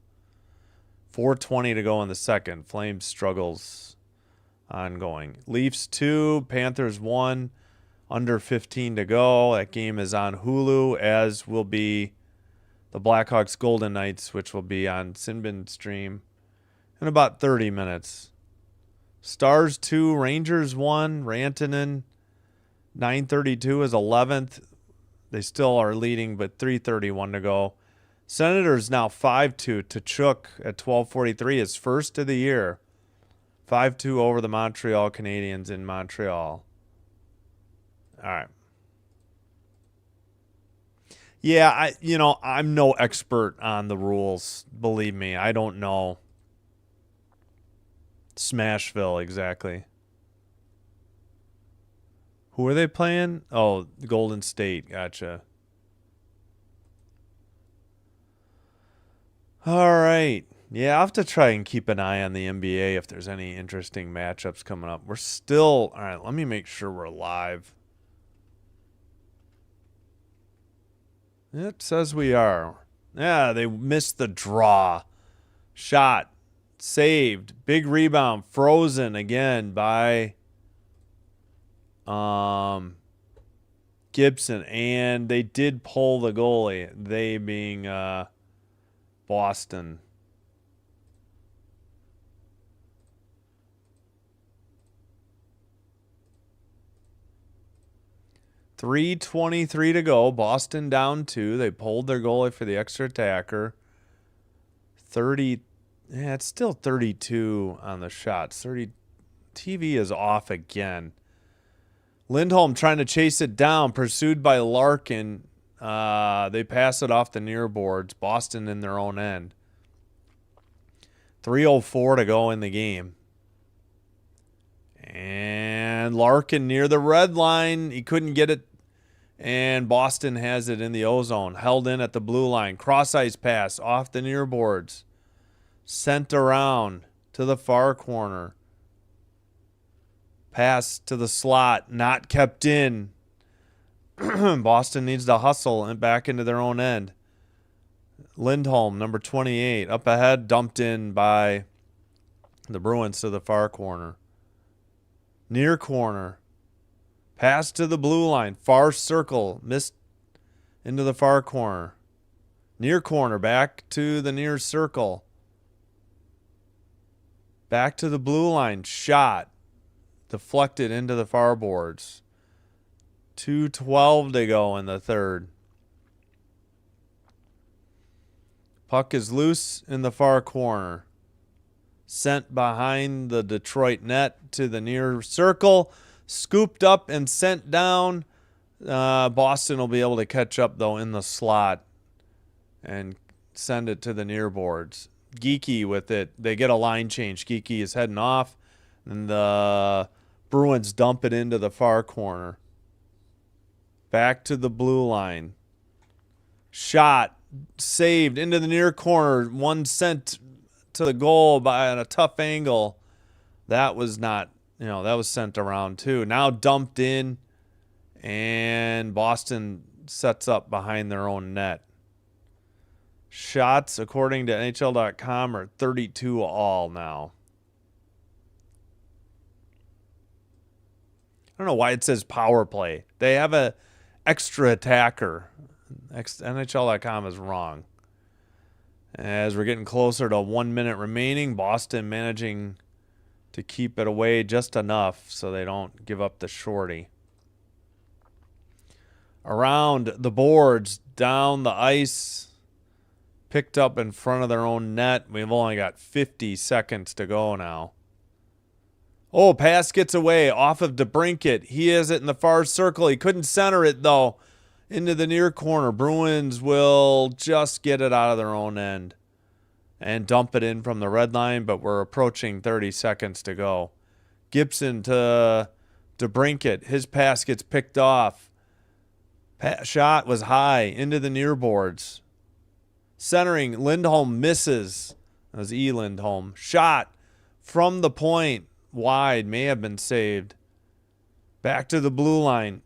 4:20 to go in the second. Flames struggles ongoing. Leafs 2, Panthers 1, under 15 to go. That game is on Hulu, as will be the Blackhawks Golden Knights, which will be on Sinbin Stream in about 30 minutes. Stars 2, Rangers 1, Rantanen 9:32 is 11th. They still are leading, but 3:31 to go. Senators now 5-2. Tkachuk at 12:43 is first of the year. 5-2 over the Montreal Canadiens in Montreal. All right. Yeah, I'm no expert on the rules. Believe me, I don't know. Smashville, exactly. Who are they playing? Oh, Golden State. Gotcha. All right. Yeah, I'll have to try and keep an eye on the NBA if there's any interesting matchups coming up. We're still... All right, let me make sure we're live. It says we are. Yeah, they missed the draw. Shot. Saved. Big rebound. Frozen again by Gibson. And they did pull the goalie. They being Boston. .323 to go. Boston down 2. They pulled their goalie for the extra attacker. 30. Yeah, it's still 32 on the shots. 30. TV is off again. Lindholm trying to chase it down. Pursued by Larkin. They pass it off the near boards. Boston in their own end. 3:04 to go in the game. And Larkin near the red line. He couldn't get it. And Boston has it in the O-zone. Held in at the blue line. Cross-ice pass off the near boards. Sent around to the far corner. Pass to the slot. Not kept in. Boston needs to hustle and back into their own end. Lindholm, number 28, up ahead, dumped in by the Bruins to the far corner. Near corner. Pass to the blue line. Far circle. Missed into the far corner. Near corner. Back to the near circle. Back to the blue line. Shot. Deflected into the far boards. 2:12 to go in the third. Puck is loose in the far corner. Sent behind the Detroit net to the near circle. Scooped up and sent down. Boston will be able to catch up, though, in the slot and send it to the near boards. Geeky with it. They get a line change. Geeky is heading off. And the Bruins dump it into the far corner. Back to the blue line. Shot. Saved into the near corner. One sent to the goal by a tough angle. That was not, that was sent around too. Now dumped in, and Boston sets up behind their own net. Shots, according to NHL.com, are 32 all now. I don't know why it says power play. They have a extra attacker. NHL.com is wrong. As we're getting closer to 1 minute remaining, Boston managing to keep it away just enough so they don't give up the shorty. Around the boards, down the ice, picked up in front of their own net. We've only got 50 seconds to go now. Oh, pass gets away off of DeBrincat. He has it in the far circle. He couldn't center it, though, into the near corner. Bruins will just get it out of their own end and dump it in from the red line, but we're approaching 30 seconds to go. Gibson to DeBrincat. His pass gets picked off. Shot was high into the near boards. Centering, Lindholm misses. That was Lindholm. Shot from the point. Wide, may have been saved. Back to the blue line.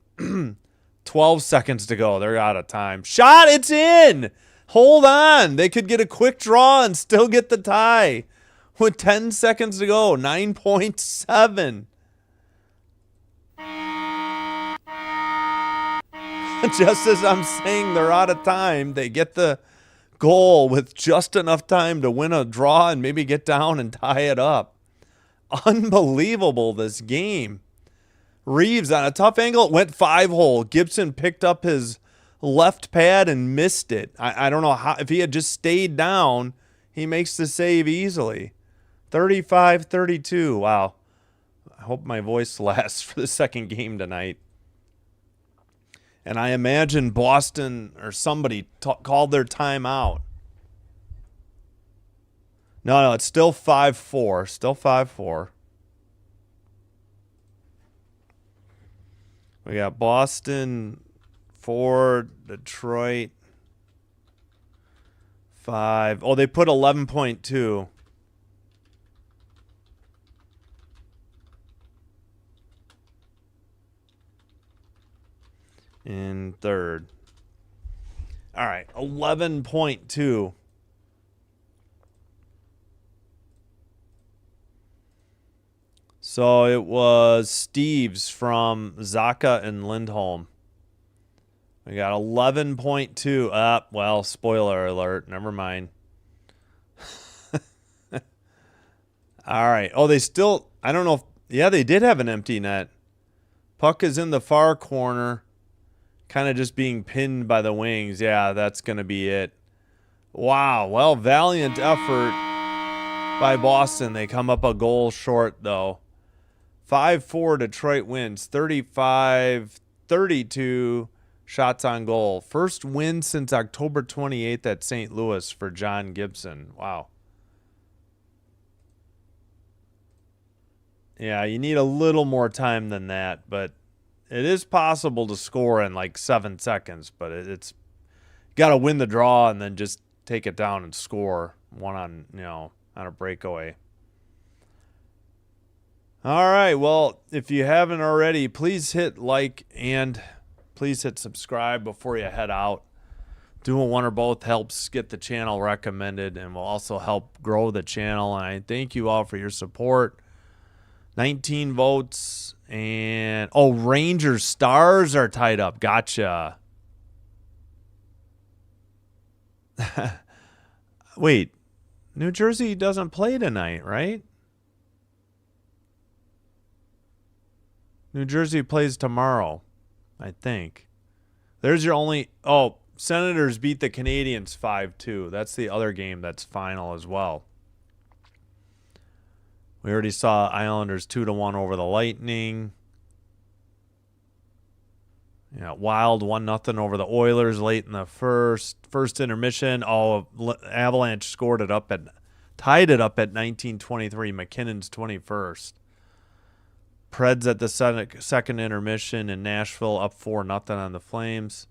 12 seconds to go. They're out of time. Shot, it's in! Hold on. They could get a quick draw and still get the tie. With 10 seconds to go. 9.7. Just as I'm saying they're out of time, they get the goal with just enough time to win a draw and maybe get down and tie it up. Unbelievable, this game. Reeves on a tough angle, went 5-hole. Gibson picked up his left pad and missed it. I don't know how. If he had just stayed down, he makes the save easily. 35-32. Wow. I hope my voice lasts for the second game tonight. And I imagine Boston or somebody called their timeout. No, it's still 5-4. Still 5-4. We got Boston 4, Detroit 5. Oh, they put 11.2. In third. All right, 11.2. So it was Steves from Zaka and Lindholm. We got 11.2. Well, spoiler alert. Never mind. All right. Oh, they still, I don't know if, yeah, they did have an empty net. Puck is in the far corner, kind of just being pinned by the wings. Yeah, that's going to be it. Wow. Well, valiant effort by Boston. They come up a goal short, though. 5-4, Detroit wins. 35-32 shots on goal. First win since October 28th at St. Louis for John Gibson. Wow. Yeah, you need a little more time than that, but it is possible to score in like 7 seconds, but it's got to win the draw and then just take it down and score one on a breakaway. All right, well, if you haven't already, please hit like and please hit subscribe before you head out. Doing one or both helps get the channel recommended and will also help grow the channel. And I thank you all for your support. 19 votes. And, Rangers Stars are tied up. Gotcha. Wait, New Jersey doesn't play tonight, right? New Jersey plays tomorrow, I think. There's your only... Senators beat the Canadiens 5-2. That's the other game that's final as well. We already saw Islanders 2-1 over the Lightning. Yeah, Wild 1-0 over the Oilers late in the first intermission. Avalanche tied it up at 19-23. McKinnon's 21st. Preds at the second intermission in Nashville up 4-0 on the Flames.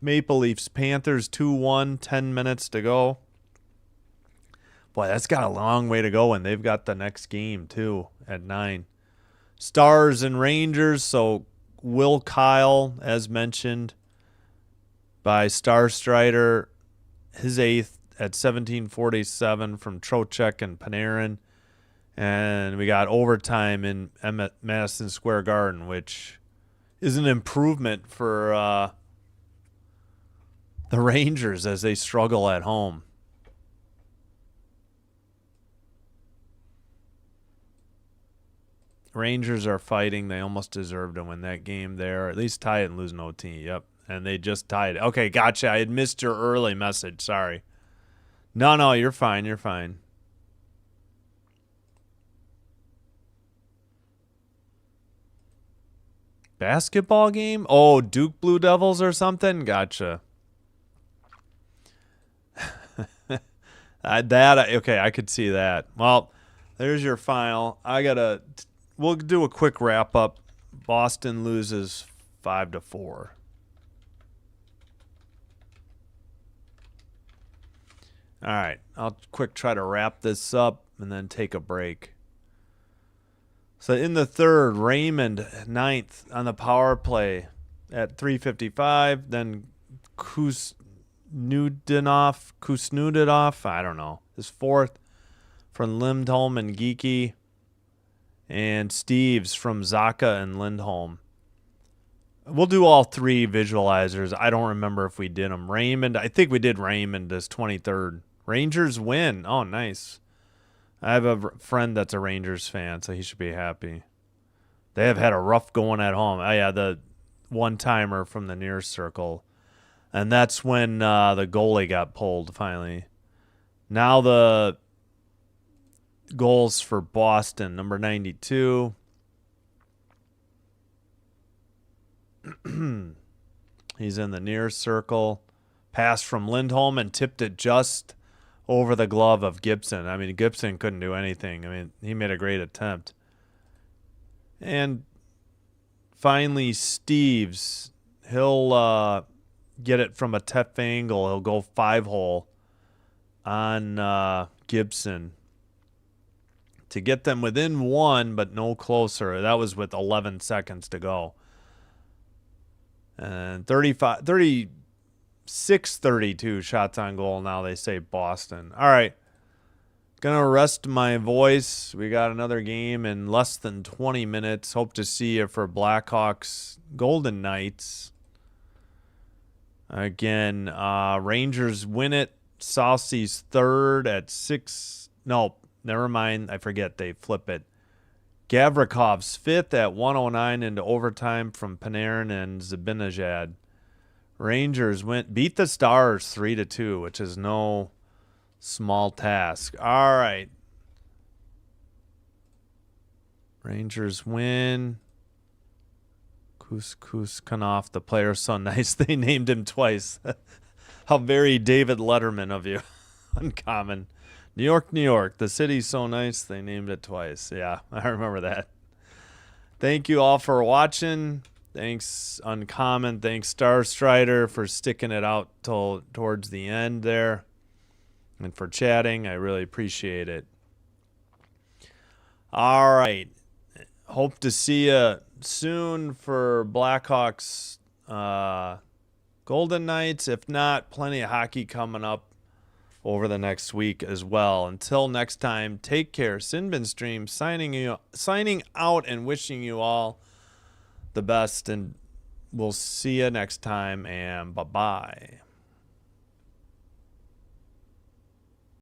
Maple Leafs Panthers 2-1, 10 minutes to go. Boy, that's got a long way to go, and they've got the next game too at 9. Stars and Rangers, so Will Kyle, as mentioned by Star Strider, his 8th at 17:47 from Trocheck and Panarin. And we got overtime in Madison Square Garden, which is an improvement for the Rangers as they struggle at home. Rangers are fighting. They almost deserved to win that game there, or at least tie it and lose an OT. Yep, and they just tied it. Okay, gotcha. I had missed your early message. Sorry. No, you're fine. You're fine. Basketball game? Oh, Duke Blue Devils or something? Gotcha. Okay, I could see that. Well, there's your final. We'll do a quick wrap up. Boston loses 5-4. All right, I'll quick try to wrap this up and then take a break. So in the third, Raymond 9th on the power play at 3:55. Then Kusnudinoff, I don't know, his 4th from Lindholm and Geeky. And Steves from Zaka and Lindholm. We'll do all 3 visualizers. I don't remember if we did them. Raymond, I think we did Raymond as 23rd. Rangers win. Oh, nice. I have a friend that's a Rangers fan, so he should be happy. They have had a rough going at home. Oh, yeah, the one-timer from the near circle. And that's when the goalie got pulled, finally. Now the goals for Boston, number 92. He's in the near circle. Pass from Lindholm and tipped it just over the glove of Gibson. I mean, Gibson couldn't do anything. I mean, he made a great attempt. And finally, Steves, he'll get it from a tough angle. He'll go 5-hole on Gibson to get them within 1, but no closer. That was with 11 seconds to go. And 36-32 shots on goal now, they say Boston. All right. Gonna rest my voice. We got another game in less than 20 minutes. Hope to see you for Blackhawks Golden Knights. Again, Rangers win it. Saucy's 3rd at 6. No, never mind. I forget. They flip it. Gavrikov's 5th at 1:09 into overtime from Panarin and Zibanejad. Rangers beat the Stars 3-2, which is no small task. All right. Rangers win. Kuskanoff, the player's so nice they named him twice. How very David Letterman of you. Uncommon. New York, New York. The city's so nice they named it twice. Yeah, I remember that. Thank you all for watching. Thanks, Uncommon. Thanks, Star Strider, for sticking it out towards the end there. And for chatting. I really appreciate it. All right. Hope to see you soon for Blackhawks Golden Knights. If not, plenty of hockey coming up over the next week as well. Until next time, take care. Sinbin Stream signing out and wishing you all the best, and we'll see you next time, and bye-bye.